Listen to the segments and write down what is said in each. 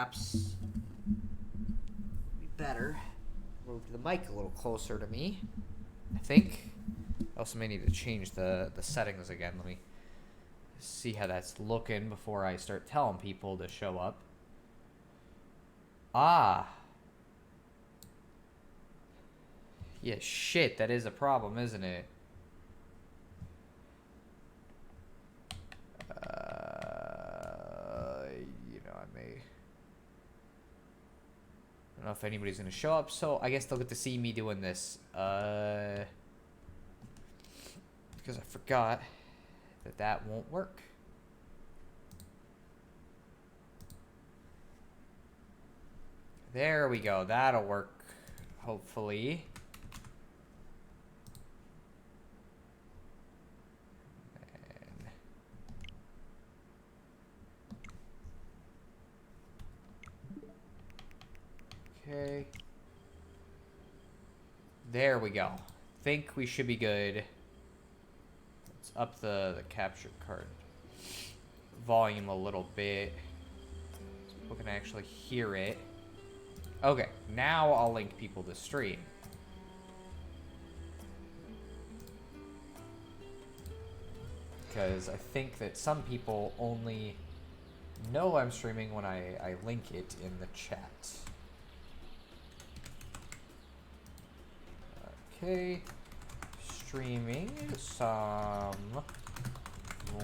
perhaps be better. Move the mic a little closer to me, I think. I also may need to change the settings again. Let me see how that's looking before I start telling people to show up. Ah. Yeah, shit, that is a problem, isn't it? I may... I don't know if anybody's gonna show up, so I guess they'll get to see me doing this. Because I forgot that won't work. There we go. That'll work, hopefully. Okay. There we go. Think we should be good. Let's up the capture card volume a little bit so people can actually hear it. Okay, now I'll link people to stream. Because I think that some people only know I'm streaming when I link it in the chat. Okay, streaming some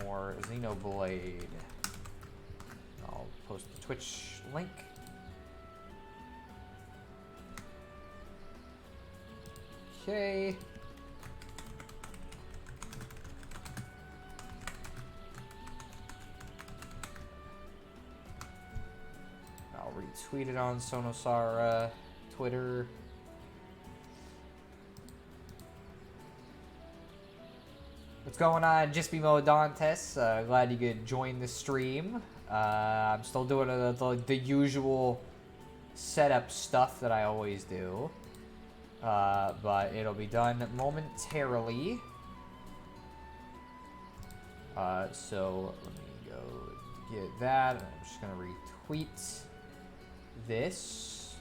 more Xenoblade. I'll post the Twitch link. Okay. I'll retweet it on Sonosara Twitter. What's going on, Just Be Dantes? Glad you could join the stream. I'm still doing the usual setup stuff that I always do. But it'll be done momentarily. So let me go get that. I'm just gonna retweet this.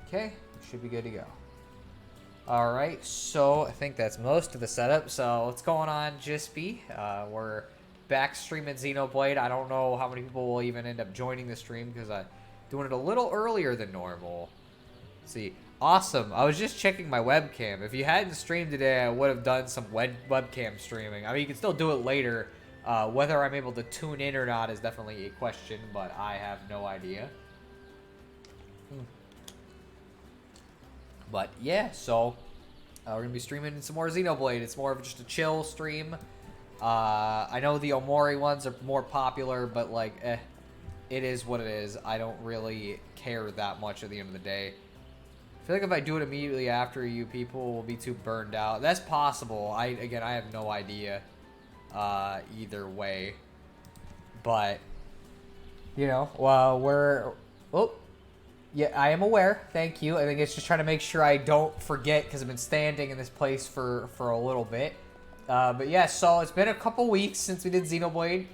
Okay, should be good to go. Alright, so I think that's most of the setup. So what's going on, Jispy? We're back streaming Xenoblade. I don't know how many people will even end up joining the stream because I'm doing it a little earlier than normal. Let's see. Awesome. I was just checking my webcam. If you hadn't streamed today, I would have done some webcam streaming. I mean, you can still do it later. Whether I'm able to tune in or not is definitely a question, but I have no idea. But yeah, so we're going to be streaming some more Xenoblade. It's more of just a chill stream. I know the Omori ones are more popular, but like, it is what it is. I don't really care that much at the end of the day. I feel like if I do it immediately after you, people will be too burned out. That's possible. Again, I have no idea either way. But, you know, we're... Oh, yeah, I am aware. Thank you. I think it's just trying to make sure I don't forget because I've been standing in this place for a little bit. But yeah, so it's been a couple weeks since we did Xenoblade.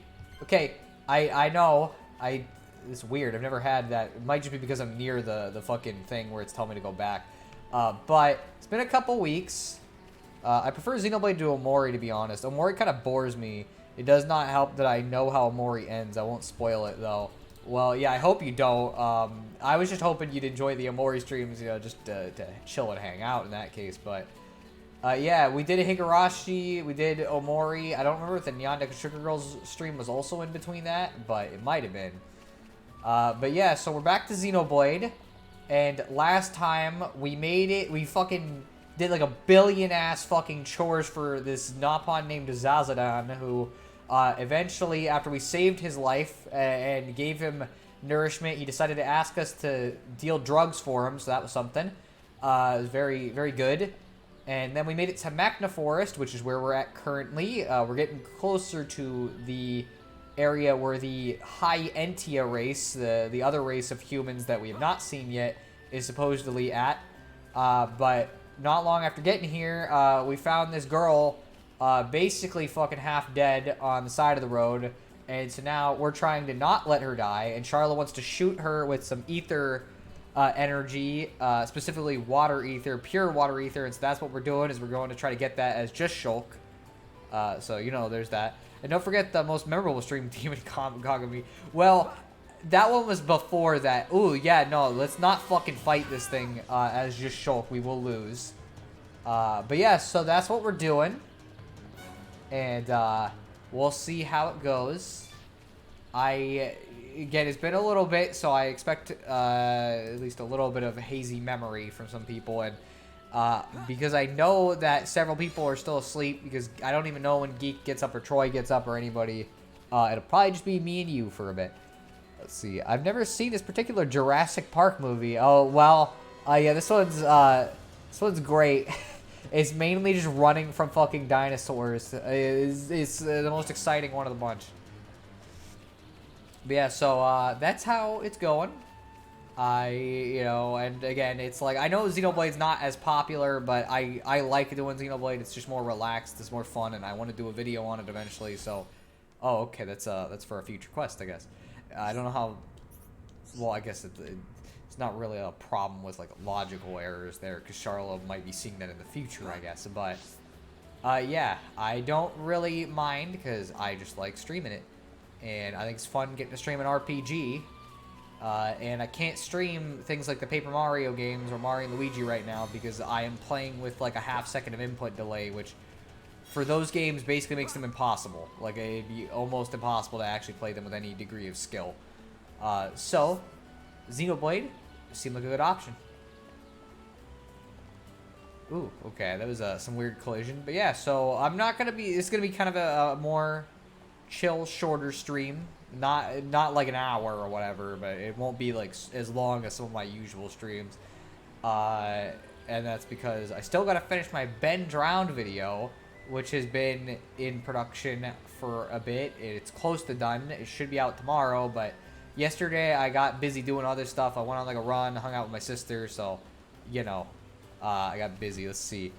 Okay, I know. It's weird. I've never had that. It might just be because I'm near the fucking thing where it's telling me to go back. But it's been a couple weeks. I prefer Xenoblade to Omori, to be honest. Omori kind of bores me. It does not help that I know how Omori ends. I won't spoil it, though. Well, yeah, I hope you don't. I was just hoping you'd enjoy the Omori streams, you know, just to chill and hang out in that case. But, yeah, we did a Higurashi, we did Omori. I don't remember if the Neon Deca Sugar Girls stream was also in between that, but it might have been. But yeah, so we're back to Xenoblade. And last time, we made it, we fucking did like a billion-ass fucking chores for this Napon named Zazadan, who... eventually, after we saved his life and gave him nourishment, he decided to ask us to deal drugs for him, so that was something. It was very, very good. And then we made it to Magna Forest, which is where we're at currently. We're getting closer to the area where the High Entia race, the other race of humans that we have not seen yet, is supposedly at. But not long after getting here, we found this girl... basically fucking half dead on the side of the road. And so now we're trying to not let her die, and Charlotte wants to shoot her with some ether energy, specifically water ether, pure water ether, and so that's what we're doing, is we're going to try to get that as just Shulk. So, you know, there's that. And don't forget the most memorable stream, Demon Kagami. Well, that one was before that. Ooh, yeah, no, let's not fucking fight this thing as just Shulk. We will lose. But yeah, so that's what we're doing. And we'll see how it goes. Again, it's been a little bit, so I expect at least a little bit of hazy memory from some people. And because I know that several people are still asleep, because I don't even know when Geek gets up or Troy gets up or anybody. It'll probably just be me and you for a bit. Let's see. I've never seen this particular Jurassic Park movie. Oh, well, yeah, this one's great. It's mainly just running from fucking dinosaurs. It's the most exciting one of the bunch. But yeah, so that's how it's going. You know, and again, it's like, I know Xenoblade's not as popular, but I like doing Xenoblade. It's just more relaxed, it's more fun, and I want to do a video on it eventually, so... Oh, okay, that's for a future quest, I guess. I don't know how... Well, I guess it's not really a problem with, like, logical errors there, because Charlotte might be seeing that in the future, I guess, but... yeah, I don't really mind, because I just like streaming it. And I think it's fun getting to stream an RPG. And I can't stream things like the Paper Mario games or Mario and Luigi right now because I am playing with like a half-second of input delay, which for those games basically makes them impossible. Like, it'd be almost impossible to actually play them with any degree of skill. So, Xenoblade seemed like a good option. Ooh, okay, that was some weird collision. But yeah, so I'm not going to be... It's going to be kind of a more chill, shorter stream. Not like an hour or whatever, but it won't be like as long as some of my usual streams. And that's because I still gotta finish my Ben Drowned video, which has been in production for a bit. It's close to done. It should be out tomorrow, but yesterday I got busy doing other stuff. I went on like a run, hung out with my sister, so, you know, I got busy. Let's see.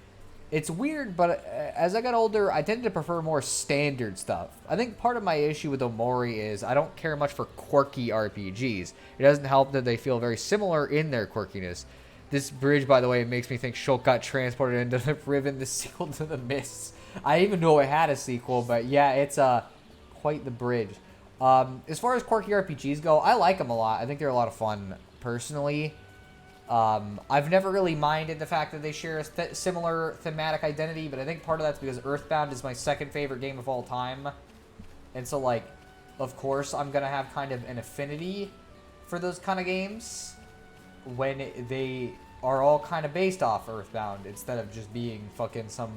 It's weird, but as I got older, I tended to prefer more standard stuff. I think part of my issue with Omori is I don't care much for quirky RPGs. It doesn't help that they feel very similar in their quirkiness. This bridge, by the way, makes me think Shulk got transported into the Riven, the sequel to the Mists. I didn't even know it had a sequel, but yeah, it's quite the bridge. As far as quirky RPGs go, I like them a lot. I think they're a lot of fun, personally. I've never really minded the fact that they share a similar thematic identity, but I think part of that's because Earthbound is my second favorite game of all time. And so, like, of course, I'm gonna have kind of an affinity for those kind of games when they are all kind of based off Earthbound instead of just being fucking some,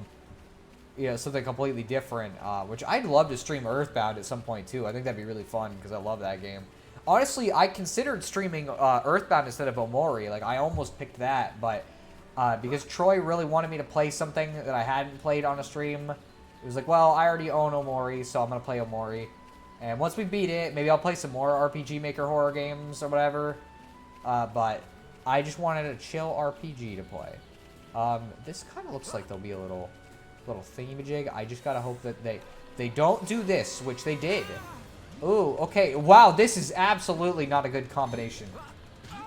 you know, something completely different, which I'd love to stream Earthbound at some point, too. I think that'd be really fun because I love that game. Honestly, I considered streaming Earthbound instead of Omori. Like, I almost picked that, but because Troy really wanted me to play something that I hadn't played on a stream, it was like, well, I already own Omori, so I'm going to play Omori. And once we beat it, maybe I'll play some more RPG Maker horror games or whatever. But I just wanted a chill RPG to play. This kind of looks like there'll be a little thingy-majig. I just got to hope that they don't do this, which they did. Ooh, okay. Wow, this is absolutely not a good combination.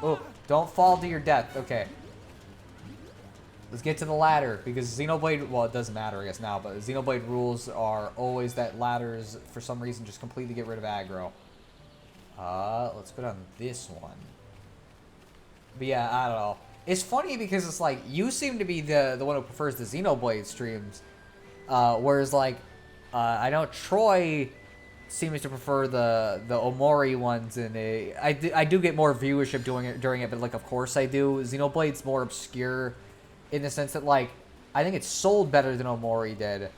Ooh, don't fall to your death. Okay. Let's get to the ladder, because Xenoblade... Well, it doesn't matter, I guess, now, but Xenoblade rules are always that ladders, for some reason, just completely get rid of aggro. Let's go down this one. But yeah, I don't know. It's funny because it's like, you seem to be the one who prefers the Xenoblade streams. Whereas, like, I know Troy seems to prefer the Omori ones, and I do get more viewership during it, but like, of course I do. Xenoblade's more obscure in the sense that, like, I think it's sold better than Omori did,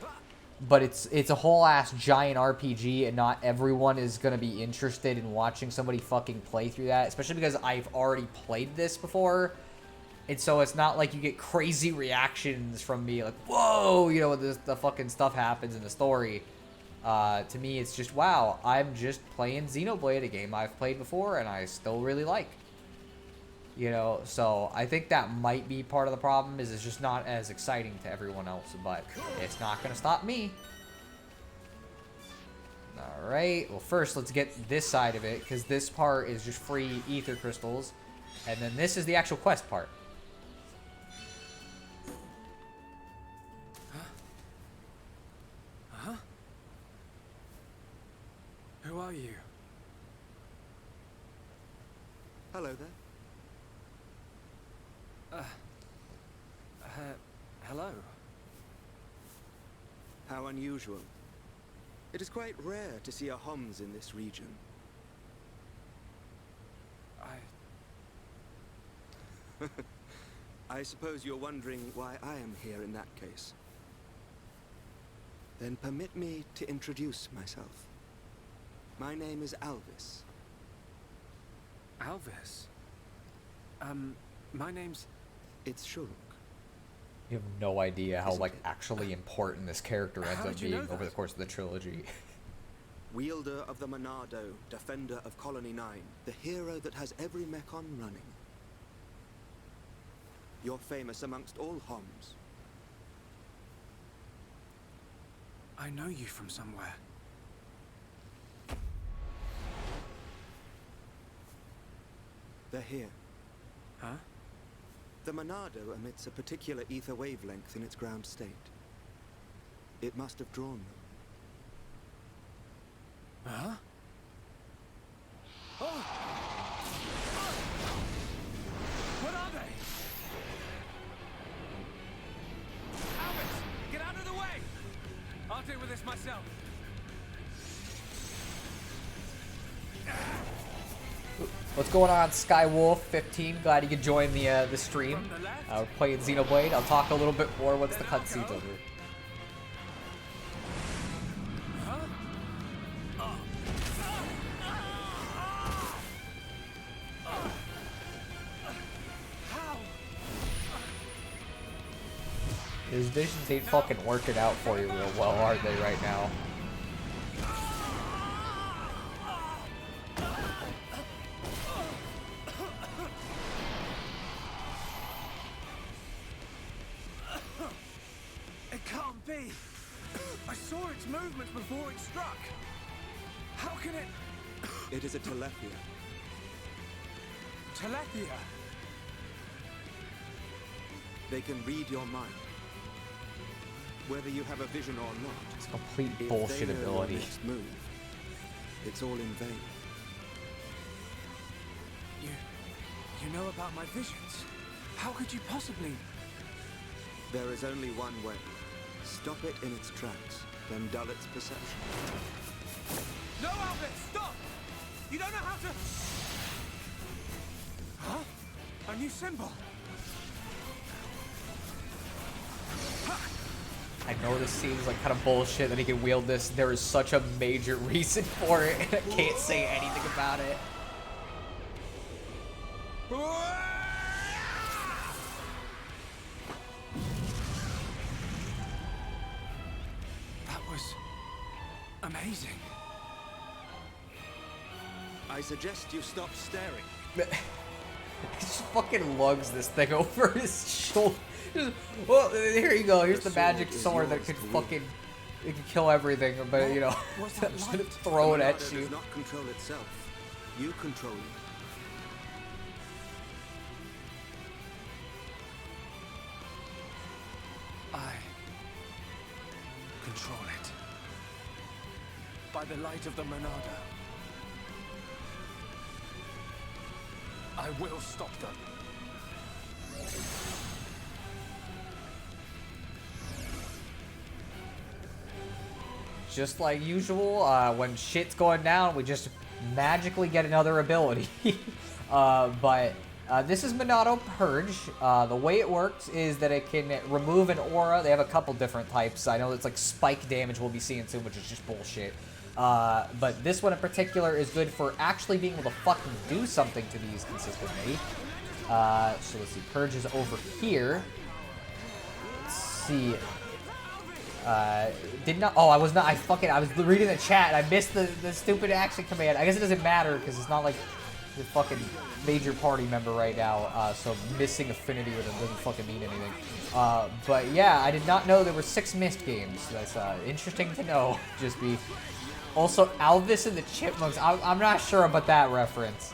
but it's a whole ass giant RPG, and not everyone is gonna be interested in watching somebody fucking play through that, especially because I've already played this before. And so it's not like you get crazy reactions from me, like, whoa, you know, the fucking stuff happens in the story. To me, it's just, wow, I'm just playing Xenoblade, a game I've played before, and I still really like. You know, so I think that might be part of the problem, is it's just not as exciting to everyone else, but it's not going to stop me. Alright, well first let's get this side of it, because this part is just free ether crystals. And then this is the actual quest part. Huh? Who are you? Hello there. Hello. How unusual. It is quite rare to see a Homs in this region. I suppose you're wondering why I am here in that case. Then permit me to introduce myself. My name is Alvis. Alvis? My name's... It's Shulk. You have no idea how, like, actually important this character ends up being over the course of the trilogy. Wielder of the Monado, defender of Colony 9, the hero that has every mechon running. You're famous amongst all Homs. I know you from somewhere. They're here. Huh? The Monado emits a particular ether wavelength in its ground state. It must have drawn them. Huh? Oh! What are they? Alvis, get out of the way! I'll deal with this myself. What's going on, Skywolf15? Glad you could join the stream. We're playing Xenoblade. I'll talk a little bit more once the cutscene's over. His visions ain't fucking working out for you real well, are they, right now? It can't be. I saw its movements before it struck. How can it... It is a Telephia. Telephia? They can read your mind. Whether you have a vision or not, It's a complete if bullshit they know ability. your next move, it's all in vain. You know about my visions? How could you possibly... There is only one way. Stop it in its tracks, then dull its perception. No, Alvis, stop! You don't know how to... Huh? A new symbol? I know this seems like kind of bullshit that he can wield this. There is such a major reason for it, and I can't say anything about it. That was... amazing. I suggest you stop staring. He just fucking lugs this thing over his shoulder. Well, here you go. Here's the magic sword that could fucking... It can kill everything, but, you know, I'm just gonna throw it at The Monado you. does not control itself. You control it. I control it. By the light of the Monado. I will stop them. Just like usual, when shit's going down, we just magically get another ability. But this is Monado Purge. The way it works is that it can remove an aura. They have a couple different types. I know it's like spike damage we'll be seeing soon, which is just bullshit. But this one in particular is good for actually being able to fucking do something to these consistently. So let's see, Purge is over here. Let's see. Did not. Oh, I was not. I was reading the chat. And I missed the stupid action command. I guess it doesn't matter because it's not like the fucking major party member right now. So missing affinity with him doesn't fucking mean anything. But yeah, I did not know there were 6 missed games. That's interesting to know. Just be Also, Alvis and the Chipmunks. I'm not sure about that reference.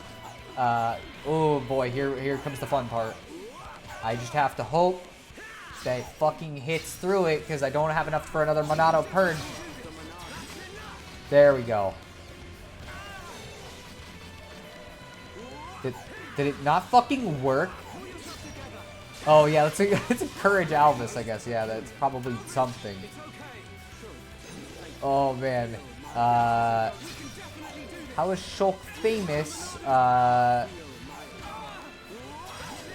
Oh boy, here comes the fun part. I just have to hope that it fucking hits through it because I don't have enough for another Monado Purge. There we go. Did it not fucking work? Oh yeah, let's encourage Alvis, I guess. Yeah, that's probably something. Oh man. How is Shulk famous?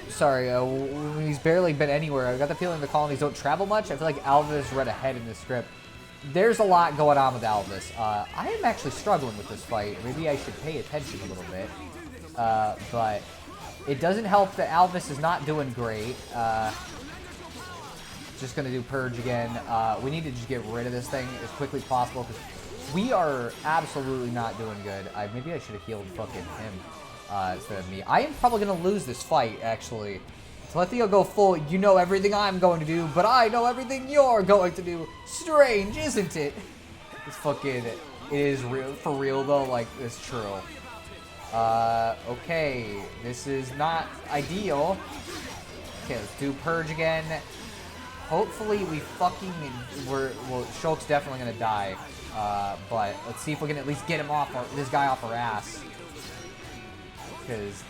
Sorry, he's barely been anywhere. I got the feeling the colonies don't travel much. I feel like Alvis read ahead in the script. There's a lot going on with Alvis. I am actually struggling with this fight. Maybe I should pay attention a little bit. But it doesn't help that Alvis is not doing great. Just gonna do Purge again. We need to just get rid of this thing as quickly as possible because we are absolutely not doing good. Maybe I should have healed fucking him instead of me. I am probably gonna lose this fight, actually. To let Theo go full, you know everything I'm going to do, but I know everything you're going to do. Strange, isn't it? It's fucking, it is real, for real though, like, it's true. Okay, this is not ideal. Okay, let's do Purge again. Hopefully we fucking, well, Shulk's definitely gonna die. But let's see if we can at least get him off this guy off our ass. Because...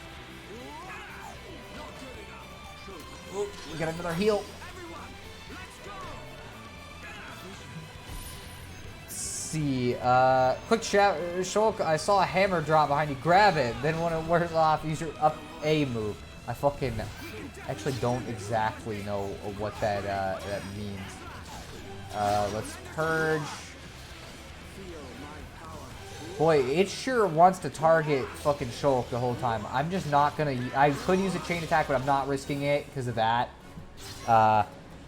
Oh, we got another heal. Let's see. Quick shout, Shulk, I saw a hammer drop behind you. Grab it. Then when it wears off, use your up A move. I fucking actually don't exactly know what that that means. Let's Purge. Boy, it sure wants to target fucking Shulk the whole time. I'm just not gonna... I could use a chain attack, but I'm not risking it because of that.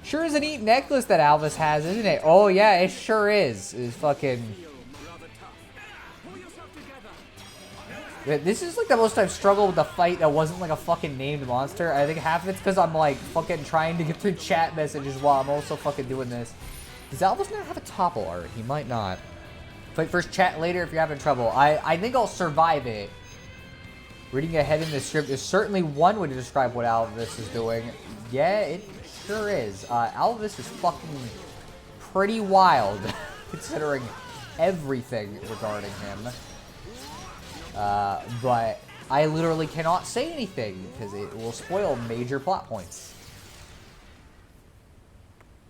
Sure is a neat necklace that Alvis has, isn't it? Oh, yeah, it sure is. It's fucking... This is like the most I've struggled with a fight that wasn't like a fucking named monster. I think half of it's because I'm like fucking trying to get through chat messages while I'm also fucking doing this. Does Alvis not have a topple art? He might not. Fight first, chat later if you're having trouble. I think I'll survive it. Reading ahead in the script is certainly one way to describe what Alvis is doing. Yeah, it sure is. Alvis is fucking pretty wild, considering everything regarding him. But I literally cannot say anything because it will spoil major plot points.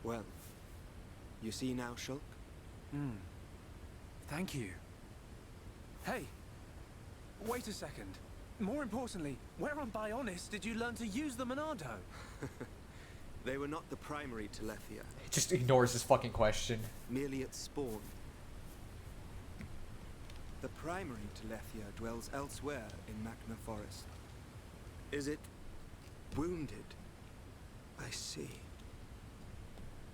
Well, you see now, Shulk? Thank you. Hey, wait a second. More importantly, where on Bionis did you learn to use the Monado? They were not the primary Telethia, It just ignores this fucking question. merely its spawn. The primary Telethia dwells elsewhere in Magna Forest. Is it wounded? I see.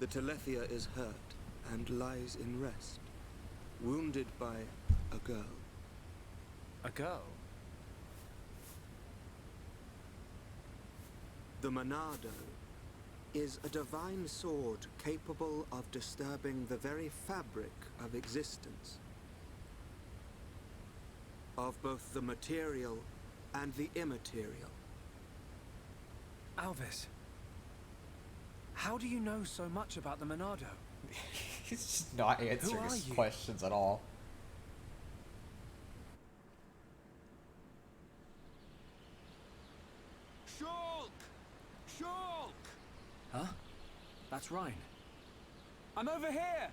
The Telethia is hurt and lies in rest, wounded by a girl. A girl? The Monado is a divine sword capable of disturbing the very fabric of existence, of both the material and the immaterial. Alvis, how do you know so much about the Monado? He's just not answering his you? questions at all. Shulk! Shulk! Huh? That's Ryan. I'm over here!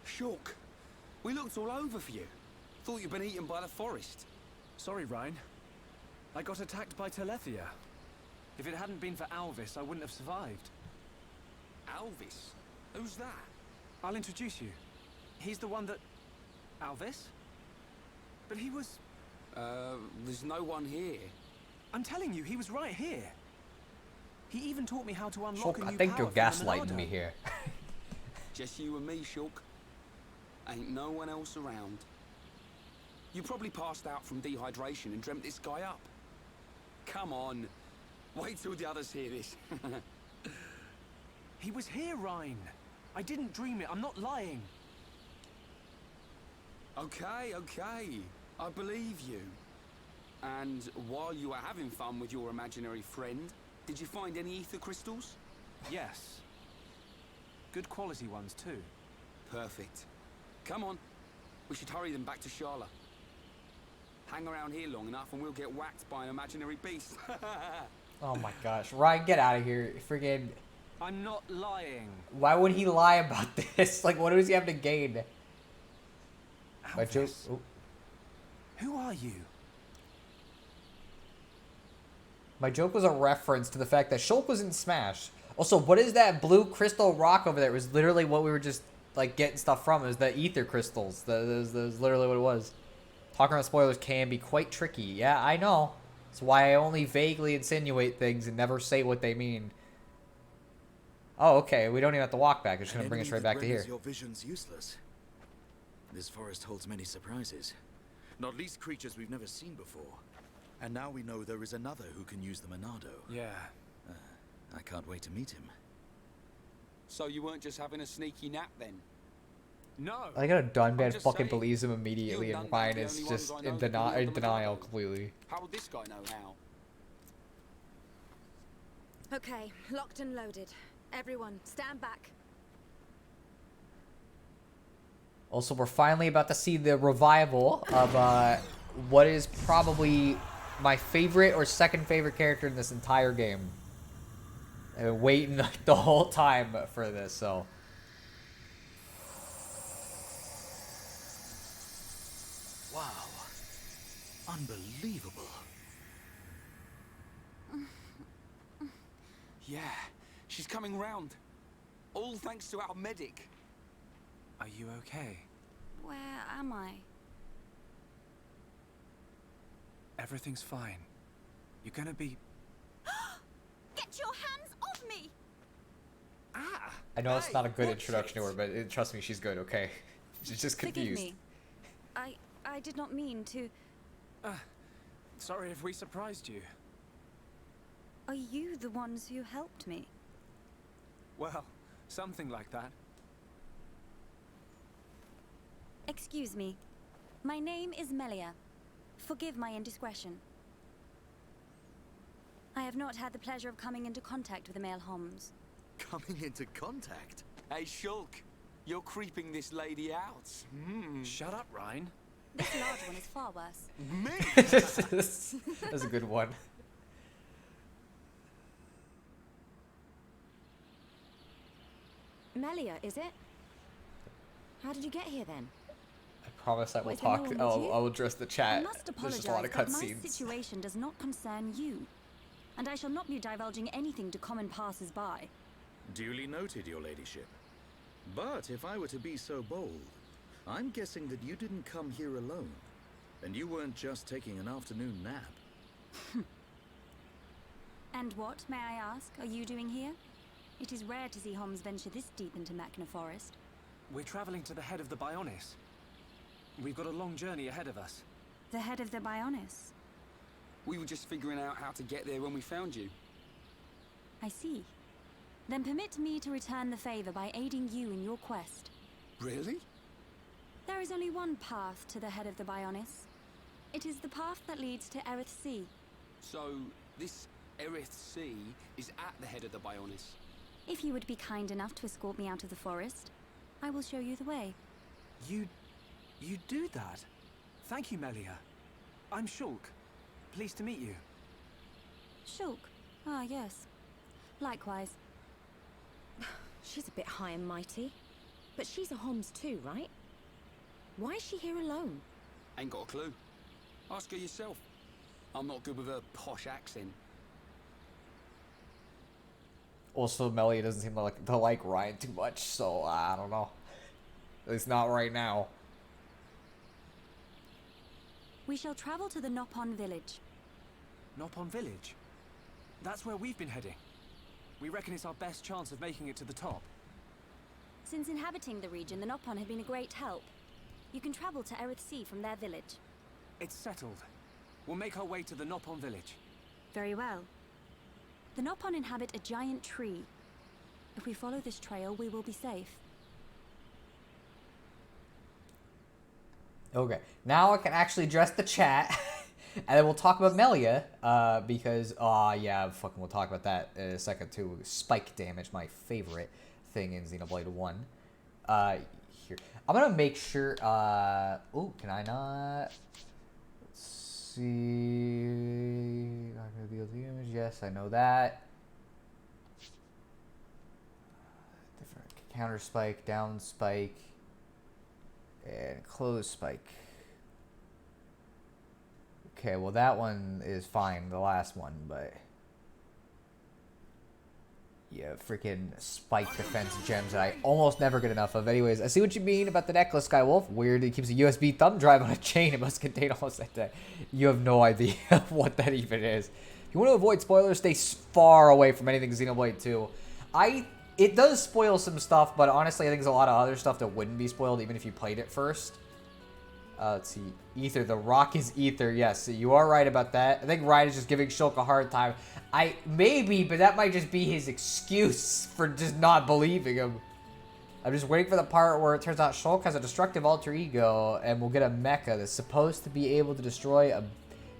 Shulk, we looked all over for you. Thought you'd been eaten by the forest. Sorry, Ryan. I got attacked by Telethia. If it hadn't been for Alvis, I wouldn't have survived. Alvis? Who's that? I'll introduce you. He's the one that... Alvis? But he was... There's no one here. I'm telling you, he was right here. He even taught me how to unlock Shulk, a new I think power you're for the gaslighting Monado. me here. Just you and me, Shulk. Ain't no one else around. You probably passed out from dehydration and dreamt this guy up. Come on. Wait till the others hear this. He was here, Rhine. I didn't dream it. I'm not lying. Okay, okay. I believe you. And while you were having fun with your imaginary friend, did you find any ether crystals? Yes. Good quality ones, too. Perfect. Come on. We should hurry them back to Shala. Hang around here long enough and we'll get whacked by an imaginary beast. Oh my gosh. Ryan, get out of here. Friggin'. I'm not lying. Why would he lie about this? Like, what does he have to gain? My joke. Alvis, Oh. who are you? My joke was a reference to the fact that Shulk was in Smash. Also, what is that blue crystal rock over there? It was literally what we were just, like, getting stuff from. It was the ether crystals. That was literally what it was. Talking about spoilers can be quite tricky. Yeah, I know. That's why I only vaguely insinuate things and never say what they mean. Oh, okay. We don't even have to walk back. It's going to bring us right back to here. Your vision's useless. This forest holds many surprises. Not least creatures we've never seen before. And now we know there is another who can use the Monado. Yeah. I can't wait to meet him. So you weren't just having a sneaky nap then? No. I got a Dunban just fucking saying, believes him immediately, you and and Ryan Dunban's the is only just ones I in know that can use the denial Monado. completely. How would this guy know how? Okay, locked and loaded. Everyone, stand back. Also, we're finally about to see the revival of what is probably my favorite or second favorite character in this entire game. I've been waiting like, the whole time for this, so. Wow. Unbelievable. Yeah, she's coming round. All thanks to our medic. Are you okay? Where am I? Everything's fine. You're gonna be... Get your hands off me! Ah! I know it's not a good watch introduction to it. her, but trust me, she's good, okay? She's just confused. Forgive me. I did not mean to... Sorry if we surprised you. Are you the ones who helped me? Well, something like that. Excuse me. My name is Melia. Forgive my indiscretion. I have not had the pleasure of coming into contact with the male Homs. Coming into contact? Hey, Shulk, you're creeping this lady out. Shut up, Rhine. This large one is far worse. Me? That's a good one. Melia, is it? How did you get here then? I promise I will Wait, so no talk. one with I'll, you? I'll address the I chat. must There's apologize, just a lot of but my cutscenes. situation does not concern you. And I shall not be divulging anything to common passers-by. Duly noted, your ladyship. But if I were to be so bold, I'm guessing that you didn't come here alone. And you weren't just taking an afternoon nap. And what, may I ask, are you doing here? It is rare to see Homs venture this deep into Machna Forest. We're traveling to the head of the Bionis. We've got a long journey ahead of us. The head of the Bionis. We were just figuring out how to get there when we found you. I see. Then permit me to return the favor by aiding you in your quest. Really? There is only one path to the head of the Bionis. It is the path that leads to Erith Sea. So, this Erith Sea is at the head of the Bionis. If you would be kind enough to escort me out of the forest, I will show you the way. You do that? Thank you, Melia. I'm Shulk. Pleased to meet you. Shulk. Ah, yes. Likewise. She's a bit high and mighty. But she's a Homs too, right? Why is she here alone? Ain't got a clue. Ask her yourself. I'm not good with a posh accent. Also, Melia doesn't seem to like Ryan too much, so I don't know. At least not right now. We shall travel to the Nopon village. Nopon village? That's where we've been heading. We reckon it's our best chance of making it to the top. Since inhabiting the region, the Nopon have been a great help. You can travel to Erith Sea from their village. It's settled. We'll make our way to the Nopon village. Very well. The Nopon inhabit a giant tree. If we follow this trail, we will be safe. Okay, now I can actually address the chat, and then we'll talk about Melia, because, yeah, fucking we'll talk about that in a second, too. Spike damage, my favorite thing in Xenoblade 1. Here. I'm gonna make sure, ooh, can I not? Let's see, not gonna deal the image, yes, I know that. Different, counter spike, down spike. And close spike. Okay, well that one is fine, the last one, but yeah, freaking spike defense gems that I almost never get enough of. Anyways, I see what you mean about the necklace, Skywolf. Weird, it keeps a USB thumb drive on a chain. It must contain almost that. You have no idea what that even is. If you want to avoid spoilers, stay far away from anything Xenoblade 2. It does spoil some stuff, but honestly, I think there's a lot of other stuff that wouldn't be spoiled even if you played it first. Let's see. Ether. The rock is ether. Yes, you are right about that. I think Ryan is just giving Shulk a hard time. Maybe, but that might just be his excuse for just not believing him. I'm just waiting for the part where it turns out Shulk has a destructive alter ego and will get a mecha that's supposed to be able to destroy a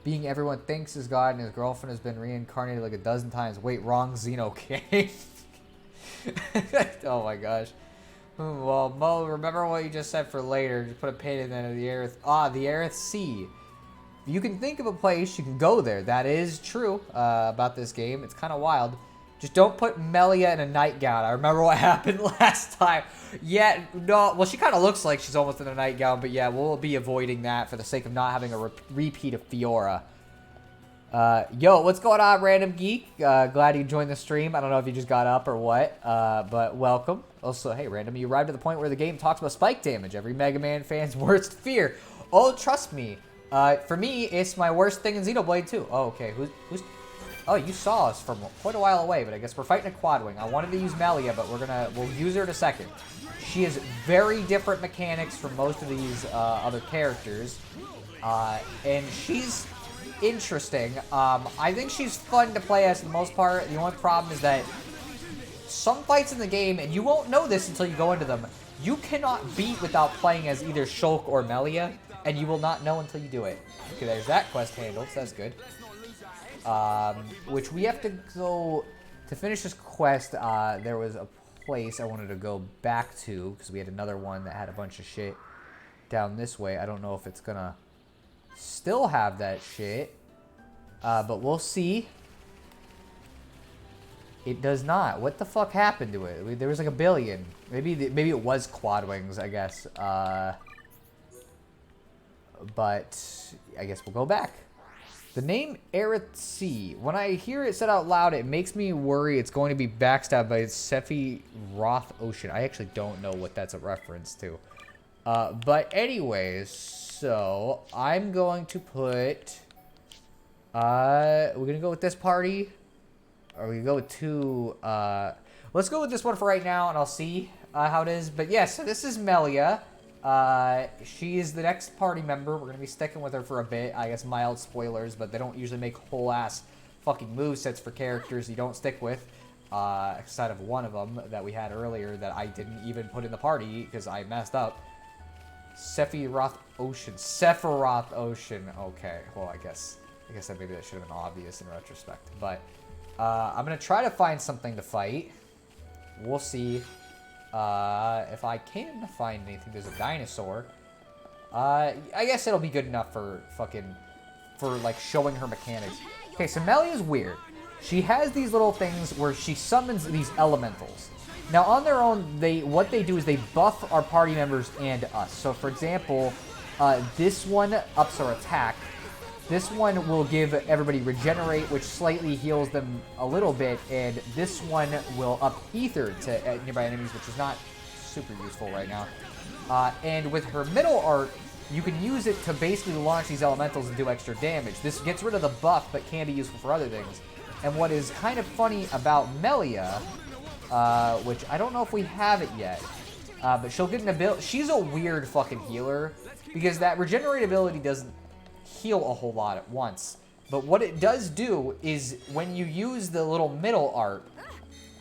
being everyone thinks is God, and his girlfriend has been reincarnated like a dozen times. Wait, wrong Xeno game. Oh my gosh. Well, Mo, remember what you just said for later. Just put a pin in the end of the Aerith. The Aerith Sea. If you can think of a place, you can go there. That is true about this game. It's kind of wild. Just don't put Melia in a nightgown. I remember what happened last time. Yeah, no. Well, she kind of looks like she's almost in a nightgown, but yeah, we'll be avoiding that for the sake of not having a repeat of Fiora. Yo, what's going on, Random Geek? Glad you joined the stream. I don't know if you just got up or what, but welcome. Also, hey, Random, you arrived at the point where the game talks about spike damage, every Mega Man fan's worst fear. Oh, trust me. For me, it's my worst thing in Xenoblade 2. Oh, okay. Who's... Oh, you saw us from quite a while away, but I guess we're fighting a Quadwing. I wanted to use Melia, but we'll use her in a second. She has very different mechanics from most of these other characters, and she's interesting. I think she's fun to play as for the most part. The only problem is that some fights in the game, and you won't know this until you go into them, you cannot beat without playing as either Shulk or Melia, and you will not know until you do it. Okay, there's that quest handled, so that's good. Which we have to go to finish this quest. There was a place I wanted to go back to because we had another one that had a bunch of shit down this way. I don't know if it's gonna still have that shit, but we'll see. It does not. What the fuck happened to it? There was like a billion. Maybe it was Quadwings, I guess. But I guess we'll go back. The name Aerith Sea. When I hear it said out loud, it makes me worry it's going to be backstabbed by Sephiroth Ocean. I actually don't know what that's a reference to. But anyways, so I'm going to put... we're going to go with this party. Or we go with two... let's go with this one for right now, and I'll see how it is. But yeah, so this is Melia. She is the next party member. We're going to be sticking with her for a bit. I guess mild spoilers, but they don't usually make whole-ass fucking movesets for characters you don't stick with. Except of one of them that we had earlier that I didn't even put in the party because I messed up. Sephiroth Ocean. Sephiroth Ocean. Okay, well, I guess that maybe that should have been obvious in retrospect. But I'm going to try to find something to fight. We'll see. If I can find anything, there's a dinosaur. I guess it'll be good enough for like showing her mechanics. Okay, so Melia's weird. She has these little things where she summons these elementals. Now on their own, what they do is they buff our party members and us. So for example, this one ups our attack. This one will give everybody regenerate, which slightly heals them a little bit, and this one will up ether to nearby enemies, which is not super useful right now. And with her middle art, you can use it to basically launch these elementals and do extra damage. This gets rid of the buff, but can be useful for other things. And what is kind of funny about Melia, which I don't know if we have it yet, but she'll get an ability. She's a weird fucking healer, because that regenerate ability doesn't heal a whole lot at once. But what it does do is when you use the little middle art,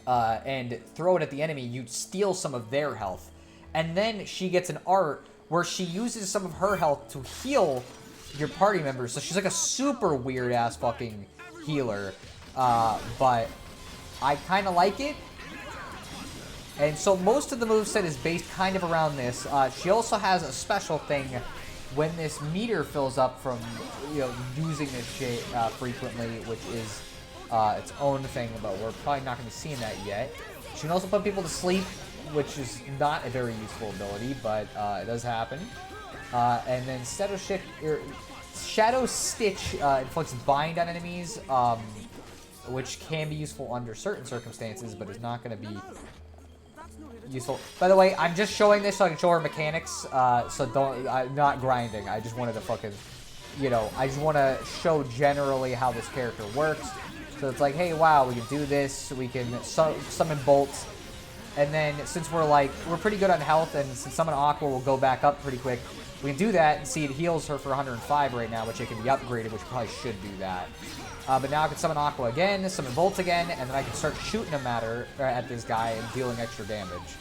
and throw it at the enemy, you steal some of their health. And then she gets an art where she uses some of her health to heal your party members. So she's like a super weird-ass fucking healer. But I kind of like it. And so most of the moveset is based kind of around this. She also has a special thing when this meter fills up from, you know, using this shit frequently, which is its own thing, but we're probably not going to be seeing that yet. She can also put people to sleep, which is not a very useful ability, but it does happen. And then Shadow Stitch inflicts bind on enemies, which can be useful under certain circumstances, but is not going to be useful. By the way, I'm just showing this so I can show her mechanics, so don't, I'm not grinding. I just wanted to fucking, you know, I just want to show generally how this character works. So it's like, hey, wow, we can do this, we can summon bolts, and then since we're pretty good on health, and since Summon Aqua will go back up pretty quick, we can do that and see it heals her for 105 right now, which it can be upgraded, which probably should do that. But now I can Summon Aqua again, Summon Bolts again, and then I can start shooting them at this guy and dealing extra damage.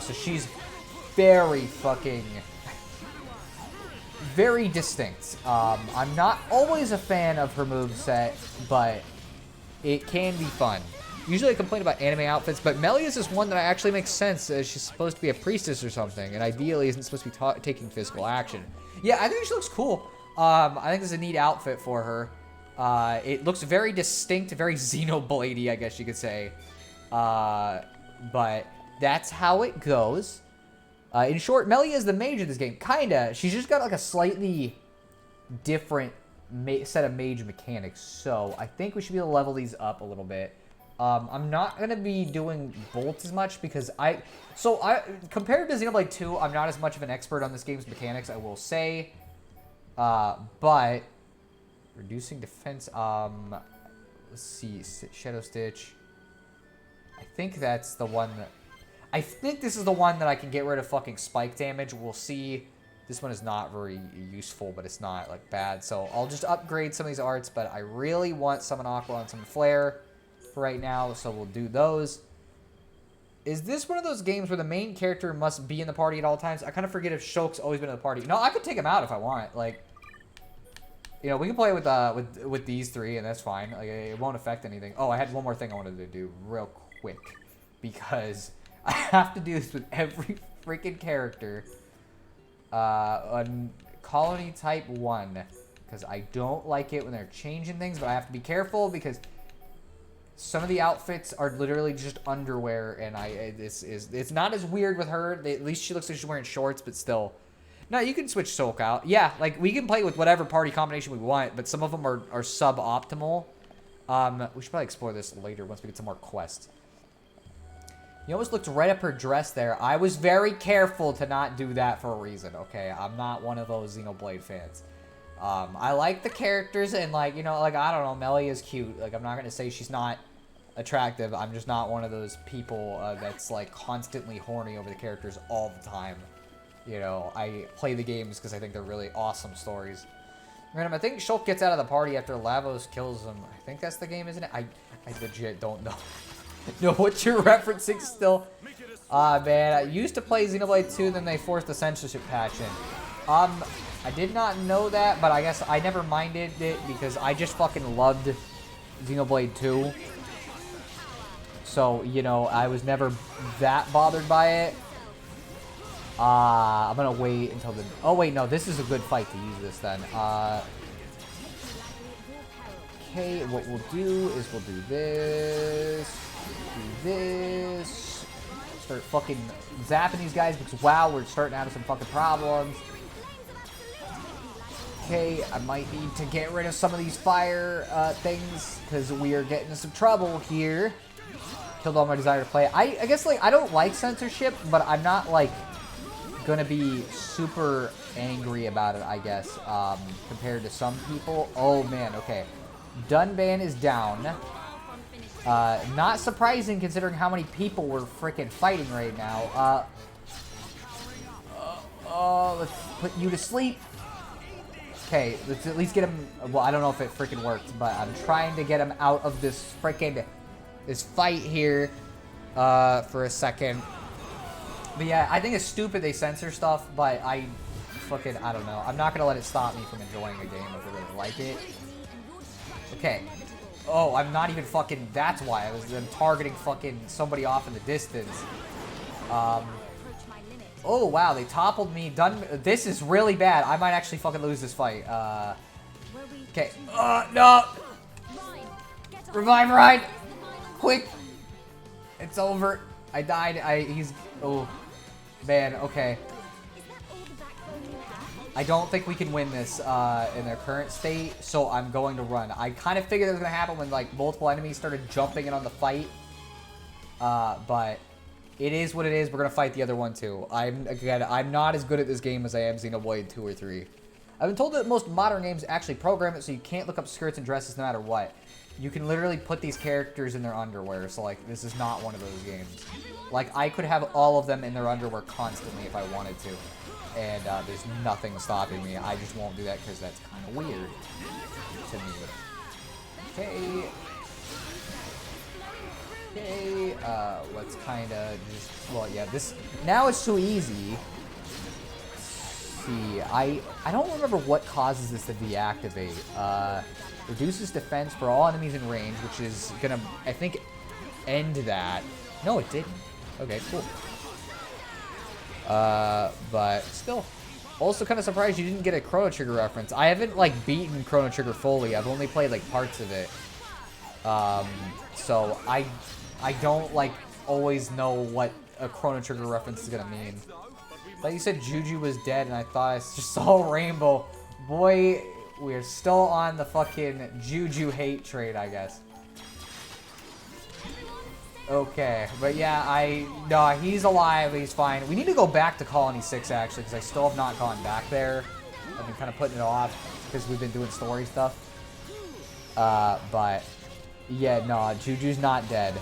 So she's very fucking... very distinct. I'm not always a fan of her moveset, but it can be fun. Usually I complain about anime outfits, but Melia's is one that actually makes sense, as she's supposed to be a priestess or something, and ideally isn't supposed to be taking physical action. Yeah, I think she looks cool. I think this is a neat outfit for her. It looks very distinct, very Xenoblade-y, I guess you could say. But that's how it goes. In short, Melia is the mage of this game. Kinda. She's just got like a slightly different set of mage mechanics. So I think we should be able to level these up a little bit. I'm not going to be doing bolts as much because compared to Xenoblade 2, I'm not as much of an expert on this game's mechanics, I will say. But reducing defense, let's see, Shadow Stitch. I think that's the one that... I think this is the one that I can get rid of fucking spike damage. We'll see. This one is not very useful, but it's not, like, bad. So I'll just upgrade some of these arts, but I really want Summon Aqua and Summon Flare for right now, so we'll do those. Is this one of those games where the main character must be in the party at all times? I kind of forget if Shulk's always been in the party. No, I could take him out if I want. Like, you know, we can play with these three, and that's fine. Like, it won't affect anything. Oh, I had one more thing I wanted to do real quick, because I have to do this with every freaking character on Colony Type 1, because I don't like it when they're changing things, but I have to be careful because some of the outfits are literally just underwear, and it's not as weird with her. At least she looks like she's wearing shorts, but still. No, you can switch Soak out. Yeah, like, we can play with whatever party combination we want, but some of them are suboptimal. We should probably explore this later once we get some more quests. You almost looked right up her dress there. I was very careful to not do that for a reason, okay? I'm not one of those Xenoblade fans. I like the characters, and, like, you know, like, I don't know, Melia's cute. Like, I'm not going to say she's not attractive. I'm just not one of those people that's, like, constantly horny over the characters all the time. You know, I play the games because I think they're really awesome stories. Random, I think Shulk gets out of the party after Lavos kills him. I think that's the game, isn't it? I legit don't know. Know what you're referencing still. Man, I used to play Xenoblade 2, then they forced the censorship patch in. I did not know that, but I guess I never minded it because I just fucking loved Xenoblade 2. So, you know, I was never that bothered by it. I'm gonna wait until the... Oh, wait, no, this is a good fight to use this then. Okay, what we'll do is we'll do this. Do this. Start fucking zapping these guys because, wow, we're starting to have some fucking problems. Okay, I might need to get rid of some of these fire things because we are getting in some trouble here. Killed all my desire to play. I guess, like, I don't like censorship, but I'm not, like, gonna be super angry about it, I guess, compared to some people. Oh, man, okay. Dunban is down. Not surprising considering how many people we're freaking fighting right now. Let's put you to sleep. Okay, let's at least get him... Well, I don't know if it freaking worked, but I'm trying to get him out of this freaking... This fight here. for a second. But yeah, I think it's stupid they censor stuff, but I don't know. I'm not gonna let it stop me from enjoying a game if I really like it. Okay. Oh, I'm not even fucking, that's why. I'm targeting fucking somebody off in the distance. Oh, wow, they toppled me. Done. This is really bad. I might actually fucking lose this fight. Okay. No! Revive Ride! Quick! It's over. I died. Oh. Man, okay. I don't think we can win this in their current state, so I'm going to run. I kind of figured it was going to happen when, like, multiple enemies started jumping in on the fight. But it is what it is. We're going to fight the other one, too. I'm not as good at this game as I am Xenoblade 2 or 3. I've been told that most modern games actually program it so you can't look up skirts and dresses no matter what. You can literally put these characters in their underwear, so, like, this is not one of those games. Like, I could have all of them in their underwear constantly if I wanted to. And there's nothing stopping me. I just won't do that because that's kind of weird to me. Okay. Okay. Let's kind of just... Well, yeah, this... Now it's too easy. Let's see. I don't remember what causes this to deactivate. Reduces defense for all enemies in range, which is gonna, I think, end that. No, it didn't. Okay, cool. But still. Also kind of surprised you didn't get a Chrono Trigger reference. I haven't, like, beaten Chrono Trigger fully. I've only played, like, parts of it. So I don't, like, always know what a Chrono Trigger reference is gonna mean. I thought you said Juju was dead, and I thought I just saw a rainbow. Boy, we're still on the fucking Juju hate train, I guess. Okay, but yeah, no, he's alive, he's fine. We need to go back to Colony 6, actually, because I still have not gone back there. I've been kind of putting it off, because we've been doing story stuff. But, yeah, no, Juju's not dead.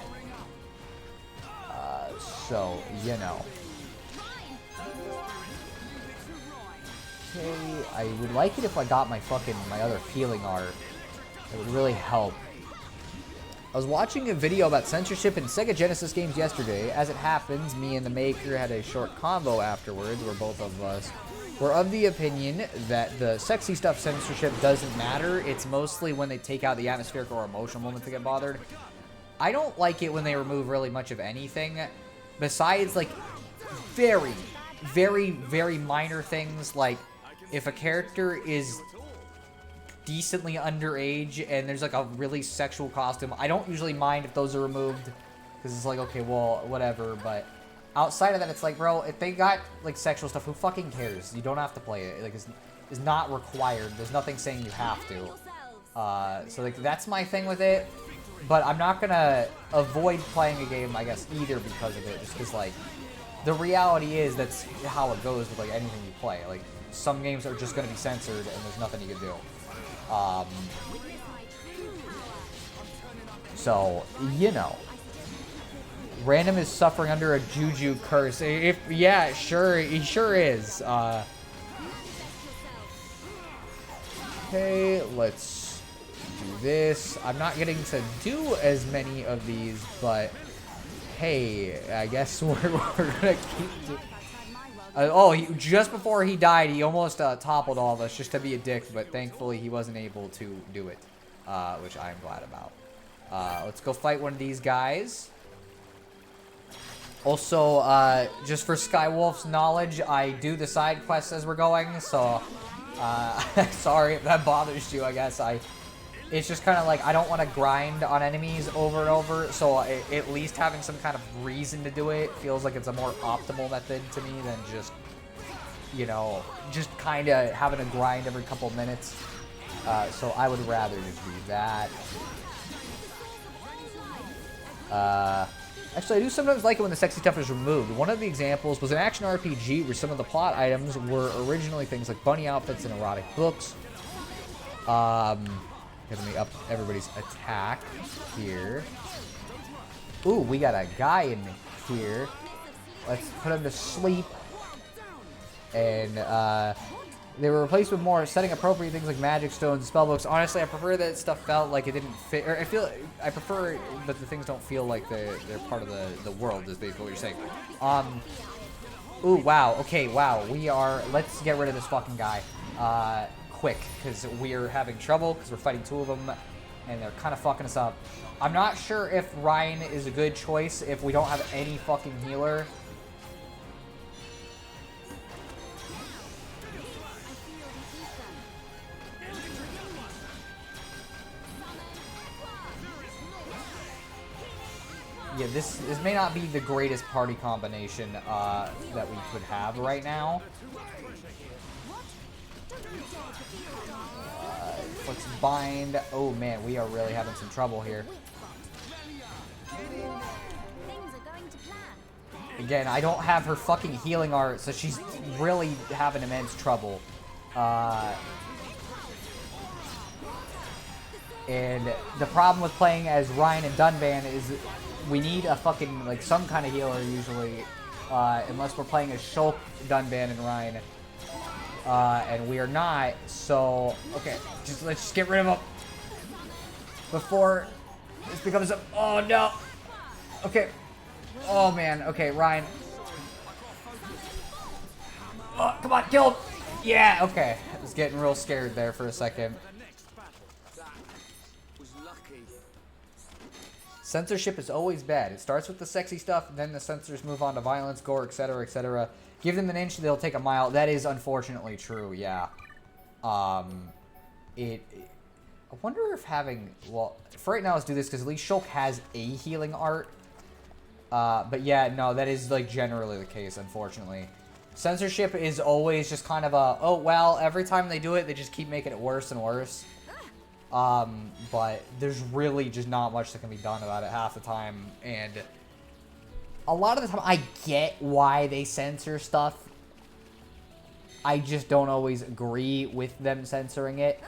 So, you know. Okay, I would like it if I got my other healing art. It would really help. I was watching a video about censorship in Sega Genesis games yesterday. As it happens, me and the maker had a short convo afterwards where both of us were of the opinion that the sexy stuff censorship doesn't matter. It's mostly when they take out the atmospheric or emotional moments to get bothered. I don't like it when they remove really much of anything besides, like, very, very, very minor things, like if a character is decently underage and there's, like, a really sexual costume. I don't usually mind if those are removed because it's like, okay, well, whatever. But outside of that, it's like, bro, if they got, like, sexual stuff, who fucking cares? You don't have to play it. Like, it's not required. There's nothing saying you have to. So, like, that's my thing with it. But I'm not gonna avoid playing a game, I guess, either because of it. Just because, like, the reality is that's how it goes with, like, anything you play. Like, some games are just gonna be censored and there's nothing you can do. So, you know. Random is suffering under a Juju curse. Yeah, sure, he sure is. Okay, let's do this. I'm not getting to do as many of these, but hey, I guess we're gonna keep doing. Just before he died, he almost toppled all of us just to be a dick, but thankfully he wasn't able to do it, which I'm glad about. Let's go fight one of these guys. Also, just for Skywolf's knowledge, I do the side quests as we're going, so sorry if that bothers you, I guess. It's just kind of like I don't want to grind on enemies over and over, so at least having some kind of reason to do it feels like it's a more optimal method to me than just, you know, just kind of having to grind every couple minutes. So I would rather just do that. Actually, I do sometimes like it when the sexy stuff is removed. One of the examples was an action RPG where some of the plot items were originally things like bunny outfits and erotic books. Let me up everybody's attack here. Ooh, we got a guy in here. Let's put him to sleep. And, They were replaced with more setting appropriate things like magic stones and spellbooks. Honestly, I prefer that stuff felt like it didn't fit. Or I prefer that the things don't feel like they're part of the world. Is basically what you're saying. Ooh, wow. Okay, wow. Let's get rid of this fucking guy. Quick, because we're having trouble because we're fighting two of them, and they're kind of fucking us up. I'm not sure if Ryan is a good choice if we don't have any fucking healer. Yeah, this may not be the greatest party combination that we could have right now. Let's bind. Oh man, we are really having some trouble here. Again, I don't have her fucking healing art, so she's really having immense trouble. And the problem with playing as Ryan and Dunban is we need a fucking, like, some kind of healer usually, unless we're playing as Shulk, Dunban, and Ryan. And we are not, so, okay, let's just get rid of him before this becomes a, oh no, okay, oh man, okay, Ryan, oh, come on, kill him, yeah, okay, I was getting real scared there for a second. Censorship is always bad. It starts with the sexy stuff, and then the censors move on to violence, gore, etc., etc. Give them an inch, they'll take a mile. That is unfortunately true, yeah. I wonder if having... Well, for right now, let's do this, because at least Shulk has a healing art. But yeah, no, that is, like, generally the case, unfortunately. Censorship is always just kind of a, oh, well, every time they do it, they just keep making it worse and worse. But there's really just not much that can be done about it half the time, and a lot of the time I get why they censor stuff. I just don't always agree with them censoring it.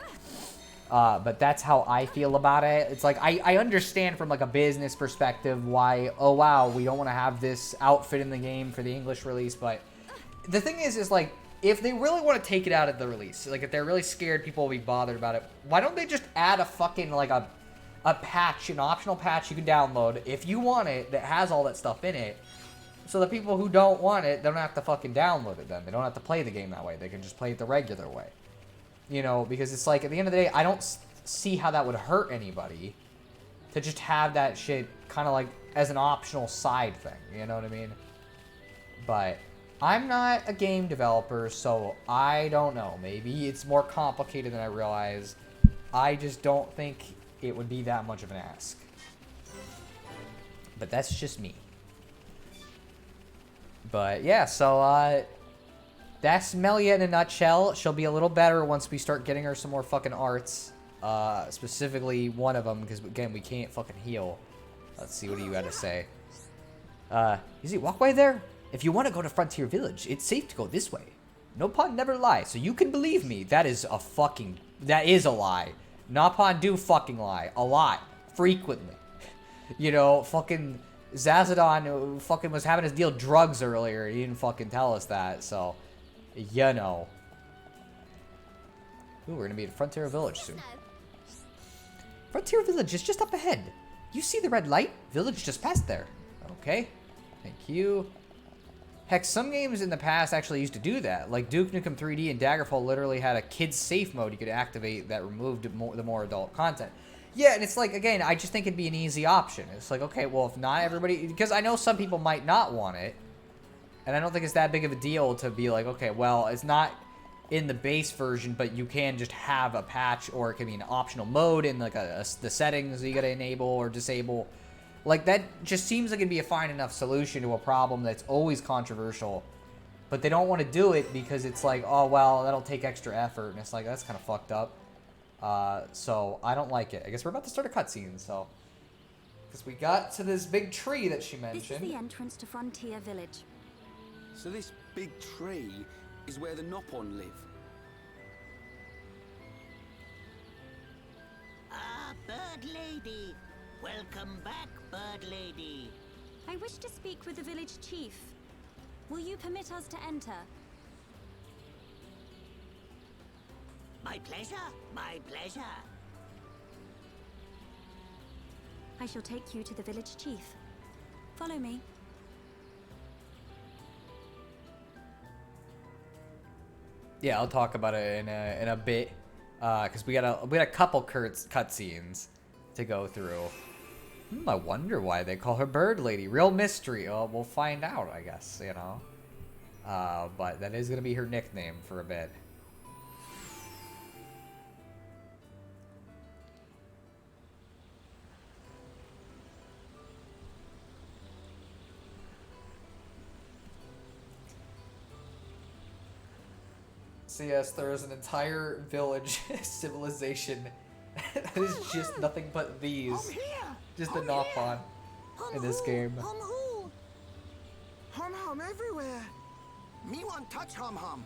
But that's how I feel about it. It's like, I understand from like a business perspective why, oh wow, we don't want to have this outfit in the game for the English release, but the thing is like, if they really want to take it out of the release, like if they're really scared people will be bothered about it, why don't they just add a fucking, like a patch, an optional patch you can download if you want it that has all that stuff in it, so the people who don't want it, they don't have to fucking download it then. They don't have to play the game that way. They can just play it the regular way. You know, because it's like, at the end of the day, I don't see how that would hurt anybody to just have that shit kind of like as an optional side thing, you know what I mean? But I'm not a game developer, so I don't know. Maybe it's more complicated than I realize. I just don't think it would be that much of an ask. But that's just me. But yeah, so that's Melia in a nutshell. She'll be a little better once we start getting her some more fucking arts. Specifically one of them, because again, we can't fucking heal. Let's see, what do you got to say? You see walkway there? If you want to go to Frontier Village, it's safe to go this way. Nopon never lies, so you can believe me. That is a lie. Nopon do fucking lie. A lot. Frequently. You know, fucking Zazadon fucking was having us deal drugs earlier. He didn't fucking tell us that, so, you know. Ooh, we're gonna be at Frontier Village soon. Frontier Village is just up ahead. You see the red light? Village just past there. Okay. Thank you. Heck, some games in the past actually used to do that. Like Duke Nukem 3D and Daggerfall literally had a kids safe mode you could activate that removed the more adult content. Yeah, and it's like, again, I just think it'd be an easy option. It's like, okay, well, if not everybody... Because I know some people might not want it. And I don't think it's that big of a deal to be like, okay, well, it's not in the base version, but you can just have a patch, or it can be an optional mode in like the settings you gotta enable or disable. Like, that just seems like it'd be a fine enough solution to a problem that's always controversial. But they don't want to do it because it's like, oh, well, that'll take extra effort. And it's like, that's kind of fucked up. So, I don't like it. I guess we're about to start a cutscene, so. Because we got to this big tree that she mentioned. This is the entrance to Frontier Village. So this big tree is where the Nopon live. Ah, Bird Lady. Welcome back, Bird Lady. I wish to speak with the village chief. Will you permit us to enter? My pleasure, my pleasure. I shall take you to the village chief. Follow me. Yeah, I'll talk about it in a bit, because we got a couple cutscenes to go through. I wonder why they call her Bird Lady. Real mystery. Oh, we'll find out, I guess. You know, but that is gonna be her nickname for a bit. So yes, there is an entire village civilization that is just nothing but these. Just the Nopon in this game. Hum everywhere. Me want touch hum.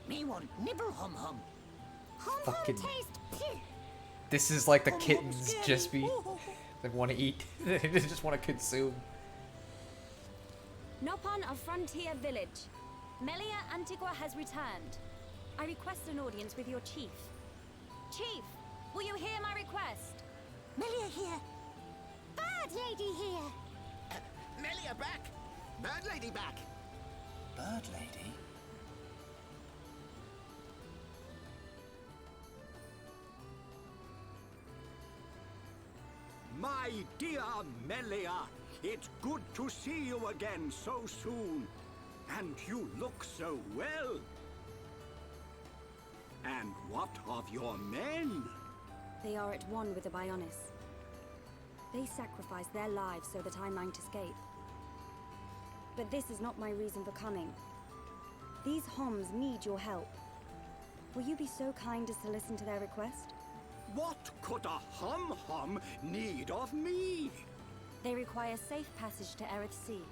Me want nibble hum. Fucking. This is like the kittens just be. They want to eat. They just want to consume. Nopon of Frontier Village. Melia Antigua has returned. I request an audience with your chief. Chief, will you hear my request? Melia here. Bird lady here. Melia back. Bird lady back. Bird lady? My dear Melia, it's good to see you again so soon. And you look so well. And what of your men? They are at one with the Bionis. They sacrificed their lives so that I might escape. But this is not my reason for coming. These Homs need your help. Will you be so kind as to listen to their request? What could a hum need of me? They require safe passage to Erith Sea.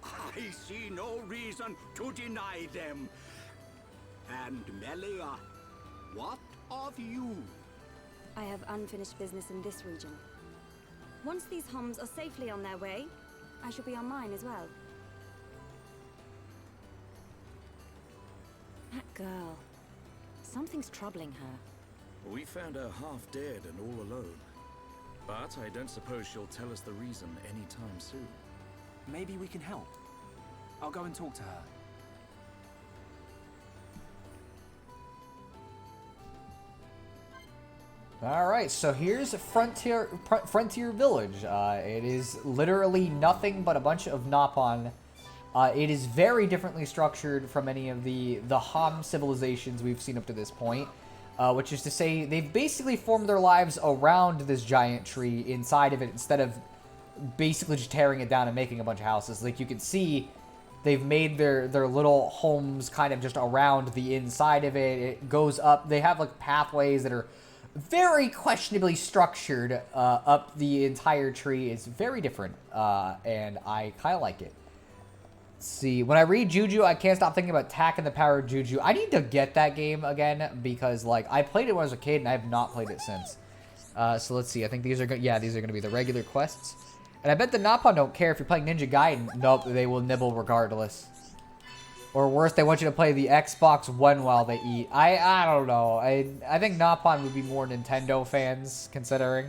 I see no reason to deny them. And Melia, what of you? I have unfinished business in this region. Once these Homs are safely on their way, I shall be on mine as well. That girl. Something's troubling her. We found her half dead and all alone. But I don't suppose she'll tell us the reason anytime soon. Maybe we can help. I'll go and talk to her. Alright, so here's Frontier Village. It is literally nothing but a bunch of Nopon. It is very differently structured from any of the Hom civilizations we've seen up to this point. Which is to say, they've basically formed their lives around this giant tree inside of it instead of basically just tearing it down and making a bunch of houses. Like you can see, they've made their little homes kind of just around the inside of it. It goes up. They have like pathways that are very questionably structured up the entire tree. It's very different, and I kind of like it. Let's see, when I read Juju, I can't stop thinking about Tak and the Power of Juju. I need to get that game again because, like, I played it when I was a kid and I have not played it since. So let's see. I think these are these are going to be the regular quests. And I bet the Nopon don't care if you're playing Ninja Gaiden. Nope, they will nibble regardless. Or worse, they want you to play the Xbox One while they eat. I don't know. I think Nopon would be more Nintendo fans, considering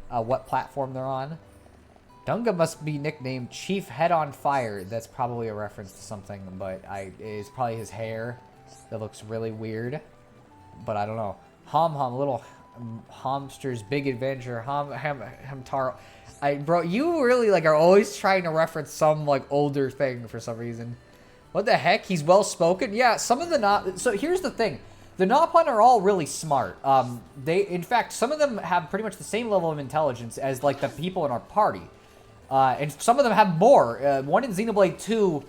what platform they're on. Dunga must be nicknamed Chief Head on Fire. That's probably a reference to something, but it is probably his hair that looks really weird. But I don't know. Little Homster's Big Adventure, Hamtaro. Bro, you really are always trying to reference some older thing for some reason. What the heck? He's well spoken. Yeah, some of the So here's the thing. The Nopon are all really smart. In fact, some of them have pretty much the same level of intelligence as the people in our party. And some of them have more. One in Xenoblade 2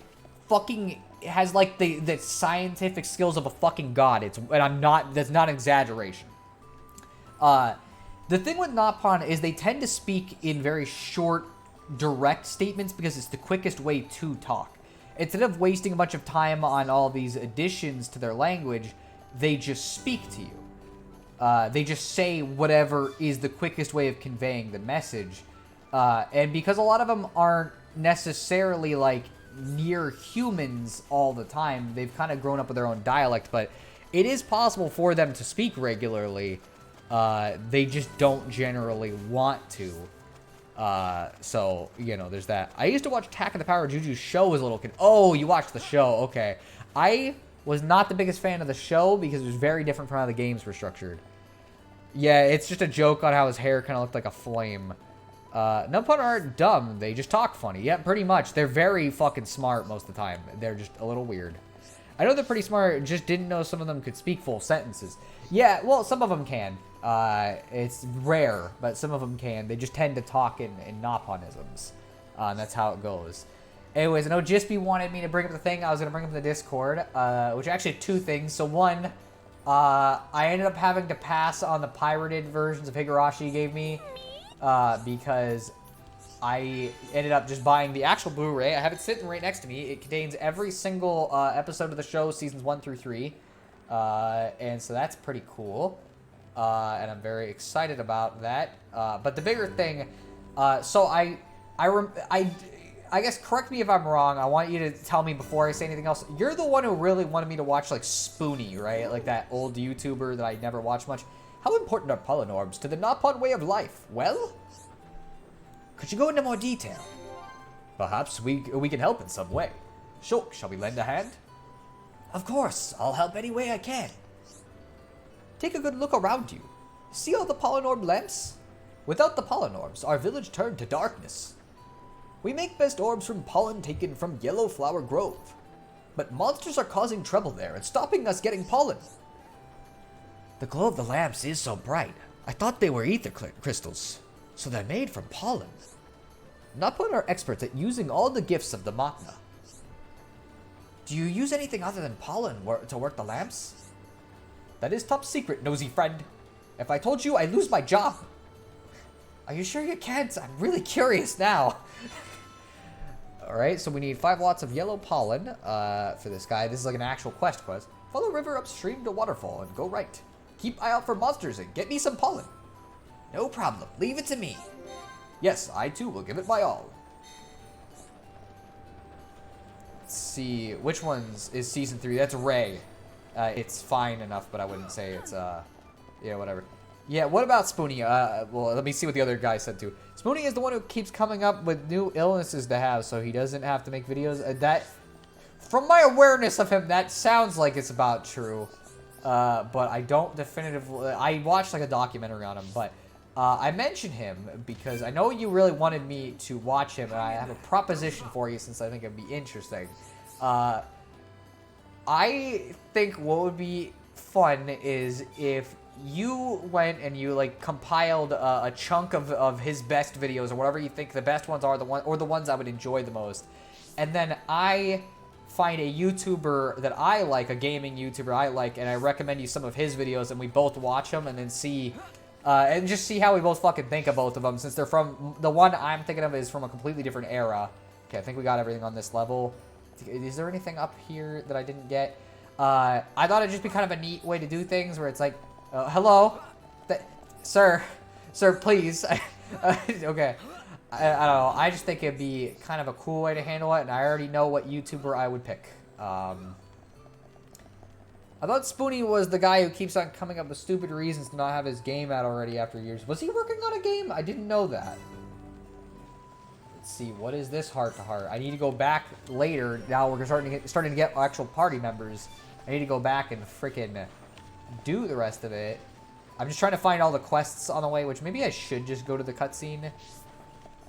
fucking has the scientific skills of a fucking god. That's not an exaggeration. The thing with Nopon is they tend to speak in very short, direct statements because it's the quickest way to talk. Instead of wasting a bunch of time on all these additions to their language, they just speak to you. They just say whatever is the quickest way of conveying the message. And because a lot of them aren't necessarily near humans all the time, they've kind of grown up with their own dialect, but it is possible for them to speak regularly. They just don't generally want to. So, you know, there's that. I used to watch Attack of the Power Juju show as a little kid. Oh, you watched the show. Okay. I was not the biggest fan of the show because it was very different from how the games were structured. Yeah, it's just a joke on how his hair kind of looked like a flame. Nupun aren't dumb. They just talk funny. Yeah, pretty much. They're very fucking smart most of the time. They're just a little weird. I know they're pretty smart, just didn't know some of them could speak full sentences. Yeah, well, some of them can. It's rare, but some of them can. They just tend to talk in Nopunisms. And that's how it goes. Anyways, I know Jispy wanted me to bring up the thing I was going to bring up in the Discord, which actually two things. So one, I ended up having to pass on the pirated versions of Higurashi he gave me, because I ended up just buying the actual Blu-ray. I have it sitting right next to me. It contains every single episode of the show, seasons 1 through 3. And so that's pretty cool. And I'm very excited about that. But the bigger thing, so I guess, correct me if I'm wrong. I want you to tell me before I say anything else. You're the one who really wanted me to watch, like, Spoonie, right? Like that old YouTuber that I never watched much. How important are polynoroms to the Nopon way of life? Well, could you go into more detail? Perhaps we can help in some way. Sure, shall we lend a hand? Of course, I'll help any way I can. Take a good look around you. See all the polynorm lamps? Without the polynorms, our village turned to darkness. We make best orbs from pollen taken from Yellow Flower Grove. But monsters are causing trouble there and stopping us getting pollen. The glow of the lamps is so bright. I thought they were ether crystals. So they're made from pollen. Nopon are experts at using all the gifts of the Machna. Do you use anything other than pollen to work the lamps? That is top secret, nosy friend. If I told you, I'd lose my job. Are you sure you can't? I'm really curious now. Alright, so we need 5 lots of yellow pollen for this guy. This is like an actual quest. Follow river upstream to waterfall and go right. Keep eye out for monsters and get me some pollen. No problem. Leave it to me. Yes, I too will give it my all. Let's see. Which one's is season 3? That's Ray. It's fine enough, but I wouldn't say it's, yeah, whatever. Yeah, what about Spoonie? Well, let me see what the other guy said too. Spoonie is the one who keeps coming up with new illnesses to have, so he doesn't have to make videos. That, from my awareness of him, that sounds like it's about true. But I don't definitively... I watched, like, a documentary on him, but... I mentioned him because I know you really wanted me to watch him, and I have a proposition for you since I think it'd be interesting. I think what would be fun is if you went and you, like, compiled a chunk of his best videos, or whatever you think the best ones are, the ones I would enjoy the most, and then I find a YouTuber that I like, a gaming YouTuber I like, and I recommend you some of his videos, and we both watch them and then see... and just see how we both fucking think of both of them, since they're from... The one I'm thinking of is from a completely different era. Okay, I think we got everything on this level. Is there anything up here that I didn't get? I thought it'd just be kind of a neat way to do things, where it's like, hello? Sir, please. Okay. I don't know. I just think it'd be kind of a cool way to handle it, and I already know what YouTuber I would pick. I thought Spoonie was the guy who keeps on coming up with stupid reasons to not have his game out already after years. Was he working on a game? I didn't know that. Let's see, what is this heart to heart? I need to go back later. Now we're starting to get actual party members. I need to go back and freaking do the rest of it. I'm just trying to find all the quests on the way, which maybe I should just go to the cutscene.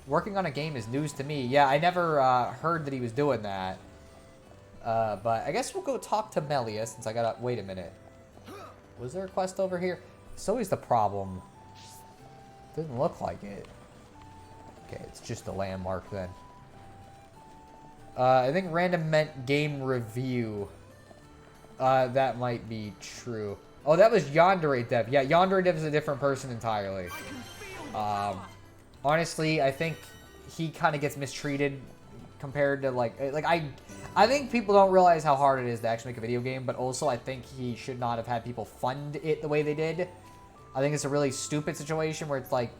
Working on a game is news to me. Yeah, I never heard that he was doing that. But I guess we'll go talk to Melia since I gotta... Wait a minute. Was there a quest over here? It's always the problem. Doesn't look like it. Okay, it's just a landmark then. I think random meant game review. That might be true. Oh, that was Yandere Dev. Yeah, Yandere Dev is a different person entirely. Honestly, I think he kind of gets mistreated compared to, like I think people don't realize how hard it is to actually make a video game, but also I think he should not have had people fund it the way they did. I think it's a really stupid situation where it's like,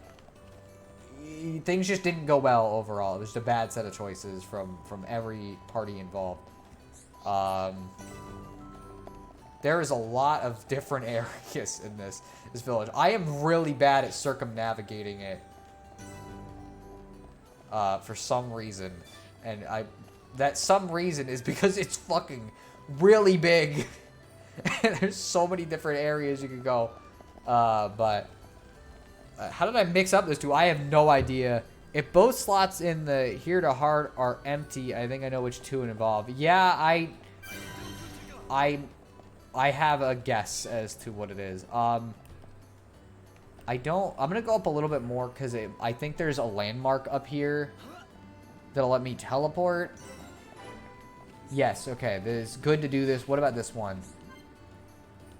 things just didn't go well overall. It was just a bad set of choices from every party involved. there is a lot of different areas in this village. I am really bad at circumnavigating it for some reason, and that some reason is because it's fucking really big. And there's so many different areas you can go. But how did I mix up those two? I have no idea. If both slots in the here to heart are empty, I think I know which two involve. Yeah, I have a guess as to what it is. I'm gonna go up a little bit more because I think there's a landmark up here that'll let me teleport. Yes, okay, this is good to do this. What about this one?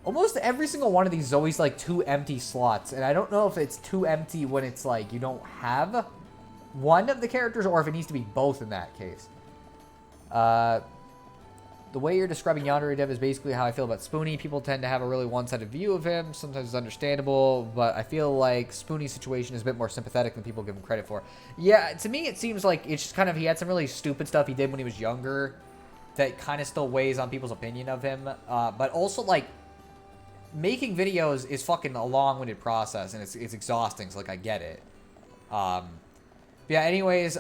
Almost every single one of these is always like 2 empty slots, and I don't know if it's 2 empty when it's like you don't have one of the characters or if it needs to be both in that case. The way you're describing Yandere Dev is basically how I feel about Spoonie. People tend to have a really one-sided view of him. Sometimes it's understandable, but I feel like Spoonie's situation is a bit more sympathetic than people give him credit for. Yeah, to me it seems like it's just kind of, he had some really stupid stuff he did when he was younger that kind of still weighs on people's opinion of him. But also, like, making videos is fucking a long-winded process, and it's exhausting, so, like, I get it. Yeah, anyways,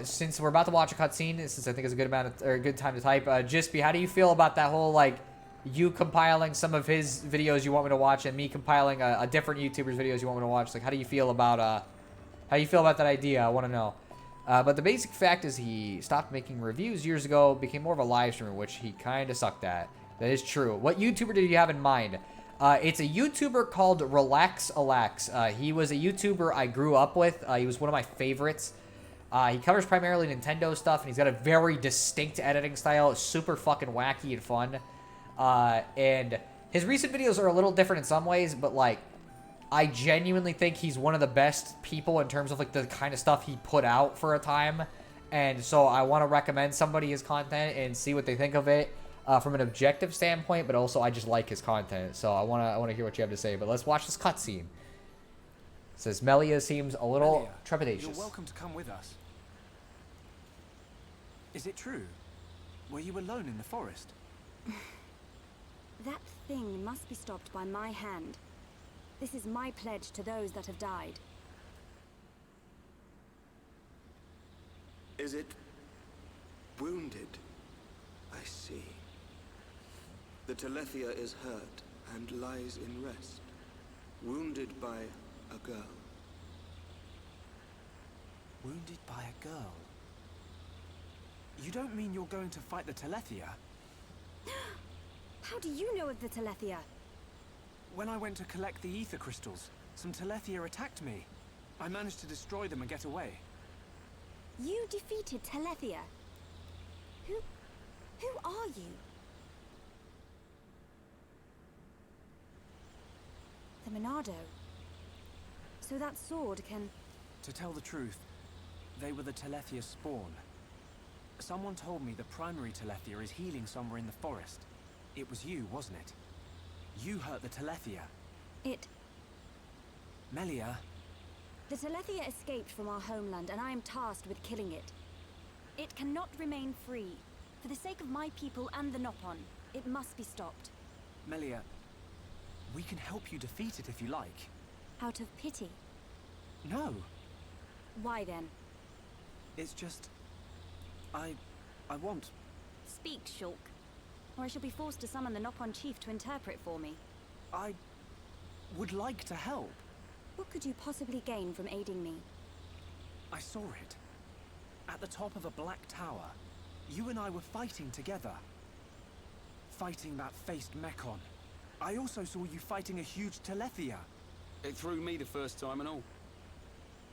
since we're about to watch a cutscene, since I think it's a good a good time to type, Jispy, how do you feel about that whole, like, you compiling some of his videos you want me to watch and me compiling a different YouTuber's videos you want me to watch? Like, how do you feel about that idea? I want to know. But the basic fact is he stopped making reviews years ago, became more of a live streamer, which he kind of sucked at. That is true. What YouTuber did you have in mind? It's a YouTuber called Relax. He was a YouTuber I grew up with. He was one of my favorites. He covers primarily Nintendo stuff, and he's got a very distinct editing style. It's super fucking wacky and fun. And his recent videos are a little different in some ways, but, like, I genuinely think he's one of the best people in terms of, like, the kind of stuff he put out for a time. And so I want to recommend somebody his content and see what they think of it. From an objective standpoint, but also I just like his content, so I want to hear what you have to say. But let's watch this cutscene. It says Melia seems a little Melia, trepidatious. You're welcome to come with us. Is it true? Were you alone in the forest? That thing must be stopped by my hand. This is my pledge to those that have died. Is it wounded? I see. The Telethia is hurt and lies in rest, wounded by a girl. Wounded by a girl? You don't mean you're going to fight the Telethia? How do you know of the Telethia? When I went to collect the ether crystals, some Telethia attacked me. I managed to destroy them and get away. You defeated Telethia? Who are you? The Monado. So that sword can... To tell the truth, they were the Telethia spawn. Someone told me the primary Telethia is healing somewhere in the forest. It was you, wasn't it? You hurt the Telethia. Melia. The Telethia escaped from our homeland, and I am tasked with killing it. It cannot remain free. For the sake of my people and the Nopon, it must be stopped. Melia, we can help you defeat it if you like. Out of pity? No. Why then? It's just... I want... Speak, Shulk, or I shall be forced to summon the Nopon chief to interpret for me. I would like to help. What could you possibly gain from aiding me? I saw it. At the top of a black tower. You and I were fighting together. Fighting that faced Mekon. I also saw you fighting a huge Telethia. It threw me the first time and all.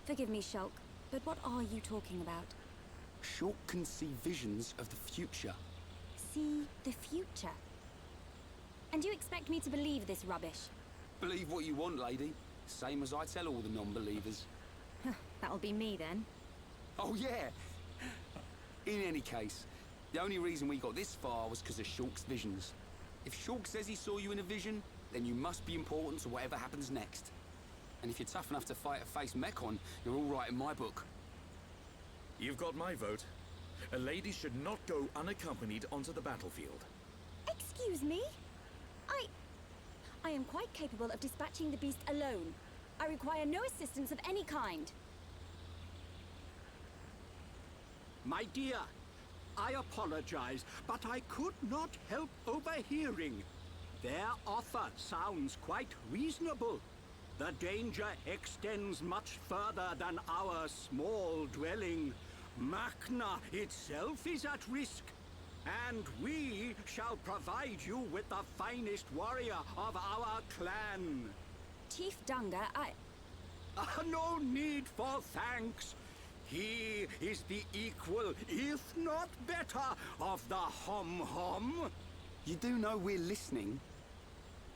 Forgive me, Shulk, but what are you talking about? Shulk can see visions of the future. See the future? And you expect me to believe this rubbish? Believe what you want, lady. Same as I tell all the non-believers. That'll be me then. Oh, yeah. In any case, the only reason we got this far was because of Shulk's visions. If Shulk says he saw you in a vision, then you must be important to whatever happens next. And if you're tough enough to fight a face Mekon, you're all right in my book. You've got my vote. A lady should not go unaccompanied onto the battlefield. Excuse me? I am quite capable of dispatching the beast alone. I require no assistance of any kind. My dear, I apologize, but I could not help overhearing. Their offer sounds quite reasonable. The danger extends much further than our small dwelling. Machna itself is at risk, and we shall provide you with the finest warrior of our clan. Chief Dunga, No need for thanks. He is the equal, if not better, of the Hom-Hom. You do know we're listening?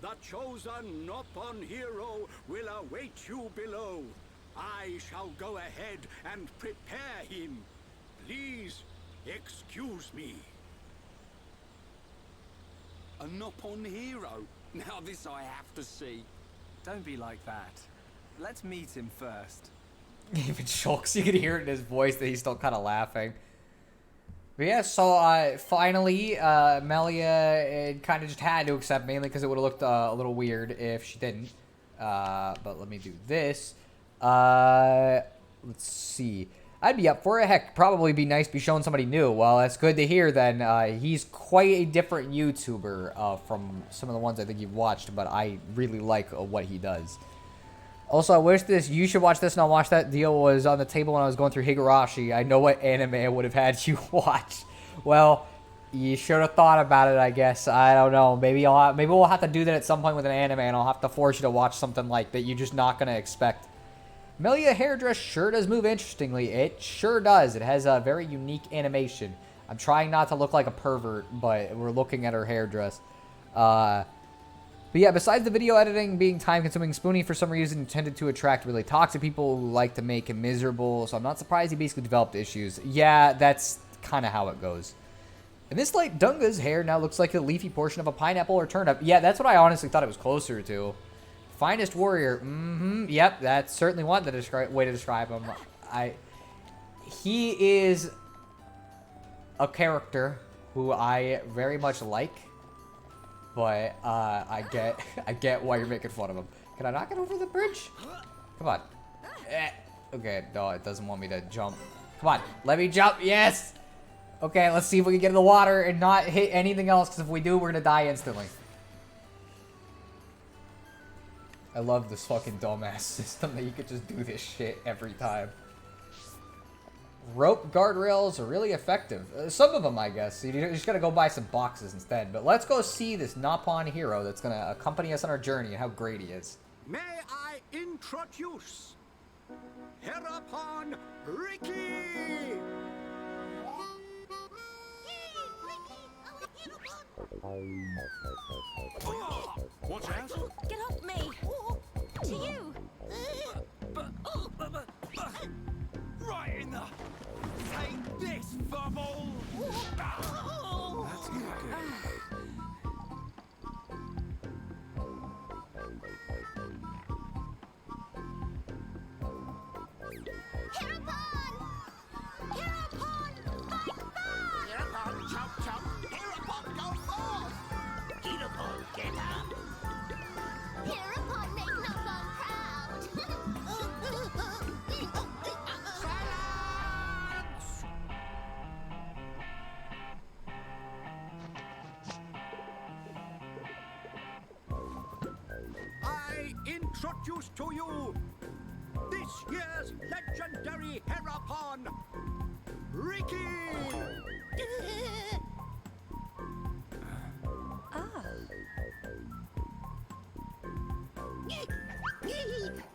The chosen Noppon hero will await you below. I shall go ahead and prepare him. Please, excuse me. A Noppon hero? Now this I have to see. Don't be like that. Let's meet him first. Even Shulks, you can hear it in his voice that he's still kind of laughing. But yeah, so finally, Melia kind of just had to accept, mainly because it would have looked a little weird if she didn't. But let me do this. Let's see. I'd be up for it. Heck, probably be nice to be showing somebody new. Well, that's good to hear then. He's quite a different YouTuber from some of the ones I think you've watched, but I really like what he does. Also, I wish you should watch this and I'll watch that deal was on the table when I was going through Higurashi. I know what anime I would have had you watch. Well, you should have thought about it, I guess. I don't know. Maybe we'll have to do that at some point with an anime and I'll have to force you to watch something like that you're just not going to expect. Melia hairdress sure does move interestingly. It sure does. It has a very unique animation. I'm trying not to look like a pervert, but we're looking at her hairdress. But yeah, besides the video editing being time-consuming, Spoonie, for some reason, tended to attract really toxic people who like to make him miserable, so I'm not surprised he basically developed issues. Yeah, that's kind of how it goes. In this light, Dunga's hair now looks like a leafy portion of a pineapple or turnip. Yeah, that's what I honestly thought it was closer to. Finest warrior. Yep, that's certainly one way to describe him. He is a character who I very much like. But I get why you're making fun of him. Can I not get over the bridge? Come on. Okay, no, it doesn't want me to jump. Come on, let me jump. Yes. Okay, let's see if we can get in the water and not hit anything else. Because if we do, we're gonna die instantly. I love this fucking dumbass system that you could just do this shit every time. Rope guardrails are really effective. Some of them, I guess. You just gotta go buy some boxes instead. But let's go see this Noppon hero that's gonna accompany us on our journey and how great he is. May I introduce Herapon Ricky! Watch out! Get off me! To you! Right in the... Take this, bubble! That's not good. Heropon! Heropon, fight back! Heropon, chomp chomp! Heropon, go forth! Heropon, get up! Heropon, make Noppon proud! Silence! I introduce to you this year's legendary Herapon, Ricky!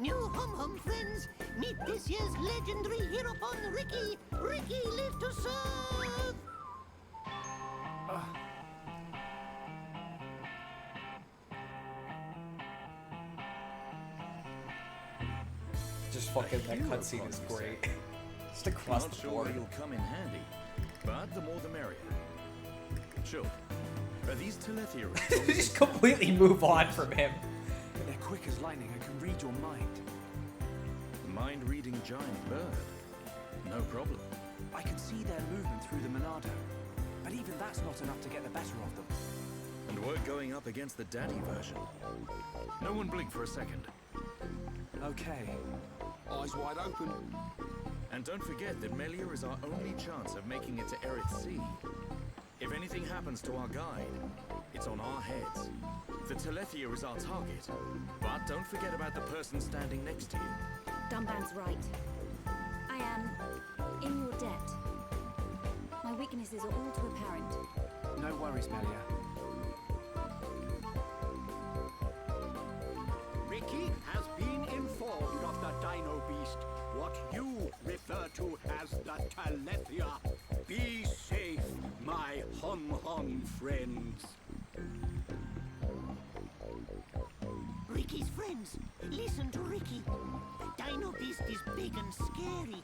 New hum-hum friends, meet this year's legendary Heropon, Ricky! Ricky live to serve! Just fucking that cutscene is great. Just across Not the sure board. he'll come in handy, but the more the merrier. Sure. Are these Telethia? Just completely move on from him. They're quick as lightning and can read your mind. Mind-reading giant bird. No problem. I can see their movement through the Monado, but even that's not enough to get the better of them. And we're going up against the daddy version. No one blink for a second. Okay. Eyes wide open. And don't forget that Melia is our only chance of making it to Aerith Sea. If anything happens to our guide, it's on our heads. The Telethia is our target. But don't forget about the person standing next to you. Dunban's right. I am in your debt. My weaknesses are all too apparent. No worries, Melia. Ricky has been informed of the Dino Beast, what you refer to as the Telethia. Be safe, my hum-hum friends. Ricky's friends, listen to Ricky. The Dino Beast is big and scary.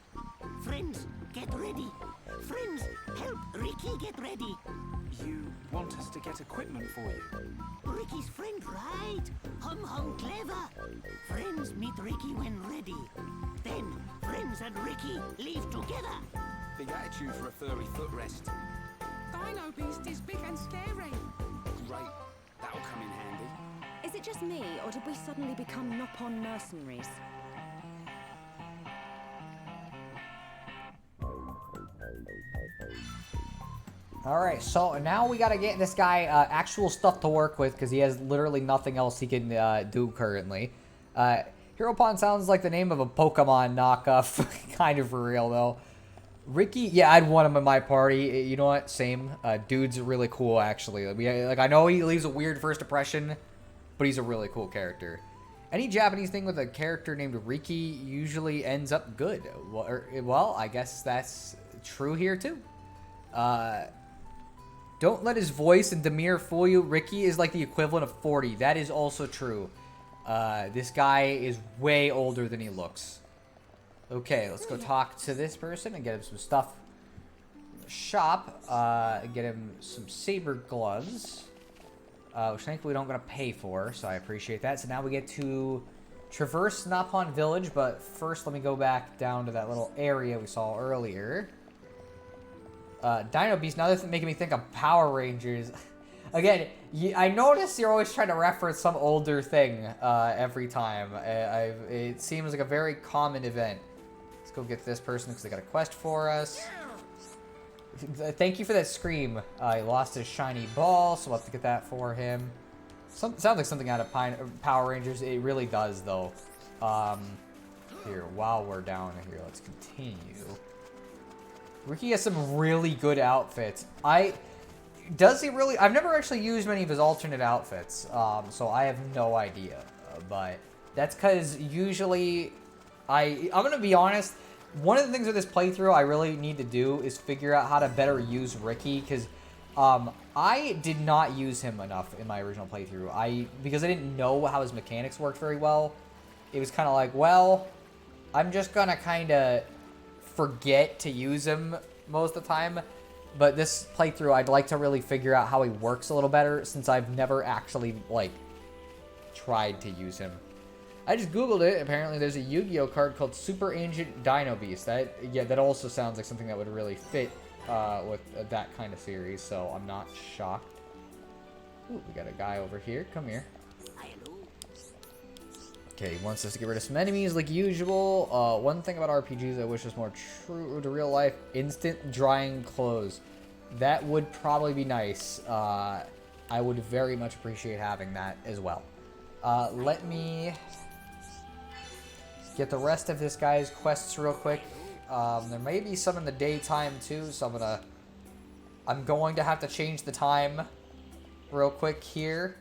Friends, get ready. Friends, help Ricky get ready. You want us to get equipment for you? Ricky's friend, right? Hum clever. Friends meet Ricky when ready. Then, friends and Ricky leave together. Big attitude for a furry footrest. Dino Beast is big and scary. Great. That'll come in handy. Is it just me, or did we suddenly become Nopon mercenaries? Alright, so now we gotta get this guy actual stuff to work with because he has literally nothing else he can do currently. Heropon sounds like the name of a Pokemon knockoff, kind of for real though. Ricky, yeah, I'd want him in my party. You know what? Same. Dude's really cool, actually. Like, I know he leaves a weird first impression, but he's a really cool character. Any Japanese thing with a character named Riki usually ends up good. Well, I guess that's true here too. Don't let his voice and demeanor fool you. Ricky is like the equivalent of 40. That is also true. This guy is way older than he looks. Okay, let's go talk to this person and get him some stuff in the shop. Get him some saber gloves, which thankfully we don't gonna pay for, so I appreciate that. So now we get to traverse Nopon Village, but first let me go back down to that little area we saw earlier. Dino Beast, now they're making me think of Power Rangers. Again, I notice you're always trying to reference some older thing every time. It seems like a very common event. Let's go get this person because they got a quest for us. Thank you for that scream. He lost his shiny ball, so we'll have to get that for him. Sounds like something out of Power Rangers. It really does, though. Here, while we're down here, let's continue. Ricky has some really good outfits. Does he really? I've never actually used many of his alternate outfits, so I have no idea. But that's because usually, I'm gonna be honest. One of the things with this playthrough I really need to do is figure out how to better use Ricky, because I did not use him enough in my original playthrough. Because I didn't know how his mechanics worked very well. It was kind of like, well, I'm just gonna kind of forget to use him most of the time. But this playthrough, I'd like to really figure out how he works a little better, since I've never actually, like, tried to use him. I just googled it. Apparently there's a Yu-Gi-Oh card called Super Ancient Dino Beast. That also sounds like something that would really fit with that kind of series, so I'm not shocked. Ooh, we got a guy over here. Come here. Okay, he wants us to get rid of some enemies like usual. One thing about RPGs I wish was more true to real life: instant drying clothes. That would probably be nice. I would very much appreciate having that as well. Let me get the rest of this guy's quests real quick. There may be some in the daytime too, so I'm going to have to change the time real quick here.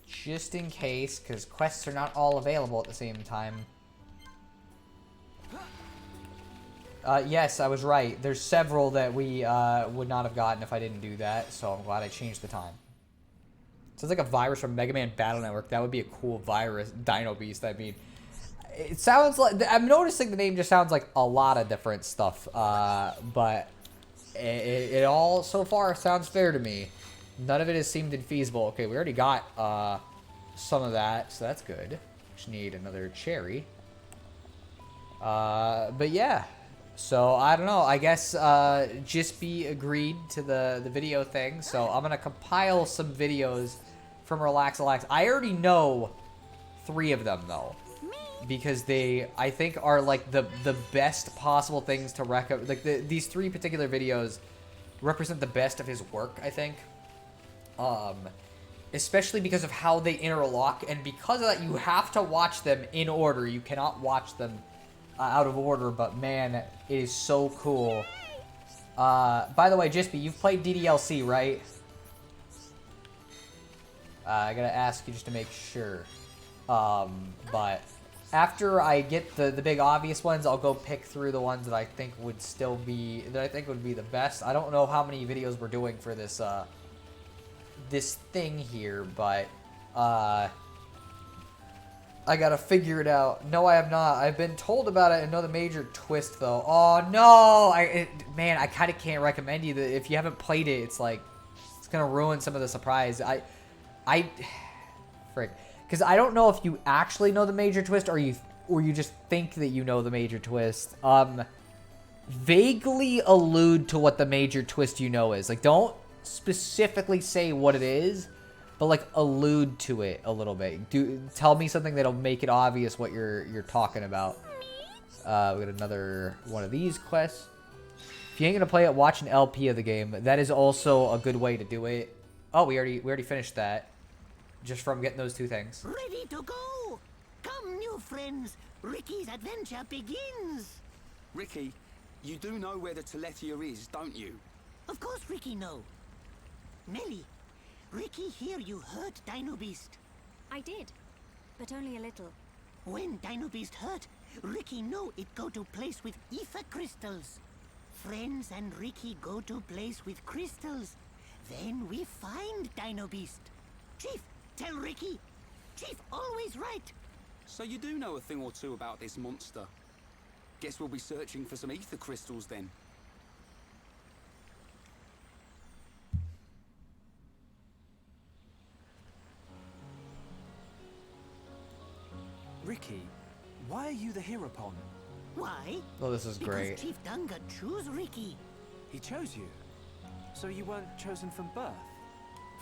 Just in case, because quests are not all available at the same time. Yes, I was right. There's several that we would not have gotten if I didn't do that, so I'm glad I changed the time. Sounds like a virus from Mega Man Battle Network. That would be a cool virus. Dino Beast, I mean. It sounds like... I'm noticing the name just sounds like a lot of different stuff. But it all, so far, sounds fair to me. None of it has seemed infeasible. Okay, we already got some of that, so that's good. Just need another cherry. But yeah. So I don't know. I guess just be agreed to the video thing. So I'm gonna compile some videos from Relax. I already know 3 of them though, because they I think are like the best possible things to recommend. Like these 3 particular videos represent the best of his work, I think. Especially because of how they interlock, and because of that, you have to watch them in order. You cannot watch them out of order, but man, it is so cool. By the way, Jispy, you've played DDLC, right? I gotta ask you just to make sure. But after I get the big obvious ones, I'll go pick through the ones that I think would still be, that I think would be the best. I don't know how many videos we're doing for this, this thing here, but, I gotta figure it out. No, I have not. I've been told about it and know the major twist, though. Oh, no! Man, I kind of can't recommend you that. If you haven't played it, it's like, it's gonna ruin some of the surprise. Frick. Because I don't know if you actually know the major twist, or you just think that you know the major twist. Vaguely allude to what the major twist you know is. Like, don't specifically say what it is, but like allude to it a little bit. Tell me something that'll make it obvious what you're talking about. We got another one of these quests. If you ain't gonna play it, watch an LP of the game. That is also a good way to do it. Oh, we already finished that, just from getting those 2 things. Ready to go! Come, new friends. Ricky's adventure begins. Ricky, you do know where the Telethia is, don't you? Of course Ricky know. Nelly, Ricky hear you hurt Dino Beast. I did, but only a little. When Dino Beast hurt, Ricky know it go to place with ether crystals. Friends and Ricky go to place with crystals. Then we find Dino Beast. Chief, tell Ricky. Chief always right. So you do know a thing or 2 about this monster. Guess we'll be searching for some ether crystals then. Ricky, why are you the Heropon? Why? Oh, this is great. Because Chief Dunga choose Ricky. He chose you. So you weren't chosen from birth?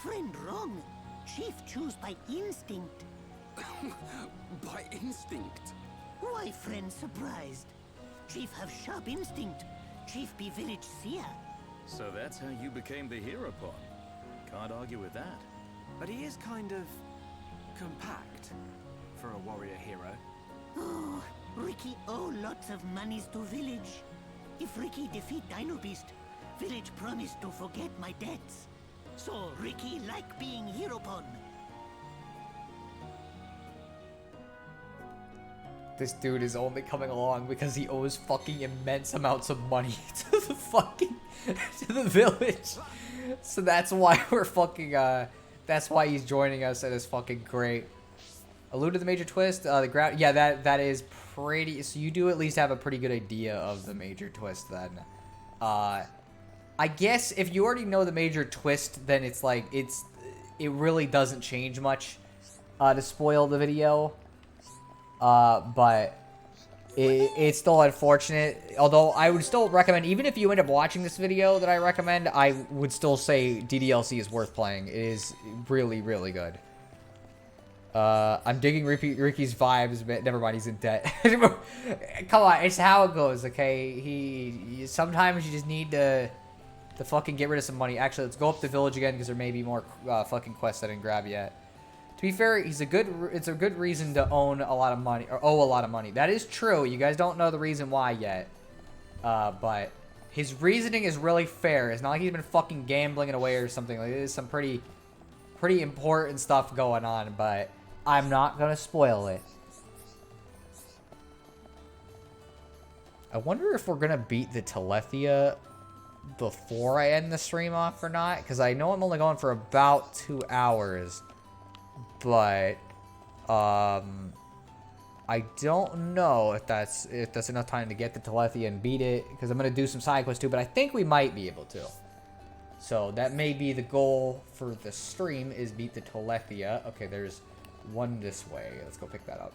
Friend wrong. Chief choose by instinct. By instinct? Why friend surprised? Chief have sharp instinct. Chief be village seer. So that's how you became the Heropon. Can't argue with that. But he is kind of compact for a warrior hero. Oh, Ricky owe lots of monies to village. If Ricky defeat Dino Beast, village promised to forget my debts. So Ricky like being Heropon. This dude is only coming along because he owes fucking immense amounts of money to the fucking to the village. So that's why we're fucking that's why he's joining us, and it's fucking great. Allude to the major twist. The ground. Yeah, that is pretty. So you do at least have a pretty good idea of the major twist then. I guess if you already know the major twist, then it's like it really doesn't change much to spoil the video. But it's still unfortunate. Although I would still recommend, even if you end up watching this video that I recommend, I would still say DDLC is worth playing. It is really, really good. I'm digging Ricky's vibes, but never mind, he's in debt. Come on, it's how it goes, okay? He sometimes you just need to fucking get rid of some money. Actually, let's go up the village again because there may be more fucking quests I didn't grab yet. To be fair, it's a good reason to own a lot of money, or owe a lot of money. That is true. You guys don't know the reason why yet. But his reasoning is really fair. It's not like he's been fucking gambling it away or something. Like, there's some pretty important stuff going on, but I'm not gonna spoil it. I wonder if we're gonna beat the Telethia before I end the stream off or not, because I know I'm only going for about 2 hours. But I don't know if that's enough time to get the Telethia and beat it, because I'm gonna do some side quests too, but I think we might be able to. So that may be the goal for the stream, is beat the Telethia. Okay, there's one this way. Let's go pick that up.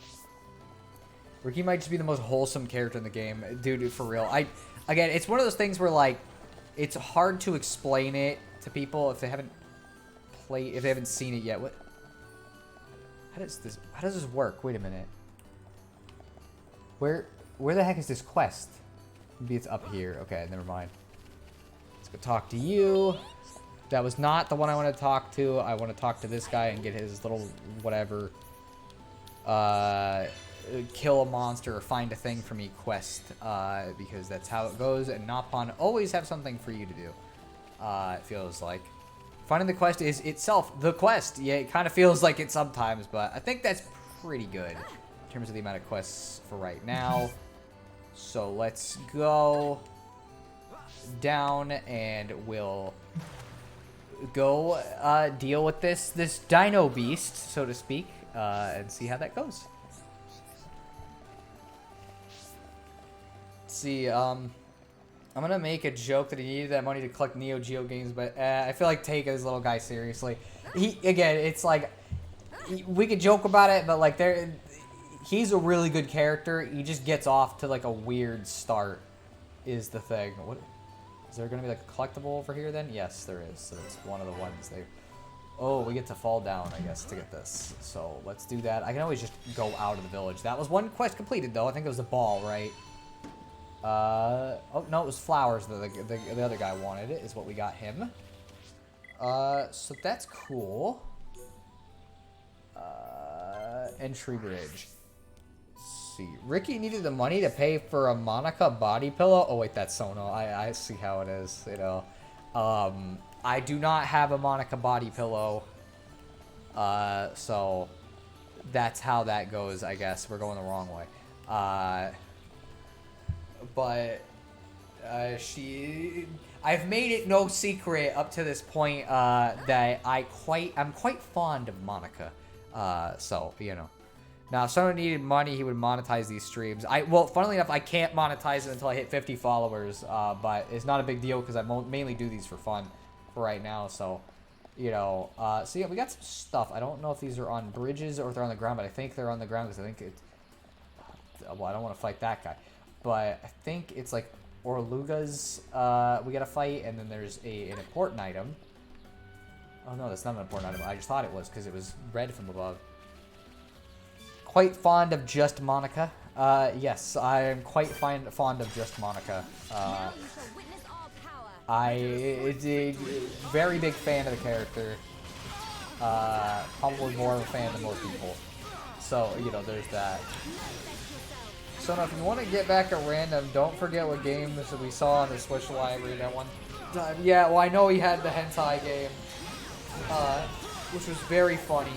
Ricky might just be the most wholesome character in the game. Dude, for real. Again, it's one of those things where, like, it's hard to explain it to people if they haven't seen it yet. How does this work? Wait a minute. Where the heck is this quest? Maybe it's up here. Okay, never mind. Let's go talk to you. That was not the one I want to talk to. I want to talk to this guy and get his little whatever. Kill a monster or find a thing for me quest. Because that's how it goes. And Nopon always have something for you to do. It feels like. Finding the quest is itself the quest. Yeah, it kind of feels like it sometimes, but I think that's pretty good in terms of the amount of quests for right now. So let's go down and we'll go deal with this dino beast, so to speak, and see how that goes. Let's see, I'm gonna make a joke that he needed that money to collect Neo Geo games, but I feel like take this little guy seriously. Again, it's like we could joke about it, but like he's a really good character. He just gets off to like a weird start, is the thing. What is there gonna be like a collectible over here then? Yes, there is. So it's one of the ones they. Oh, we get to fall down, I guess, to get this. So let's do that. I can always just go out of the village. That was one quest completed though. I think it was the ball, right? Oh, no, it was flowers that the other guy wanted. It is what we got him. So that's cool. Entry bridge. Let's see. Ricky needed the money to pay for a Monica body pillow. Oh, wait, that's Sono. I see how it is, you know. I do not have a Monica body pillow. So that's how that goes, I guess. We're going the wrong way. But I've made it no secret up to this point that I'm quite fond of Monica. So, you know. Now, if someone needed money, he would monetize these streams. Well, funnily enough, I can't monetize it until I hit 50 followers. But it's not a big deal because I mainly do these for fun for right now. So, you know. So, yeah, we got some stuff. I don't know if these are on bridges or if they're on the ground, but I think they're on the ground because I think it's... Well, I don't want to fight that guy. But I think it's like Orlugas we gotta fight, and then there's an important item. Oh no, that's not an important item. I just thought it was because it was red from above. Quite fond of just Monica. Yes, I am quite fond of just Monica. It's a very big fan of the character. Probably more of a fan than most people. So, you know, there's that. So now if you want to get back at random, don't forget what games we saw on the Switch library that one time. Yeah, well, I know he had the hentai game, which was very funny,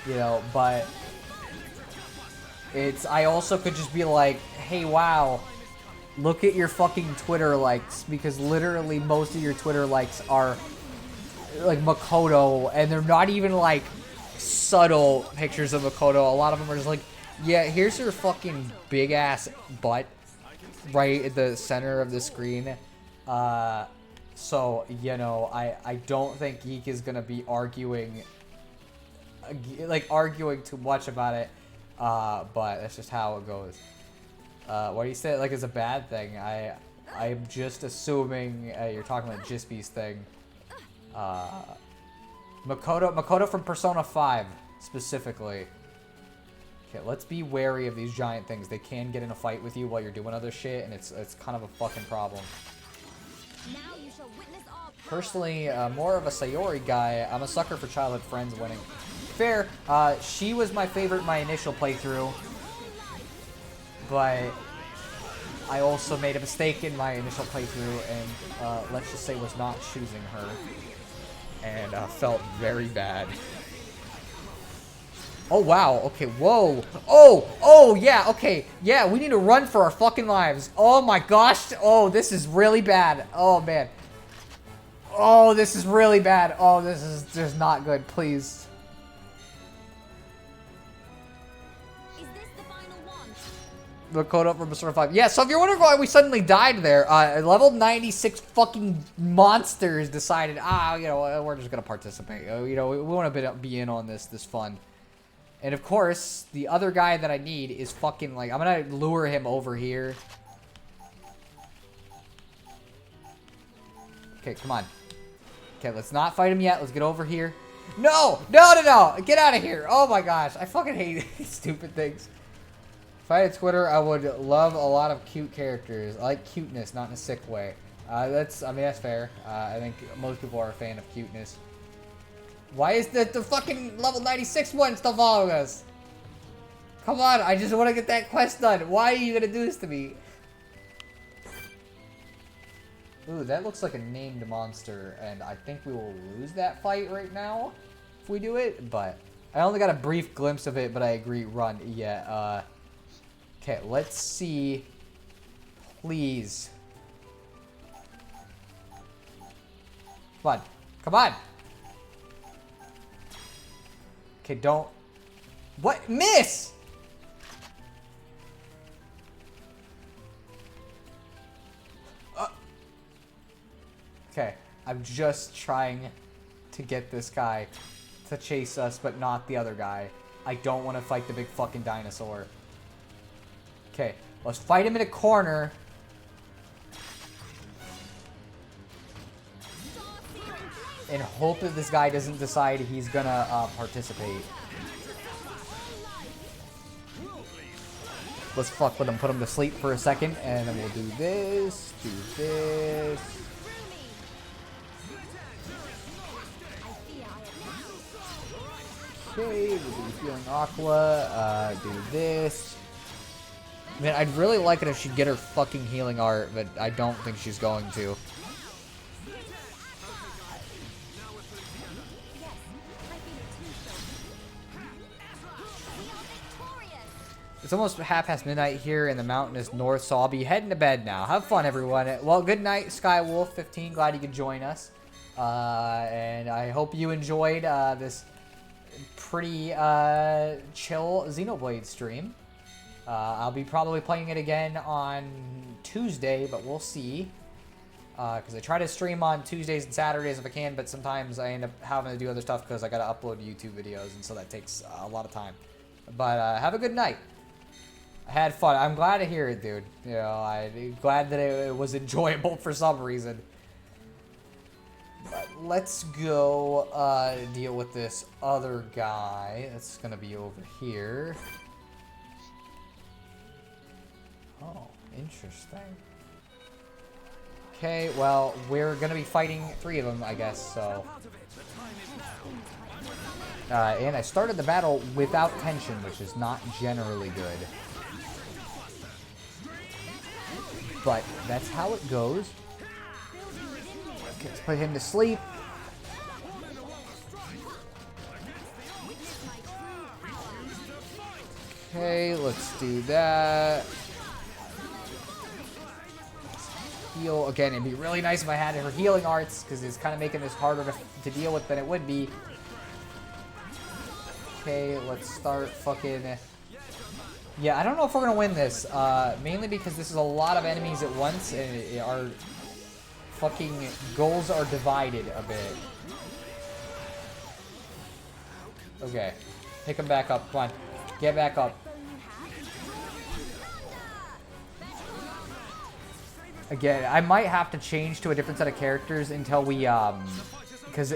you know, but I also could just be like, hey, wow, look at your fucking Twitter likes, because literally most of your Twitter likes are like Makoto, and they're not even like subtle pictures of Makoto. A lot of them are just like, yeah, here's her fucking big ass butt right at the center of the screen. So, you know, I don't think Geek is gonna be arguing too much about it. But that's just how it goes. Why do you say it like it's a bad thing? I'm just assuming you're talking about Jispy's thing. Makoto from Persona 5 specifically. Okay, let's be wary of these giant things. They can get in a fight with you while you're doing other shit, and it's kind of a fucking problem. Personally, more of a Sayori guy. I'm a sucker for childhood friends winning. Fair. She was my favorite in my initial playthrough, but I also made a mistake in my initial playthrough, and let's just say was not choosing her, and felt very bad. Oh, wow. Okay, whoa. Oh, yeah, okay. Yeah, we need to run for our fucking lives. Oh, my gosh. Oh, this is really bad. Oh, man. Oh, this is really bad. Oh, this is just not good. Please. Is this the final one? The code up from Persona 5. Yeah, so if you're wondering why we suddenly died there, level 96 fucking monsters decided, you know, we're just gonna participate. You know, we want to be in on this fun. And of course, the other guy that I need is fucking like... I'm gonna lure him over here. Okay, come on. Okay, let's not fight him yet. Let's get over here. No! No, no, no! Get out of here! Oh my gosh. I fucking hate these stupid things. If I had Twitter, I would love a lot of cute characters. I like cuteness, not in a sick way. I mean, that's fair. I think most people are a fan of cuteness. Why is the fucking level 96 one still following us? Come on, I just want to get that quest done. Why are you going to do this to me? Ooh, that looks like a named monster, and I think we will lose that fight right now if we do it, but I only got a brief glimpse of it, but I agree, run. Yeah, okay, let's see. Please. Come on. Come on. Okay, don't. What? Miss! Okay, I'm just trying to get this guy to chase us, but not the other guy. I don't want to fight the big fucking dinosaur. Okay, let's fight him in a corner. And hope that this guy doesn't decide he's gonna participate. Let's fuck with him, put him to sleep for a second, and then we'll do this, do this. Okay, we'll do healing Aqua, do this. Man, I'd really like it if she'd get her fucking healing art, but I don't think she's going to. It's almost half past midnight here in the mountainous north, so I'll be heading to bed now. Have fun, everyone. Well, good night, Skywolf15. Glad you could join us. And I hope you enjoyed this pretty chill Xenoblade stream. I'll be probably playing it again on Tuesday, but we'll see. Because I try to stream on Tuesdays and Saturdays if I can, but sometimes I end up having to do other stuff because I got to upload YouTube videos, and so that takes a lot of time. But have a good night. I had fun. I'm glad to hear it, dude. You know, I'm glad that it was enjoyable for some reason. But let's go deal with this other guy. That's going to be over here. Oh, interesting. Okay, well, we're going to be fighting 3 of them, I guess, so... and I started the battle without tension, which is not generally good. But that's how it goes. Okay, let's put him to sleep. Okay, let's do that. Heal again. It'd be really nice if I had her healing arts, because it's kind of making this harder to deal with than it would be. Okay, let's start fucking... Yeah, I don't know if we're going to win this. Mainly because this is a lot of enemies at once, and our fucking goals are divided a bit. Okay. Pick him back up. Come on. Get back up. Again, I might have to change to a different set of characters until we, because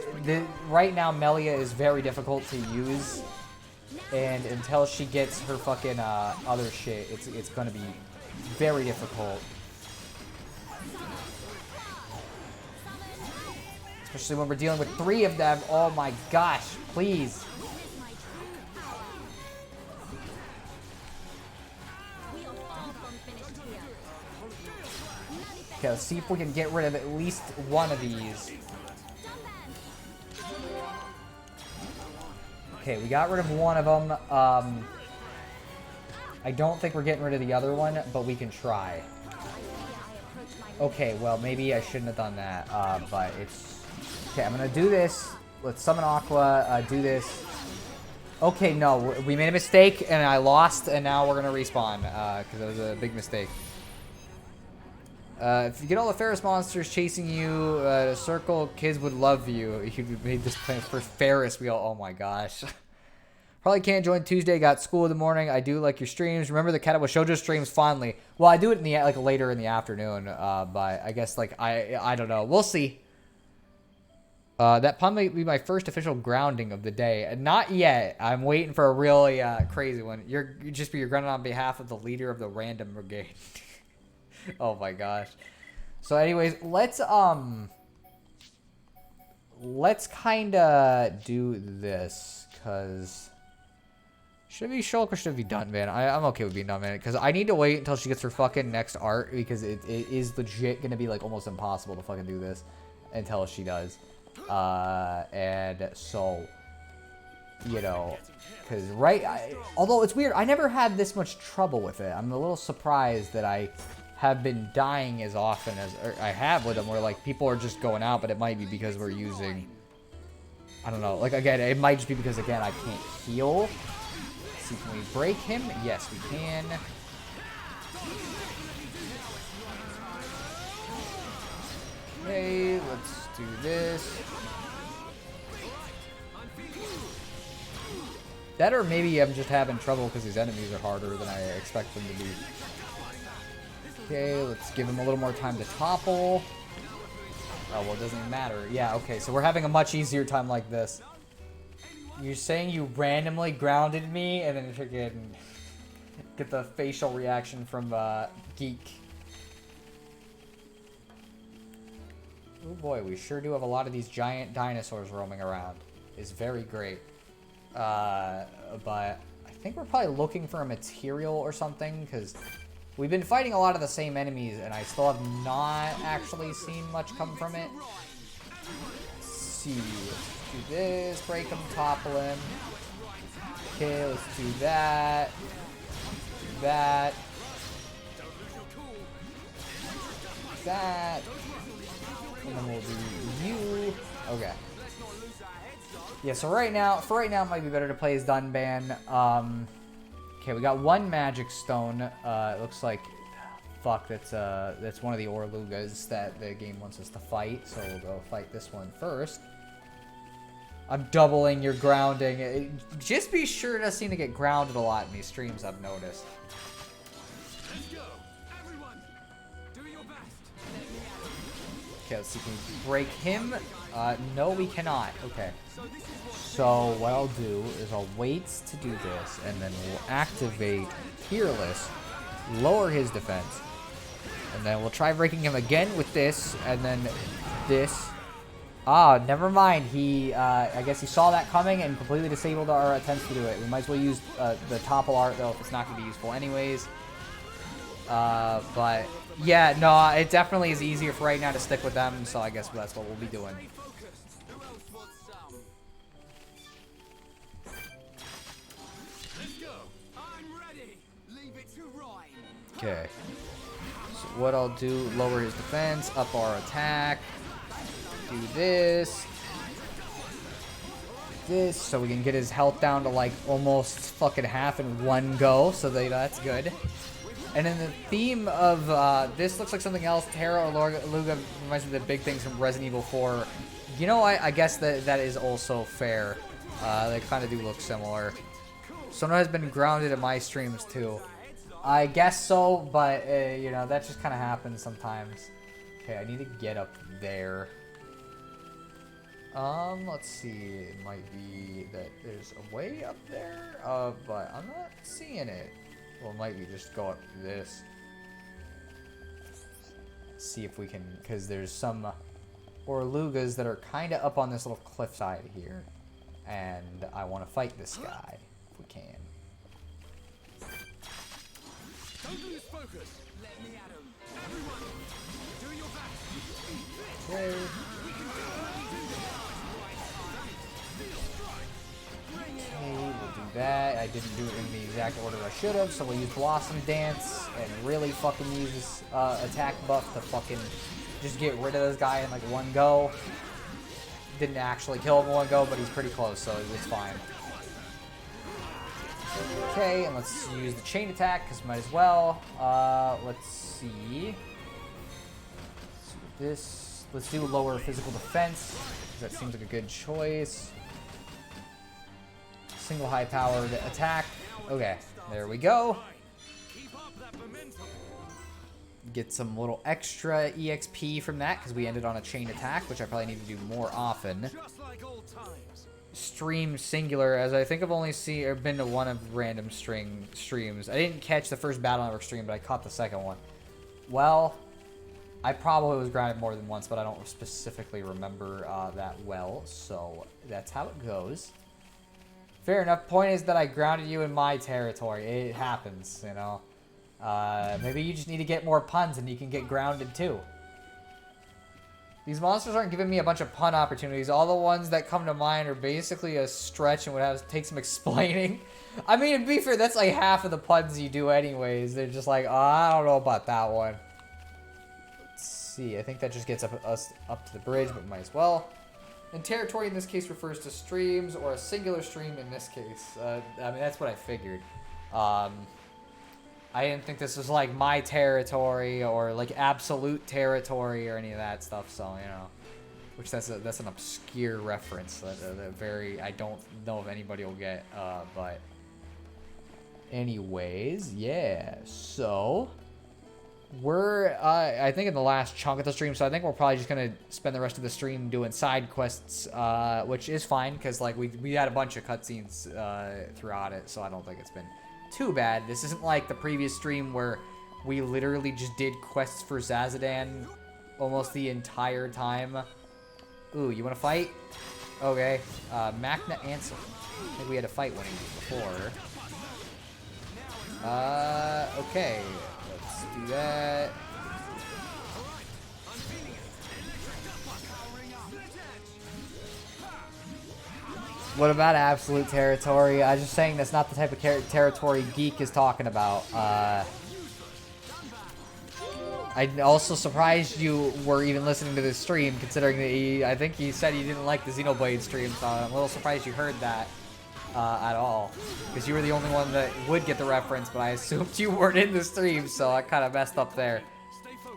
right now Melia is very difficult to use. And until she gets her fucking other shit, it's gonna be very difficult. Especially when we're dealing with 3 of them. Oh my gosh, please. Okay, let's see if we can get rid of at least one of these. Okay, we got rid of one of them. I don't think we're getting rid of the other one, but we can try. Okay, well, maybe I shouldn't have done that, but it's... Okay, I'm gonna do this. Let's summon Aqua, do this. Okay, no, we made a mistake, and I lost, and now we're gonna respawn, because that was a big mistake. If you get all the Ferris monsters chasing you at a circle, kids would love you. You made this plan for Ferris wheel. Oh my gosh. Probably can't join Tuesday. Got school in the morning. I do like your streams. Remember the Katawa Shoujo streams fondly. Well, I do it in the like later in the afternoon. But I guess like I don't know. We'll see. That probably might be my first official grounding of the day. Not yet. I'm waiting for a really crazy one. You're grounded on behalf of the leader of the random brigade. Oh my gosh. So, anyways, let's kind of do this because. Should it be Shulk or should it be Dunman? I'm okay with being Dunman because I need to wait until she gets her fucking next art because it is legit going to be like almost impossible to fucking do this until she does. And so, you know, because although it's weird, I never had this much trouble with it. I'm a little surprised that I have been dying as often as I have with them where like people are just going out, but it might be because we're using, I don't know, like again, it might just be because again, I can't heal. See, can we break him? Yes, we can. Okay, let's do this. That or maybe I'm just having trouble because these enemies are harder than I expect them to be. Okay, let's give him a little more time to topple. Oh, well, it doesn't even matter. Yeah, okay, so we're having a much easier time like this. You're saying you randomly grounded me and then freaking get the facial reaction from Geek. Oh boy, we sure do have a lot of these giant dinosaurs roaming around. It's very great. But I think we're probably looking for a material or something because we've been fighting a lot of the same enemies and I still have not actually seen much come from it. Let's see. Do this, break him, topple him. Okay, let's do that. Do that. That. And then we'll do you. Okay. Yeah, so for right now it might be better to play as Dunban. Okay, we got one magic stone. It looks like fuck, that's one of the Orlugas that the game wants us to fight, so we'll go fight this one first. I'm doubling your grounding. Just be sure to seem to get grounded a lot in these streams, I've noticed. Let's go. Everyone, do your best. Okay, let's see, can we break him? No, we cannot. Okay. So what I'll do is I'll wait to do this, and then we'll activate Peerless, lower his defense, and then we'll try breaking him again with this, and then this. Ah, never mind. He, I guess he saw that coming and completely disabled our attempts to do it. We might as well use the topple art, though, if it's not going to be useful anyways. But, yeah, no, it definitely is easier for right now to stick with them, so I guess that's what we'll be doing. Okay. So what I'll do, lower his defense, up our attack. Do this. This, so we can get his health down to like almost fucking half in one go, so that's good. And then the theme of this looks like something else. Terra or Luga reminds me of the big things from Resident Evil 4. You know, I guess that is also fair. They kind of do look similar. Sona has been grounded in my streams too. I guess so, but you know, that just kind of happens sometimes. Okay, I need to get up there. Let's see. It might be that there's a way up there, but I'm not seeing it. Well, it might be just go up this. See if we can, because there's some Orlugas that are kind of up on this little cliffside here, and I want to fight this guy if we can. Don't lose focus. Let me at him. Everyone, do your best. Okay. Okay, we'll do that. I didn't do it in the exact order I should have, so we'll use Blossom Dance and really fucking use this attack buff to fucking just get rid of this guy in like one go. Didn't actually kill him in one go, but he's pretty close, so it's fine. Okay, and let's use the chain attack, because might as well. Let's see. This. Let's do lower physical defense, because that seems like a good choice. Single high-powered attack. Okay, there we go. Get some little extra EXP from that because we ended on a chain attack, which I probably need to do more often. Stream singular, as I think I've only seen or been to one of random streams. I didn't catch the first Battle Network stream, but I caught the second one. Well, I probably was grounded more than once, but I don't specifically remember that well, so that's how it goes. Fair enough. Point is that I grounded you in my territory. It happens, you know. Maybe you just need to get more puns and you can get grounded too. These monsters aren't giving me a bunch of pun opportunities. All the ones that come to mind are basically a stretch and would have to take some explaining. I mean, to be fair, that's like half of the puns you do anyways. They're just like, oh, I don't know about that one. Let's see. I think that just gets us up to the bridge, but might as well. And territory in this case refers to streams, or a singular stream in this case. I mean, that's what I figured. I didn't think this was like my territory or like absolute territory or any of that stuff. So, you know, which that's an obscure reference that I don't know if anybody will get. But anyways, yeah. So we're I think in the last chunk of the stream. So I think we're probably just gonna spend the rest of the stream doing side quests, which is fine because like we had a bunch of cutscenes throughout it. So I don't think it's been too bad. This isn't like the previous stream where we literally just did quests for Zazadan almost the entire time. Ooh, you want to fight? Okay. Magna Ansel. I think we had a fight winning before. Okay. Let's do that. What about absolute territory? I was just saying that's not the type of territory Geek is talking about. I'm also surprised you were even listening to this stream, considering that I think he said he didn't like the Xenoblade stream, so I'm a little surprised you heard that at all. Because you were the only one that would get the reference, but I assumed you weren't in the stream, so I kind of messed up there.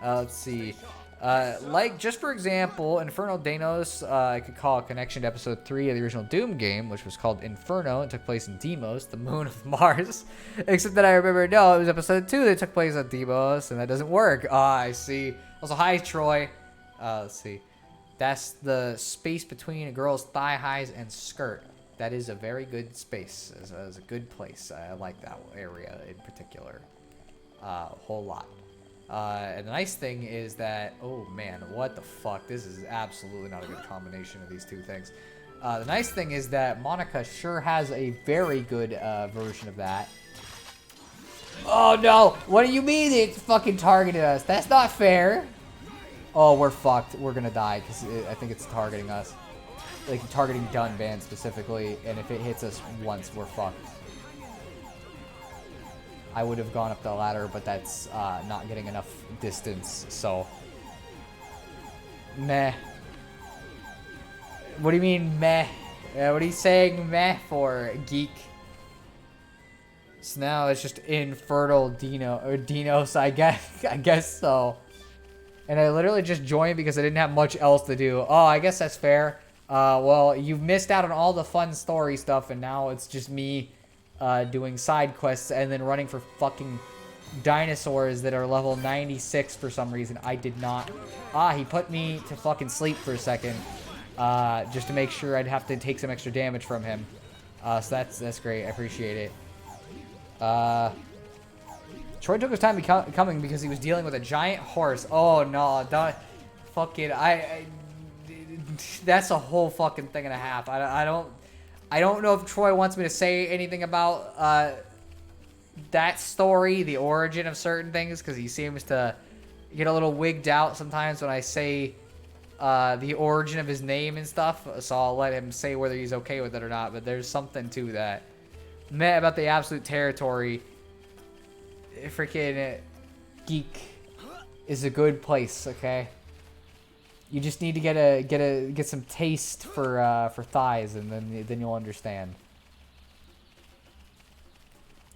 Let's see. Like, just for example, Inferno Deimos, I could call a connection to episode 3 of the original Doom game, which was called Inferno. It took place in Deimos, the moon of Mars. Except that I remember, no, it was episode 2 that took place on Deimos, and that doesn't work. I see. Also, hi, Troy. Let's see. That's the space between a girl's thigh highs and skirt. That is a very good space. It's a good place. I like that area in particular. A whole lot. And the nice thing is that, oh man, what the fuck? This is absolutely not a good combination of these two things. The nice thing is that Monica sure has a very good version of that. Oh no! What do you mean it fucking targeted us? That's not fair! Oh, we're fucked. We're gonna die because I think it's targeting us. Like targeting Dunban specifically, and if it hits us once, we're fucked. I would have gone up the ladder, but that's not getting enough distance, so... Meh. What do you mean, meh? What are you saying meh for, geek? So now it's just infertile Dinos, I guess so. And I literally just joined because I didn't have much else to do. Oh, I guess that's fair. Well, you've missed out on all the fun story stuff, and now it's just me... doing side quests and then running for fucking dinosaurs that are level 96 for some reason. I did not. He put me to fucking sleep for a second, just to make sure I'd have to take some extra damage from him. So that's great. I appreciate it. Troy took his time coming because he was dealing with a giant horse. Oh no, don't fucking that's a whole fucking thing and a half. I don't know if Troy wants me to say anything about that story, the origin of certain things, because he seems to get a little wigged out sometimes when I say the origin of his name and stuff. So I'll let him say whether he's okay with it or not. But there's something to that. Meh about the absolute territory. Freaking Geek is a good place, okay? You just need to get some taste for thighs, and then you'll understand.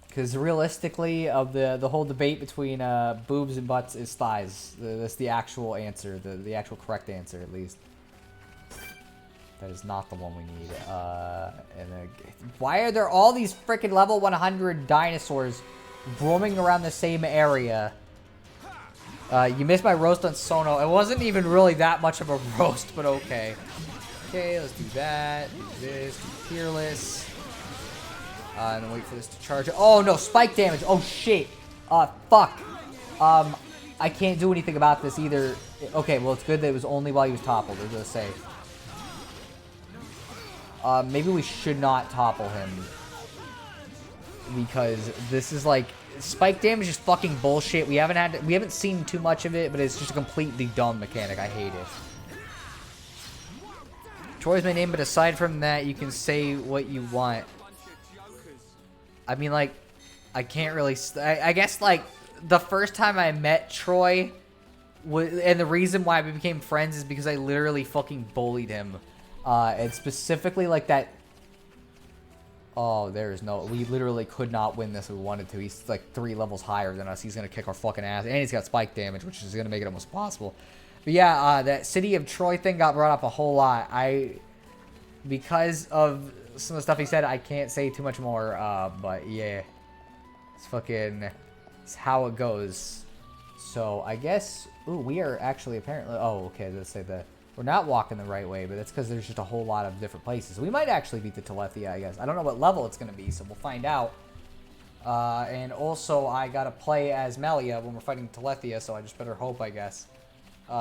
Because realistically, of the whole debate between boobs and butts is thighs. That's the actual answer, the actual correct answer at least. That is not the one we need. Why are there all these freaking level 100 dinosaurs roaming around the same area? You missed my roast on Sono. It wasn't even really that much of a roast, but okay. Okay, let's do that. Do this. Do Fearless. And then wait for this to charge. Oh, no. Spike damage. Oh, shit. Fuck. I can't do anything about this either. Okay, well, it's good that it was only while he was toppled. I was going to say. Maybe we should not topple him. Because this is like... Spike damage is fucking bullshit. We haven't seen too much of it, but it's just a completely dumb mechanic. I hate it. Troy's my name, but aside from that, you can say what you want. I mean, like, I can't really... I guess, like, the first time I met Troy, and the reason why we became friends is because I literally fucking bullied him. And specifically, like, that... Oh, there is no... We literally could not win this if we wanted to. He's, like, 3 levels higher than us. He's gonna kick our fucking ass. And he's got spike damage, which is gonna make it almost impossible. But yeah, that City of Troy thing got brought up a whole lot. Because of some of the stuff he said, I can't say too much more. But yeah. It's fucking... It's how it goes. So, I guess... Ooh, we are actually apparently... Oh, okay, let's say that... We're not walking the right way, but that's because there's just a whole lot of different places. We might actually beat the Telethia, I guess. I don't know what level it's going to be, so we'll find out. And also, I got to play as Melia when we're fighting Telethia, so I just better hope, I guess.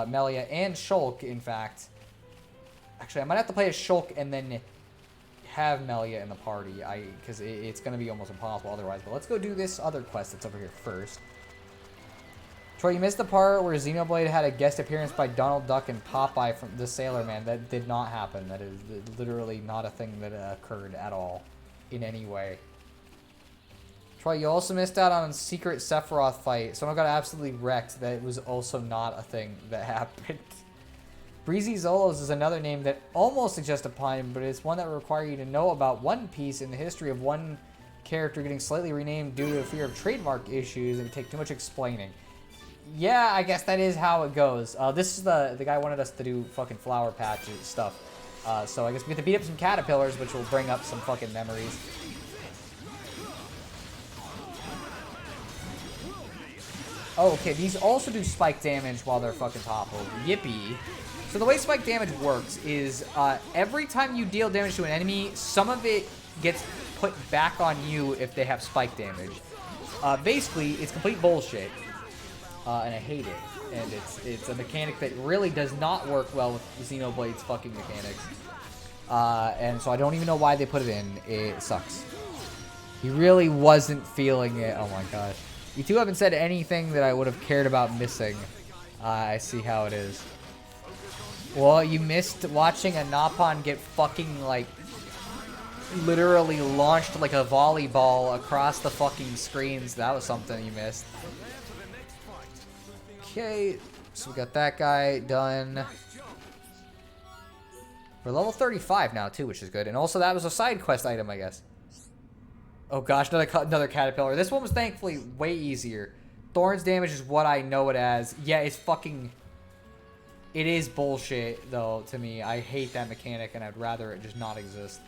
Melia and Shulk, in fact. Actually, I might have to play as Shulk and then have Melia in the party, because it's going to be almost impossible otherwise. But let's go do this other quest that's over here first. Troy, you missed the part where Xenoblade had a guest appearance by Donald Duck and Popeye from the Sailor Man. That did not happen. That is literally not a thing that occurred at all in any way. Troy, you also missed out on a secret Sephiroth fight. Someone got absolutely wrecked. That was also not a thing that happened. Breezy Zolos is another name that almost suggests a pun, but it's one that will require you to know about One Piece and the history of one character getting slightly renamed due to a fear of trademark issues. It would take too much explaining. Yeah, I guess that is how it goes. This is the guy wanted us to do fucking flower patch stuff. So I guess we get to beat up some caterpillars, which will bring up some fucking memories. Oh, okay, these also do spike damage while they're fucking toppled. Yippee. So the way spike damage works is every time you deal damage to an enemy, some of it gets put back on you if they have spike damage. Basically, it's complete bullshit. And I hate it. And it's a mechanic that really does not work well with Xenoblade's fucking mechanics. And so I don't even know why they put it in. It sucks. He really wasn't feeling it. Oh my gosh. You two haven't said anything that I would have cared about missing. I see how it is. Well, you missed watching a Napon get fucking, like, literally launched like a volleyball across the fucking screens. That was something you missed. Okay, so we got that guy done. We're level 35 now, too, which is good. And also, that was a side quest item, I guess. Oh, gosh, another caterpillar. This one was thankfully way easier. Thorns damage is what I know it as. Yeah, it's fucking... It is bullshit, though, to me. I hate that mechanic, and I'd rather it just not exist.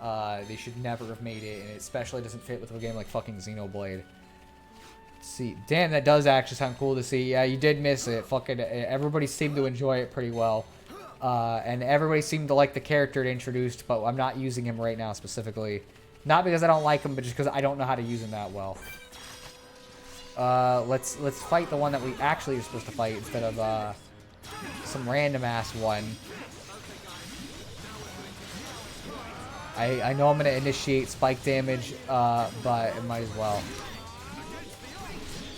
They should never have made it, and it especially doesn't fit with a game like fucking Xenoblade. See, damn, that does actually sound cool to see. Yeah, you did miss it. Fucking everybody seemed to enjoy it pretty well. And everybody seemed to like the character it introduced, but I'm not using him right now specifically. Not because I don't like him, but just because I don't know how to use him that well. Let's fight the one that we actually are supposed to fight instead of some random ass one. I know I'm gonna initiate spike damage, but it might as well.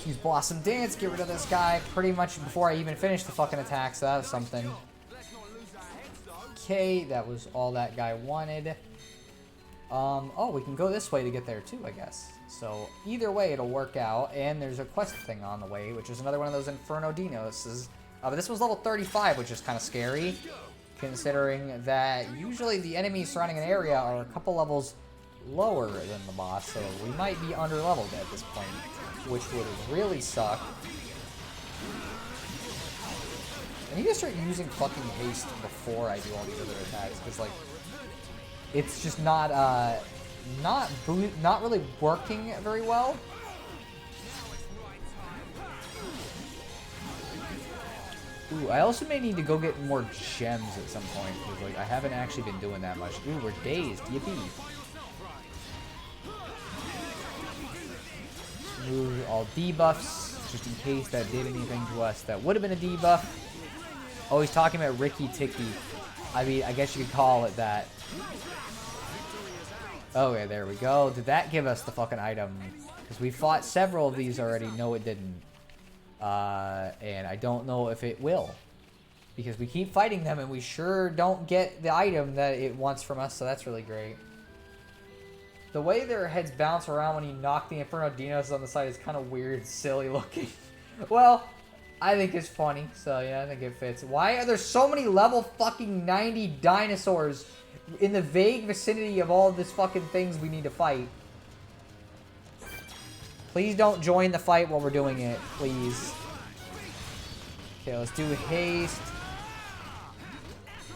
Use Blossom Dance, get rid of this guy pretty much before I even finish the fucking attack, so that was something. Okay, that was all that guy wanted. Oh, we can go this way to get there too, I guess. So, either way, it'll work out, and there's a quest thing on the way, which is another one of those Inferno Dinos. But this was level 35, which is kind of scary, considering that usually the enemies surrounding an area are a couple levels lower than the boss, so we might be under-leveled at this point, which would really suck. I need to start using fucking haste before I do all these other attacks, because like, it's just not really working very well. Ooh, I also may need to go get more gems at some point, because like I haven't actually been doing that much. Ooh, we're dazed. Yippee. Remove all debuffs, just in case that did anything to us that would have been a debuff. Oh, he's talking about Ricky Ticky. I mean, I guess you could call it that. Oh, yeah, there we go. Did that give us the fucking item? Because we fought several of these already. No, it didn't. And I don't know if it will. Because we keep fighting them and we sure don't get the item that it wants from us, so that's really great. The way their heads bounce around when you knock the Inferno Dinos on the side is kind of weird, silly looking. Well, I think it's funny, so yeah, I think it fits. Why are there so many level fucking 90 dinosaurs in the vague vicinity of all this fucking things we need to fight? Please don't join the fight while we're doing it, please. Okay, let's do haste.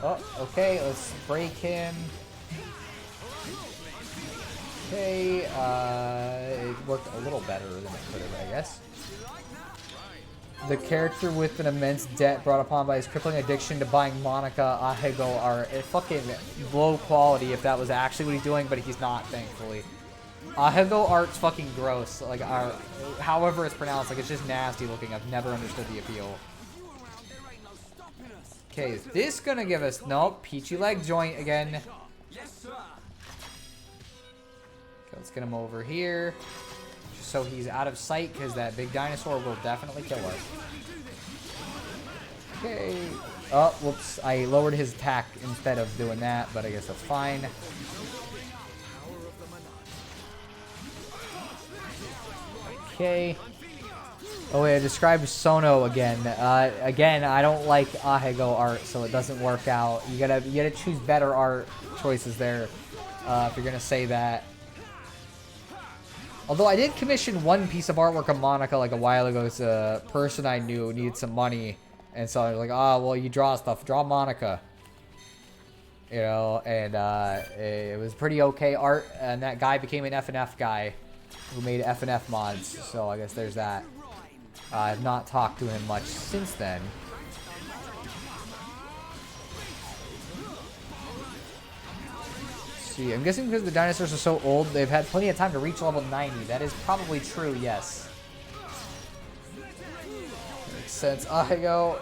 Oh, okay, let's break him. Okay, it worked a little better than it could have, I guess. The character with an immense debt brought upon by his crippling addiction to buying Monica Ahego are fucking low quality if that was actually what he's doing, but he's not, thankfully. Ahego art's fucking gross. Like, however it's pronounced, like, it's just nasty looking. I've never understood the appeal. Okay, is this gonna give us... Nope, peachy leg joint again. Okay, let's get him over here. Just so he's out of sight, because that big dinosaur will definitely kill us. Okay. Oh, whoops. I lowered his attack instead of doing that, but I guess that's fine. Okay. Oh wait, I described Sono again. Again, I don't like Ahego art, so it doesn't work out. You gotta choose better art choices there, if you're gonna say that. Although I did commission one piece of artwork of Monica like a while ago. It's a person I knew needed some money, and so I was like, oh well, you draw stuff, draw Monica. You know, and it was pretty okay art, and that guy became an FNF guy who made FNF mods, so I guess there's that. I've not talked to him much since then. Let's see, I'm guessing because the dinosaurs are so old, they've had plenty of time to reach level 90. That is probably true, yes. Makes sense. Ahego,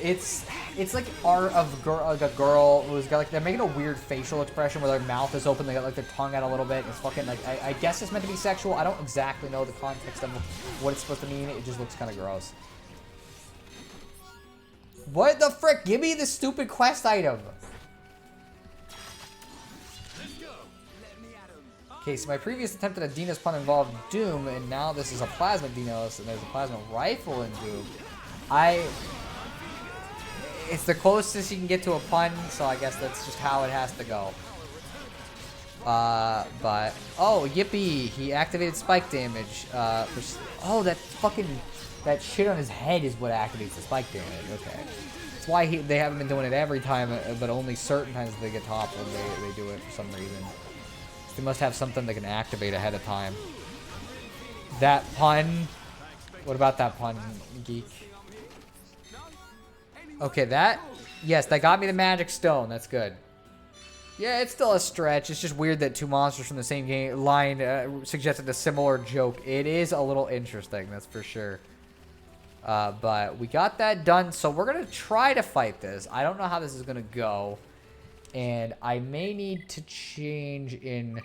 it's like art of like a girl who's got like, they're making a weird facial expression where their mouth is open, they got like their tongue out a little bit. It's fucking like, I guess it's meant to be sexual. I don't exactly know the context of what it's supposed to mean. It just looks kind of gross. What the frick? Give me the stupid quest item. Okay, so my previous attempt at a Dinos pun involved Doom, and now this is a Plasma Dinos, and there's a Plasma Rifle in Doom. It's the closest you can get to a pun, so I guess that's just how it has to go. But... Oh, yippee! He activated spike damage. Oh, that fucking... That shit on his head is what activates the spike damage. Okay. That's why they haven't been doing it every time, but only certain times they get toppled they do it for some reason. They must have something they can activate ahead of time. That pun... What about that pun, geek? Okay, that... Yes, that got me the magic stone. That's good. Yeah, it's still a stretch. It's just weird that two monsters from the same game line suggested a similar joke. It is a little interesting, that's for sure. But we got that done, so we're going to try to fight this. I don't know how this is going to go. And I may need to change in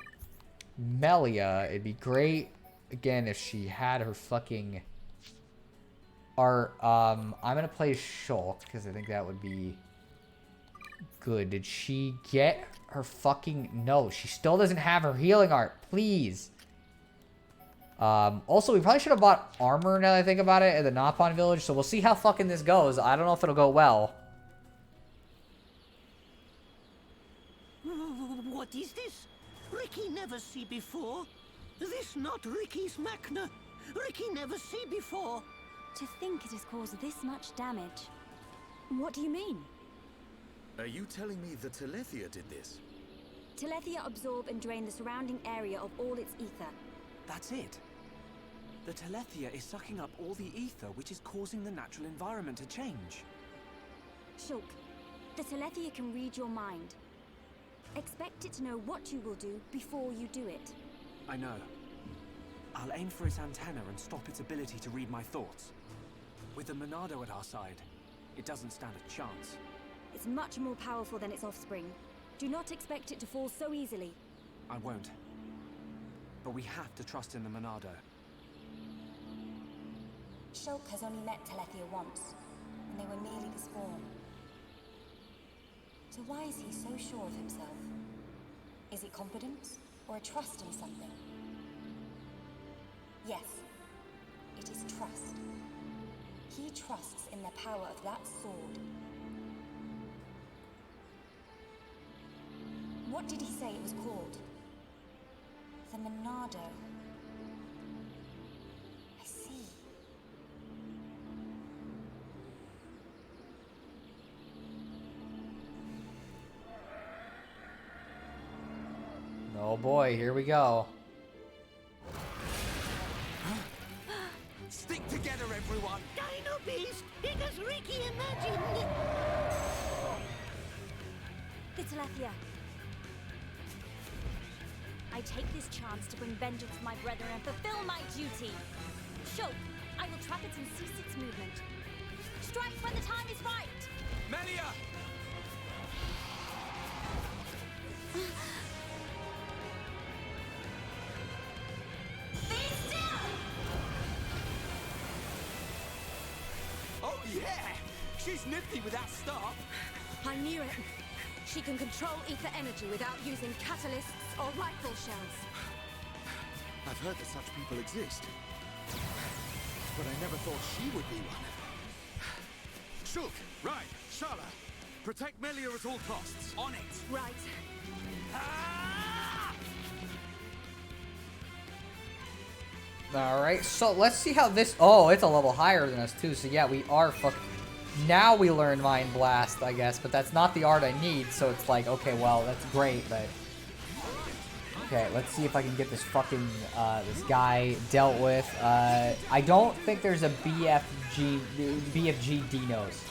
Melia. It'd be great, again, if she had her fucking... art. I'm gonna play Shulk because I think that would be good. Did she get her fucking... No, she still doesn't have her healing art. Please. Also, we probably should have bought armor now that I think about it at the Napon village, so we'll see how fucking this goes. I don't know if it'll go well. What is this? Ricky never see before. This not Ricky's Machna. Ricky never see before. To think it has caused this much damage. What do you mean? Are you telling me the Telethia did this? Telethia absorb and drain the surrounding area of all its ether. That's it. The Telethia is sucking up all the ether, which is causing the natural environment to change. Shulk, the Telethia can read your mind. Expect it to know what you will do before you do it. I know. I'll aim for its antenna and stop its ability to read my thoughts. With the Monado at our side, it doesn't stand a chance. It's much more powerful than its offspring. Do not expect it to fall so easily. I won't. But we have to trust in the Monado. Shulk has only met Telethia once, and they were merely the spawn. So why is he so sure of himself? Is it confidence, or a trust in something? Yes, it is trust. He trusts in the power of that sword. What did he say it was called? The Monado. I see. Oh boy, here we go. Stick together, everyone! Dino Beast, it is Ricky imagined. The Telethia. I take this chance to bring vengeance for my brethren and fulfill my duty. Shulk, I will trap it and cease its movement. Strike when the time is right. Melia! Be still! Oh yeah! She's nifty with that stop! I knew it. She can control ether energy without using catalysts or rifle shells. I've heard that such people exist. But I never thought she would be one. Shulk, right, Shala. Protect Melia at all costs. On it! Right. Alright, so let's see how this... Oh, it's a level higher than us, too. So, yeah, we are fucking... Now we learn Mind Blast, I guess. But that's not the art I need. So it's like, okay, well, that's great, but... Okay, let's see if I can get this fucking... this guy dealt with. I don't think there's a BFG Dinos.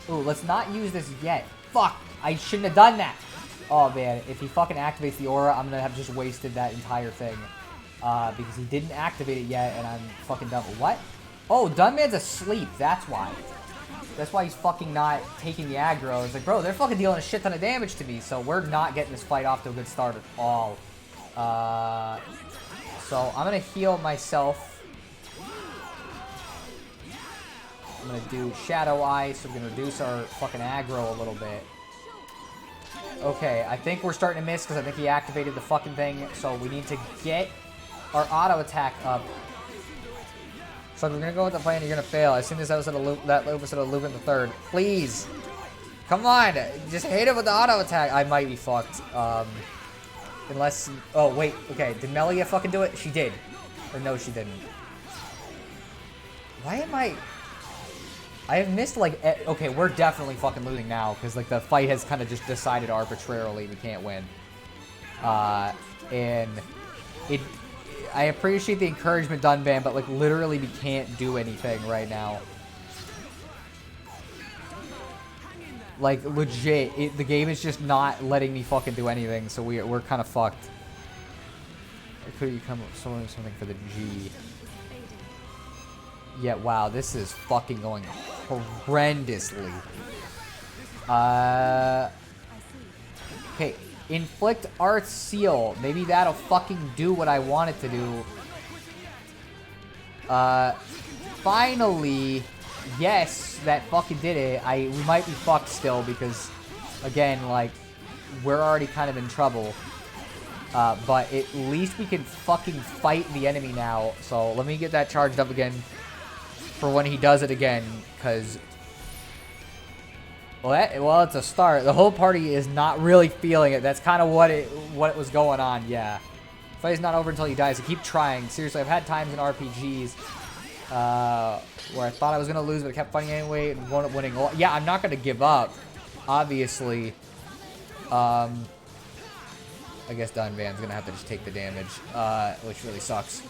Ooh, let's not use this yet. Fuck! I shouldn't have done that! Oh, man. If he fucking activates the aura, I'm gonna have just wasted that entire thing. Because he didn't activate it yet, and I'm fucking dumb. What? Oh, Dunman's asleep. That's why. That's why he's fucking not taking the aggro. It's like, bro, they're fucking dealing a shit ton of damage to me, so we're not getting this fight off to a good start at all. So I'm gonna heal myself. I'm gonna do Shadow Eye, so we're gonna reduce our fucking aggro a little bit. Okay, I think we're starting to miss because I think he activated the fucking thing, so we need to get our auto attack up. So if we're gonna go with the plan, you're gonna fail. As soon as that was at a loop, that was at a loop in the third. Please, come on, just hit it with the auto attack. I might be fucked. Unless, oh wait, okay, did Melia fucking do it? She did, or no, she didn't. Why am I have missed like, okay, we're definitely fucking losing now because like the fight has kind of just decided arbitrarily we can't win. And it. I appreciate the encouragement, Dunban, but like literally we can't do anything right now. Like legit, the game is just not letting me fucking do anything, so we're kind of fucked. Could you come up with something for the G? Yeah, wow, this is fucking going horrendously. Okay. Inflict Art Seal. Maybe that'll fucking do what I want it to do. Finally, yes, that fucking did it. We might be fucked still because, again, like, we're already kind of in trouble. But at least we can fucking fight the enemy now. So let me get that charged up again for when he does it again, because... Well, it's a start. The whole party is not really feeling it. That's kind of what was going on. Yeah, fight's not over until he dies. So keep trying. Seriously, I've had times in RPGs Where I thought I was going to lose, but I kept fighting anyway and wound up winning. Yeah, I'm not going to give up, obviously. I guess Dunvan's going to have to just take the damage, which really sucks.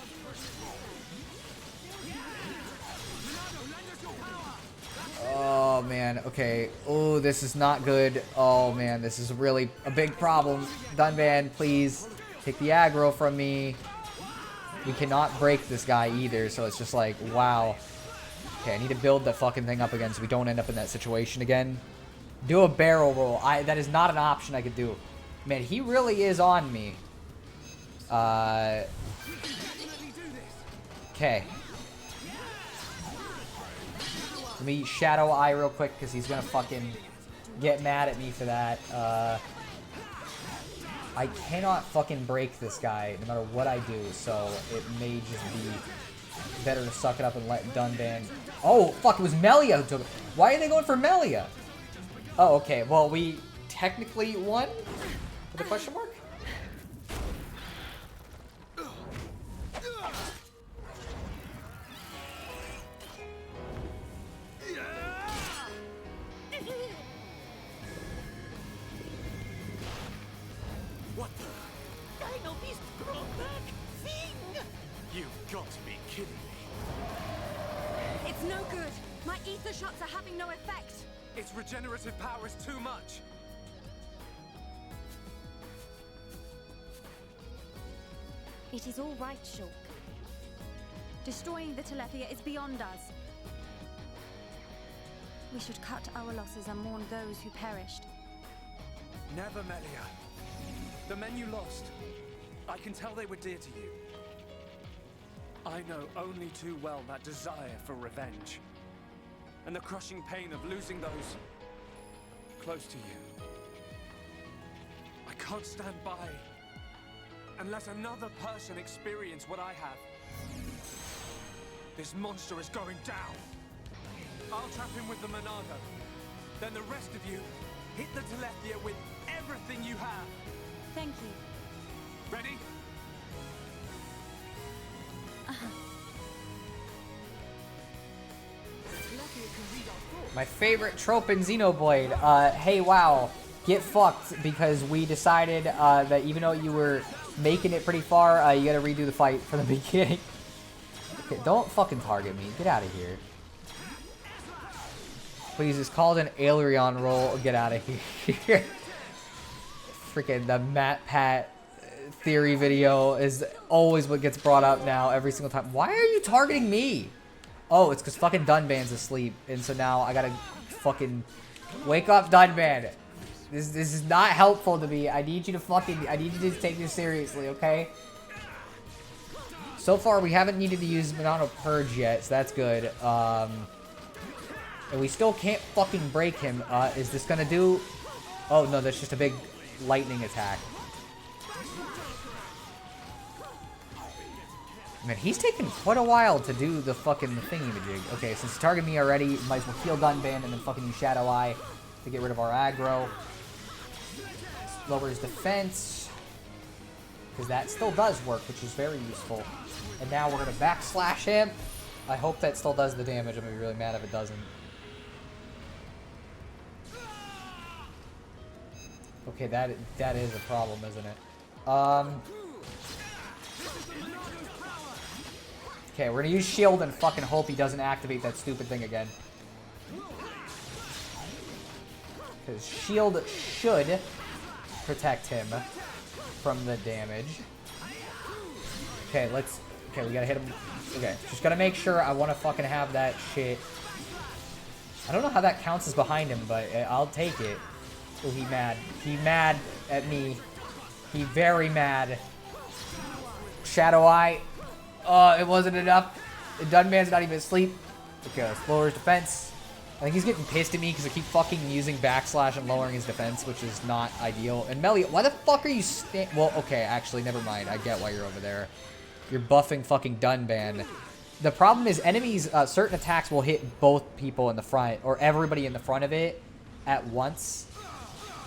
Oh, man. Okay. Oh, this is not good. Oh, man. This is really a big problem. Dunvan, please take the aggro from me. We cannot break this guy either, so it's just like, wow. Okay, I need to build the fucking thing up again so we don't end up in that situation again. Do a barrel roll. That is not an option I could do. Man, he really is on me. Okay. Let me Shadow Eye real quick, because he's going to fucking get mad at me for that. I cannot fucking break this guy, no matter what I do, so it may just be better to suck it up and let Dunban... Oh, fuck, it was Melia who took it. Why are they going for Melia? Oh, okay, well, we technically won? With a question mark? What the? Dino Beast brought back Thing! You've got to be kidding me. It's no good. My ether shots are having no effect. Its regenerative power is too much. It is all right, Shulk. Destroying the Telethia is beyond us. We should cut our losses and mourn those who perished. Never, Melia. The men you lost, I can tell they were dear to you. I know only too well that desire for revenge. And the crushing pain of losing those close to you. I can't stand by and let another person experience what I have. This monster is going down. I'll trap him with the Monado. Then the rest of you, hit the Telethia with everything you have. Thank you. Ready? My favorite trope in Xenoblade. Hey, wow. Get fucked, because we decided that even though you were making it pretty far, you gotta redo the fight from the beginning. Okay, don't fucking target me. Get out of here. Please, it's called an Aileron roll. Get out of here. Freaking the Matt Pat theory video is always what gets brought up now every single time. Why are you targeting me? Oh, it's because fucking Dunban's asleep, and so now I gotta fucking wake up Dunban. This is not helpful to me. I need you to take this seriously, okay? So far, we haven't needed to use Monado Purge yet, so that's good. And we still can't fucking break him. Is this gonna do... Oh, no, that's just a big lightning attack. Man, he's taken quite a while to do the fucking thingy-majig. Okay, since he targeted me already, might as well heal Dunban and then fucking use Shadow Eye to get rid of our aggro. Lowers defense, because that still does work, which is very useful. And now we're going to backslash him. I hope that still does the damage. I'm going to be really mad if it doesn't. Okay, that is a problem, isn't it? Okay, we're going to use shield and fucking hope he doesn't activate that stupid thing again. Because shield should protect him from the damage. Okay, okay, we gotta hit him. Okay, just gotta make sure. I want to fucking have that shit. I don't know how that counts as behind him, but I'll take it. Oh, he mad. He mad at me. He very mad. Shadow Eye. It wasn't enough. Dunban's not even asleep. Okay, let's lower his defense. I think he's getting pissed at me because I keep fucking using backslash and lowering his defense, which is not ideal. And Melia, why the fuck are you well, okay, actually, never mind. I get why you're over there. You're buffing fucking Dunban. The problem is enemies, certain attacks will hit both people in the front, or everybody in the front of it at once.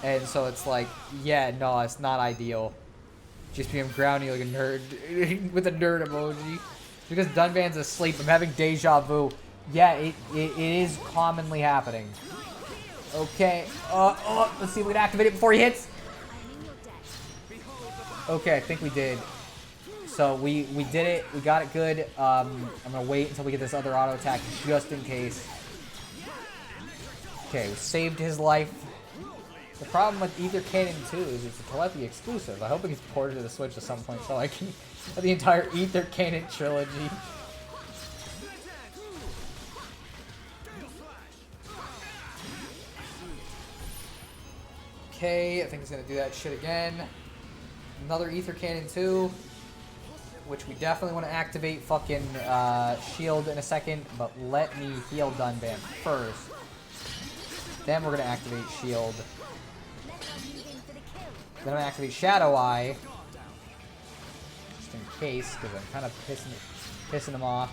And so it's like, yeah, no, it's not ideal. Just be grounding like a nerd with a nerd emoji. Because Dunban's asleep. I'm having deja vu. Yeah, it is commonly happening. Okay. Let's see if we can activate it before he hits. Okay, I think we did. So we did it. We got it good. I'm gonna wait until we get this other auto attack just in case. Okay, we saved his life. The problem with Ether Cannon 2 is it's a Telepathy exclusive. I hope it gets ported to the Switch at some point so I can have the entire Ether Cannon trilogy. Okay, I think he's gonna do that shit again. Another Ether Cannon 2, which we definitely want to activate fucking shield in a second, but let me heal Dunban first. Then we're gonna activate shield. Then I'm gonna activate Shadow Eye, just in case, because I'm kind of pissing him off.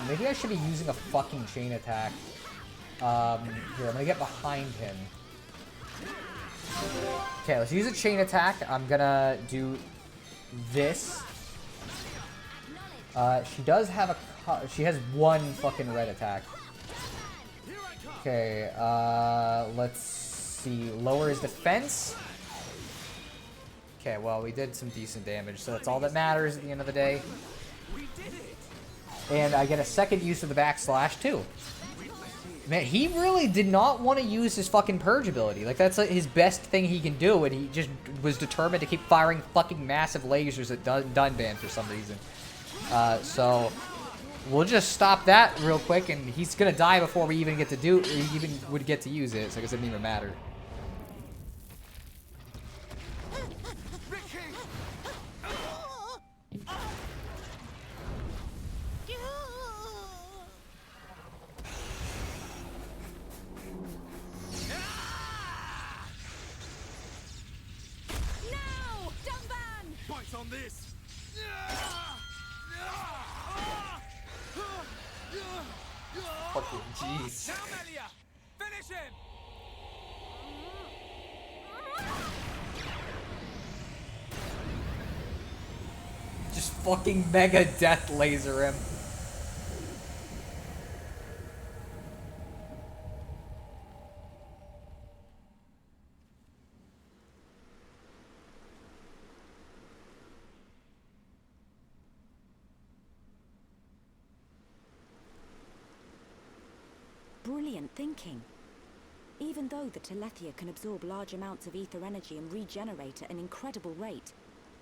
Maybe I should be using a fucking chain attack. Here, I'm gonna get behind him. Okay, let's use a chain attack. I'm gonna do this. She does have she has one fucking red attack. Okay, let's see. Lower his defense. Okay, well, we did some decent damage, so that's all that matters at the end of the day. And I get a second use of the backslash, too. Man, he really did not want to use his fucking purge ability. Like, that's like his best thing he can do, and he just was determined to keep firing fucking massive lasers at Dunban for some reason. So we'll just stop that real quick, and he's gonna die before we even get to would get to use it. So I guess it didn't even matter. On this. Fucking jeez. Now, Melia, finish him. Just fucking mega death laser him. Brilliant thinking. Even though the Telethia can absorb large amounts of ether energy and regenerate at an incredible rate,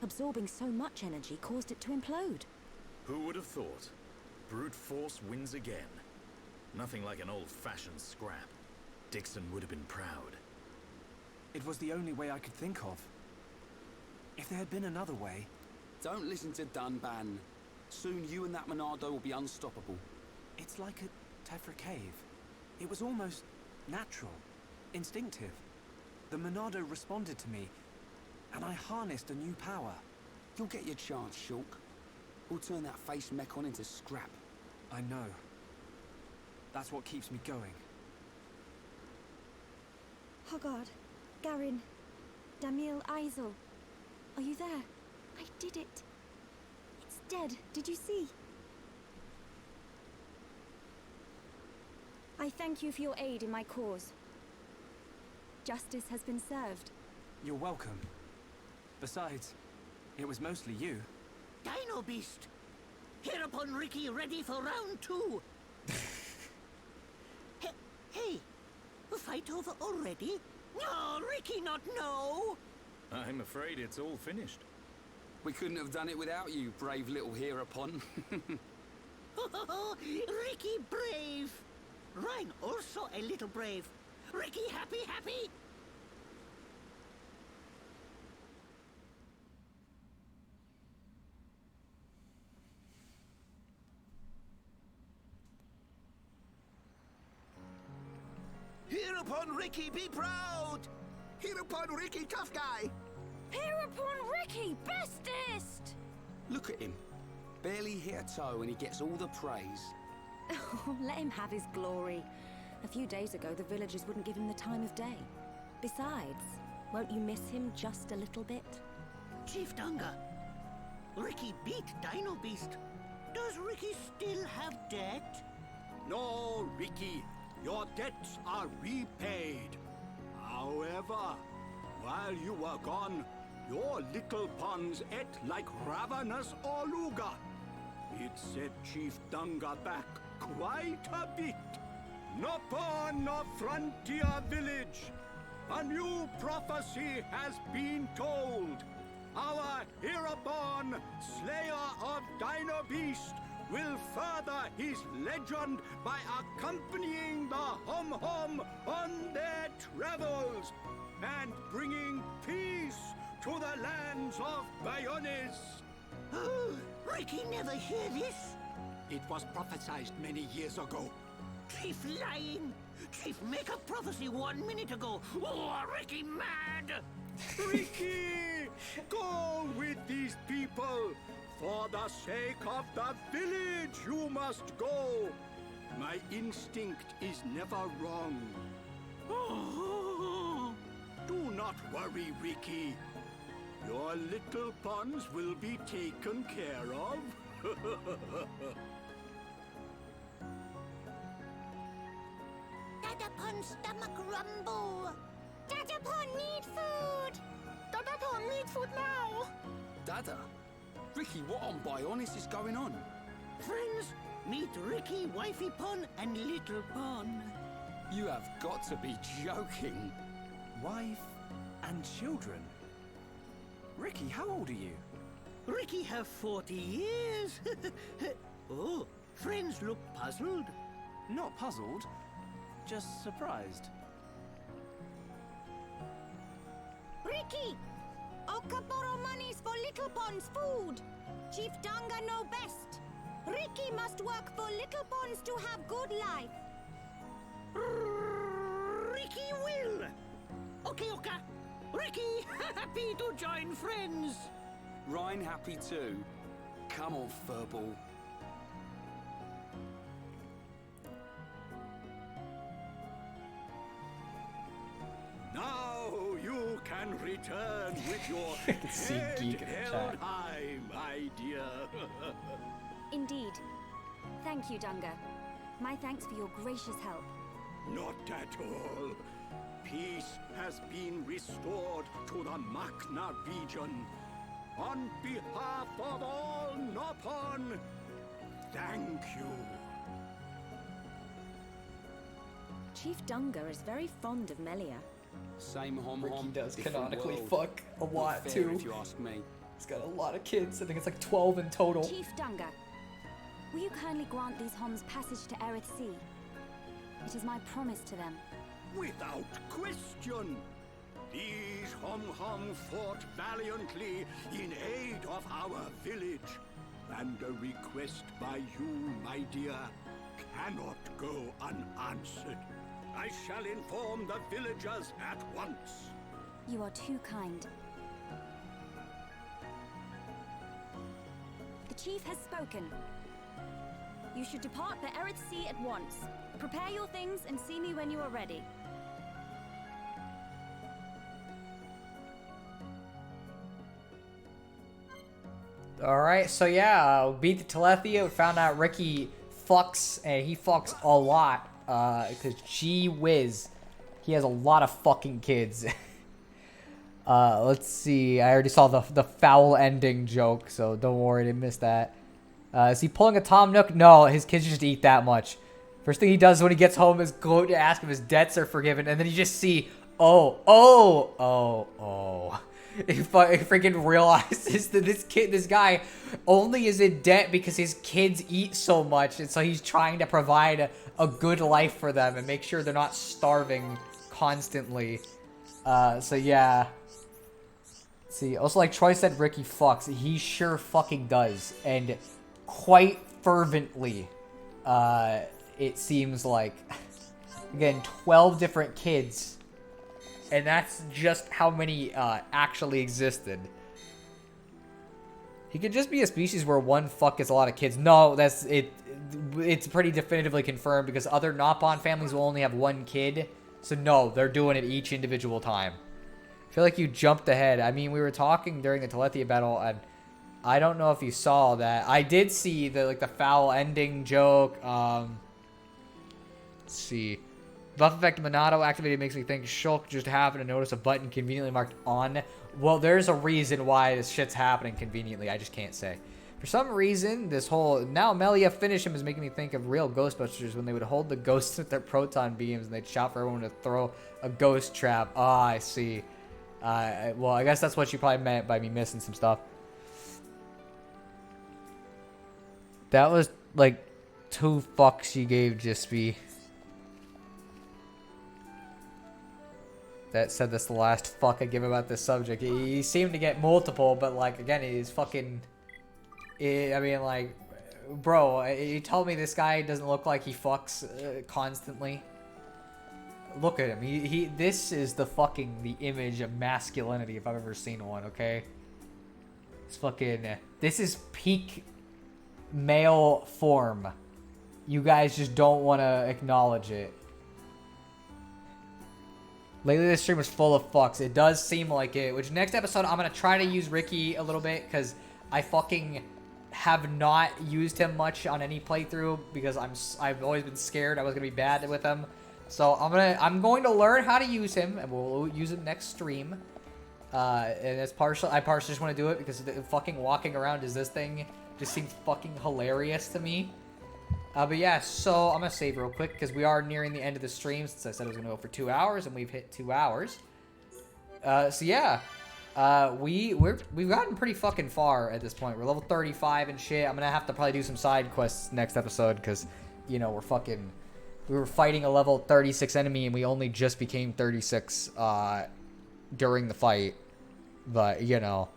absorbing so much energy caused it to implode. Who would have thought? Brute force wins again. Nothing like an old-fashioned scrap. Dixon would have been proud. It was the only way I could think of. If there had been another way... Don't listen to Dunban. Soon you and that Monado will be unstoppable. It's like a Tephra cave. It was almost natural, instinctive. The Monado responded to me, and I harnessed a new power. You'll get your chance, Shulk. We'll turn that face Mechon into scrap. I know. That's what keeps me going. Hoggard, Garin, Damil Isel. Are you there? I did it. It's dead. Did you see? I thank you for your aid in my cause. Justice has been served. You're welcome. Besides, it was mostly you. Dino Beast! Hereupon Ricky ready for round 2. Hey, fight over already? No, Ricky not no! I'm afraid it's all finished. We couldn't have done it without you, brave little Hereupon. Ricky brave! Rhine also a little brave. Ricky happy? Hereupon Ricky, be proud! Hereupon Ricky, tough guy! Hereupon Ricky, bestest! Look at him. Barely hit a toe and he gets all the praise. Oh, let him have his glory. A few days ago, the villagers wouldn't give him the time of day. Besides, won't you miss him just a little bit? Chief Dunga, Ricky beat Dino Beast. Does Ricky still have debt? No, Ricky, your debts are repaid. However, while you were gone, your little pawns ate like ravenous Oluga. It set Chief Dunga back quite a bit. No pawn, no frontier village. A new prophecy has been told. Our hereupon slayer of Dino Beast will further his legend by accompanying the Hom-Hom on their travels and bringing peace to the lands of Bayonis. Oh, Ricky never hear this. It was prophesied many years ago. Chief lying. Chief make a prophecy 1 minute ago. Oh, Ricky mad. Ricky, go with these people. For the sake of the village, you must go. My instinct is never wrong. Oh. Do not worry, Ricky. Your little pawns will be taken care of. Dadapon stomach rumble. Dadapon need food. Dadapon need food now. Dada? Ricky, what on Bionis is going on? Friends, meet Ricky, Wifey Pon, and Little Pon. You have got to be joking. Wife and children. Ricky, how old are you? Ricky have 40 years. Oh, friends look puzzled. Not puzzled, just surprised. Ricky! Oka borrow monies for Little Pond's food. Chief Dunga know best. Ricky must work for Little Ponds to have good life. Ricky will. Okay, Oka. Ricky, happy to join friends. Ryan happy too. Come on, furball. Now you can return with your can see head Geek in the held chat. high, my dear. Indeed. Thank you, Dunga. My thanks for your gracious help. Not at all. Peace has been restored to the Makna region. On behalf of all Nopon, thank you. Chief Dunga is very fond of Melia. Same hom Ricky hom. does different canonically world. fuck a lot Not fair, too. if you ask me. He's got a lot of kids. I think it's like 12 in total. Chief Dunga, will you kindly grant these Homs passage to Erith Sea? It is my promise to them. Without question. These Hom-Hom fought valiantly in aid of our village. And a request by you, my dear, cannot go unanswered. I shall inform the villagers at once. You are too kind. The chief has spoken. You should depart for Erith Sea at once. Prepare your things and see me when you are ready. Alright, so yeah, beat the Telethia. We found out Ricky fucks, and he fucks a lot. Because gee whiz, he has a lot of fucking kids. Let's see. I already saw the foul ending joke, so don't worry, I didn't miss that. Is he pulling a Tom Nook? No, his kids just eat that much. First thing he does when he gets home is go to ask if his debts are forgiven, and then you just see, oh. He freaking realizes that this guy only is in debt because his kids eat so much, and so he's trying to provide a good life for them and make sure they're not starving constantly. So yeah. Let's see, also like Troy said, Ricky fucks. He sure fucking does, and quite fervently. It seems like, again, 12 different kids. And that's just how many actually existed. He could just be a species where one fuck gets a lot of kids. No, that's it. It's pretty definitively confirmed because other Nopon families will only have one kid. So no, they're doing it each individual time. I feel like you jumped ahead. I mean, we were talking during the Telethia battle, and I don't know if you saw that. I did see the like the foul ending joke. Let's see. Buff effect Monado activated makes me think Shulk just happened to notice a button conveniently marked on. Well, there's a reason why this shit's happening conveniently. I just can't say. For some reason, this whole now Melia finish him is making me think of real Ghostbusters when they would hold the ghosts with their proton beams and they'd shout for everyone to throw a ghost trap. Ah, I see. Well, I guess that's what you probably meant by me missing some stuff. That was like 2 fucks you gave Jispy. That said that's the last fuck I give about this subject. He seemed to get multiple, but like again, he's fucking. I mean, like, bro, you tell me this guy doesn't look like he fucks constantly. Look at him. This is the image of masculinity if I've ever seen one. Okay. It's fucking. This is peak male form. You guys just don't want to acknowledge it. Lately, this stream was full of fucks. It does seem like it. Which next episode, I'm gonna try to use Ricky a little bit because I fucking have not used him much on any playthrough because I've always been scared I was gonna be bad with him. So I'm going to learn how to use him, and we'll use him next stream. And it's partial. I partially just want to do it because the fucking walking around as this thing just seems fucking hilarious to me. But yeah, so I'm gonna save real quick because we are nearing the end of the stream since I said I was gonna go for 2 hours and we've hit 2 hours. So yeah, we've gotten pretty fucking far at this point. We're level 35 and shit. I'm gonna have to probably do some side quests next episode because you know we were fighting a level 36 enemy and we only just became 36 during the fight. But you know.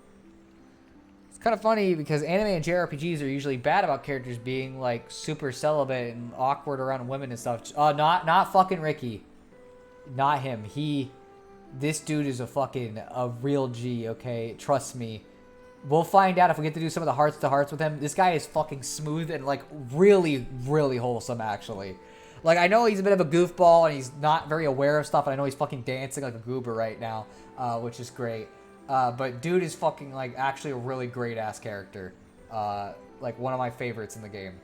Kind of funny because anime and JRPGs are usually bad about characters being like super celibate and awkward around women and stuff. Not fucking Ricky. Not him. This dude is a real G, okay? Trust me. We'll find out if we get to do some of the hearts to hearts with him. This guy is fucking smooth and like really, really wholesome actually. Like I know he's a bit of a goofball and he's not very aware of stuff and I know he's fucking dancing like a goober right now, which is great. But dude is fucking, like, actually a really great-ass character. Like, one of my favorites in the game.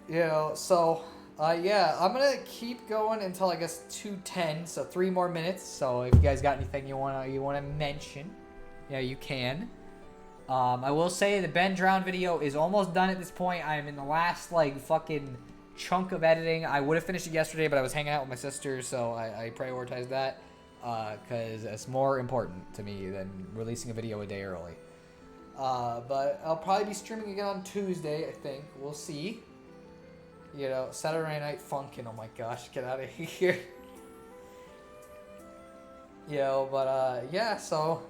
You know, so, yeah, I'm gonna keep going until, I guess, 2:10, so 3 more minutes. So if you guys got anything you wanna mention, yeah, you can. I will say the Ben Drown video is almost done at this point. I'm in the last, like, fucking chunk of editing. I would have finished it yesterday, but I was hanging out with my sister, so I prioritized that. Because it's more important to me than releasing a video a day early. But I'll probably be streaming again on Tuesday, I think. We'll see. You know, Saturday Night Funkin', oh my gosh, get out of here. You know, but yeah, so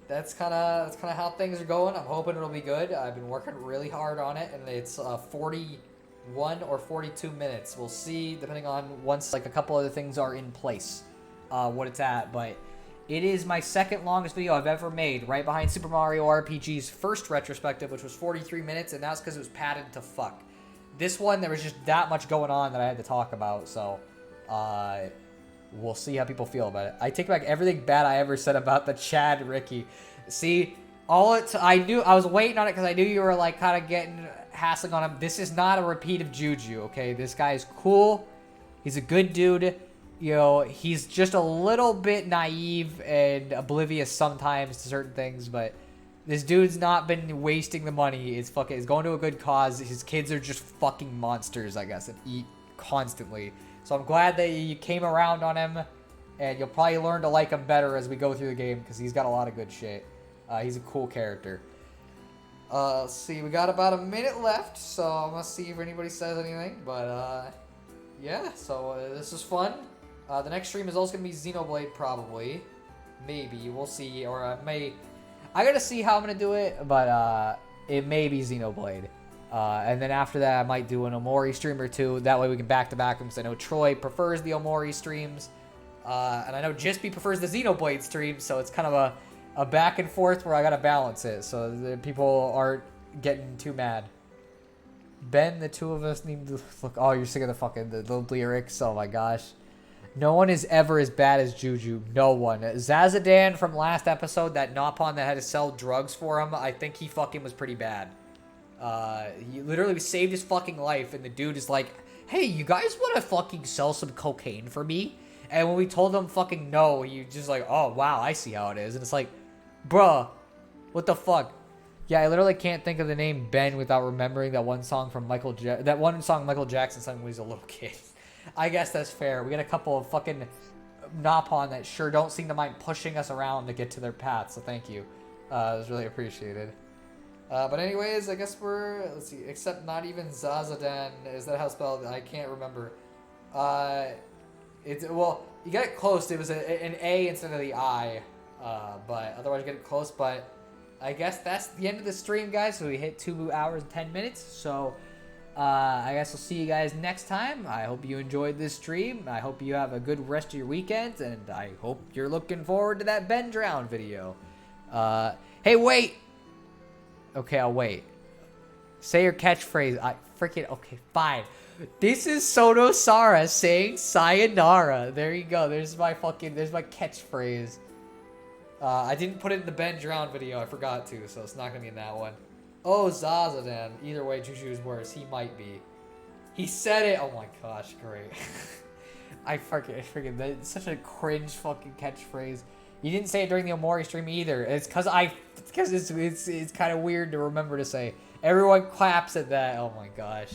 that's kind of how things are going. I'm hoping it'll be good. I've been working really hard on it, and it's 41 or 42 minutes. We'll see, depending on once like a couple other things are in place. What it's at, but it is my second longest video I've ever made, right behind Super Mario RPG's first retrospective, which was 43 minutes, and that's because it was padded to fuck. This one, there was just that much going on that I had to talk about, so we'll see how people feel about it. I take back everything bad I ever said about the Chad Ricky. See, I was waiting on it because I knew you were like kind of getting hassling on him. This is not a repeat of Juju, okay? This guy is cool. He's a good dude. You know, he's just a little bit naive and oblivious sometimes to certain things, but this dude's not been wasting the money. He's going to a good cause. His kids are just fucking monsters, I guess, and eat constantly. So I'm glad that you came around on him, and you'll probably learn to like him better as we go through the game, because he's got a lot of good shit. He's a cool character. Let's see, we got about a minute left, so I'm going to see if anybody says anything, but yeah, so this is fun. The next stream is also going to be Xenoblade, probably. Maybe. We'll see. Or I gotta see how I'm going to do it, but it may be Xenoblade. And then after that, I might do an Omori stream or two. That way we can back-to-back them, because I know Troy prefers the Omori streams. And I know Jispy prefers the Xenoblade streams, so it's kind of a back and forth where I got to balance it, so that people aren't getting too mad. Ben, the two of us need to look... Oh, you're sick of the lyrics? Oh my gosh. No one is ever as bad as Juju. No one. Zazadan from last episode, that Napon that had to sell drugs for him, I think he fucking was pretty bad. He literally saved his fucking life, and the dude is like, hey, you guys want to fucking sell some cocaine for me? And when we told him fucking no, he just like, oh, wow, I see how it is. And it's like, bruh, what the fuck? Yeah, I literally can't think of the name Ben without remembering that one song from Michael Jackson sang when he was a little kid. I guess that's fair. We got a couple of fucking Napon that sure don't seem to mind pushing us around to get to their path, so thank you. It was really appreciated. But anyways, I guess let's see, except not even Zazadan. Is that how it's spelled? I can't remember. Well, you got it close. It was an A instead of the I. But otherwise you get it close. But I guess that's the end of the stream, guys. So we hit 2 hours and 10 minutes. So I guess I'll see you guys next time. I hope you enjoyed this stream. I hope you have a good rest of your weekend. And I hope you're looking forward to that Ben Drown video. Hey, wait! Okay, I'll wait. Say your catchphrase. Okay, fine. This is Sono Sara saying sayonara. There you go. There's my catchphrase. I didn't put it in the Ben Drown video. I forgot to, so it's not going to be in that one. Oh, Zazadan. Either way, Juju's worse. He might be. He said it. Oh my gosh, great. I forget. That's such a cringe fucking catchphrase. You didn't say it during the Omori stream either. It's because it's kind of weird to remember to say. Everyone claps at that. Oh my gosh.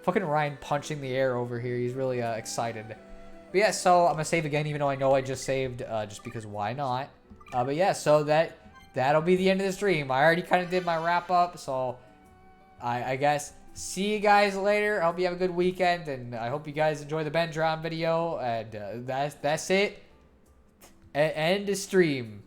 Fucking Ryan punching the air over here. He's really excited. But yeah, so I'm gonna save again, even though I know I just saved, just because why not? But yeah, so that'll be the end of the stream. I already kind of did my wrap up, so I guess see you guys later. I hope you have a good weekend, and I hope you guys enjoy the Ben Drown video. And that's it. End the stream.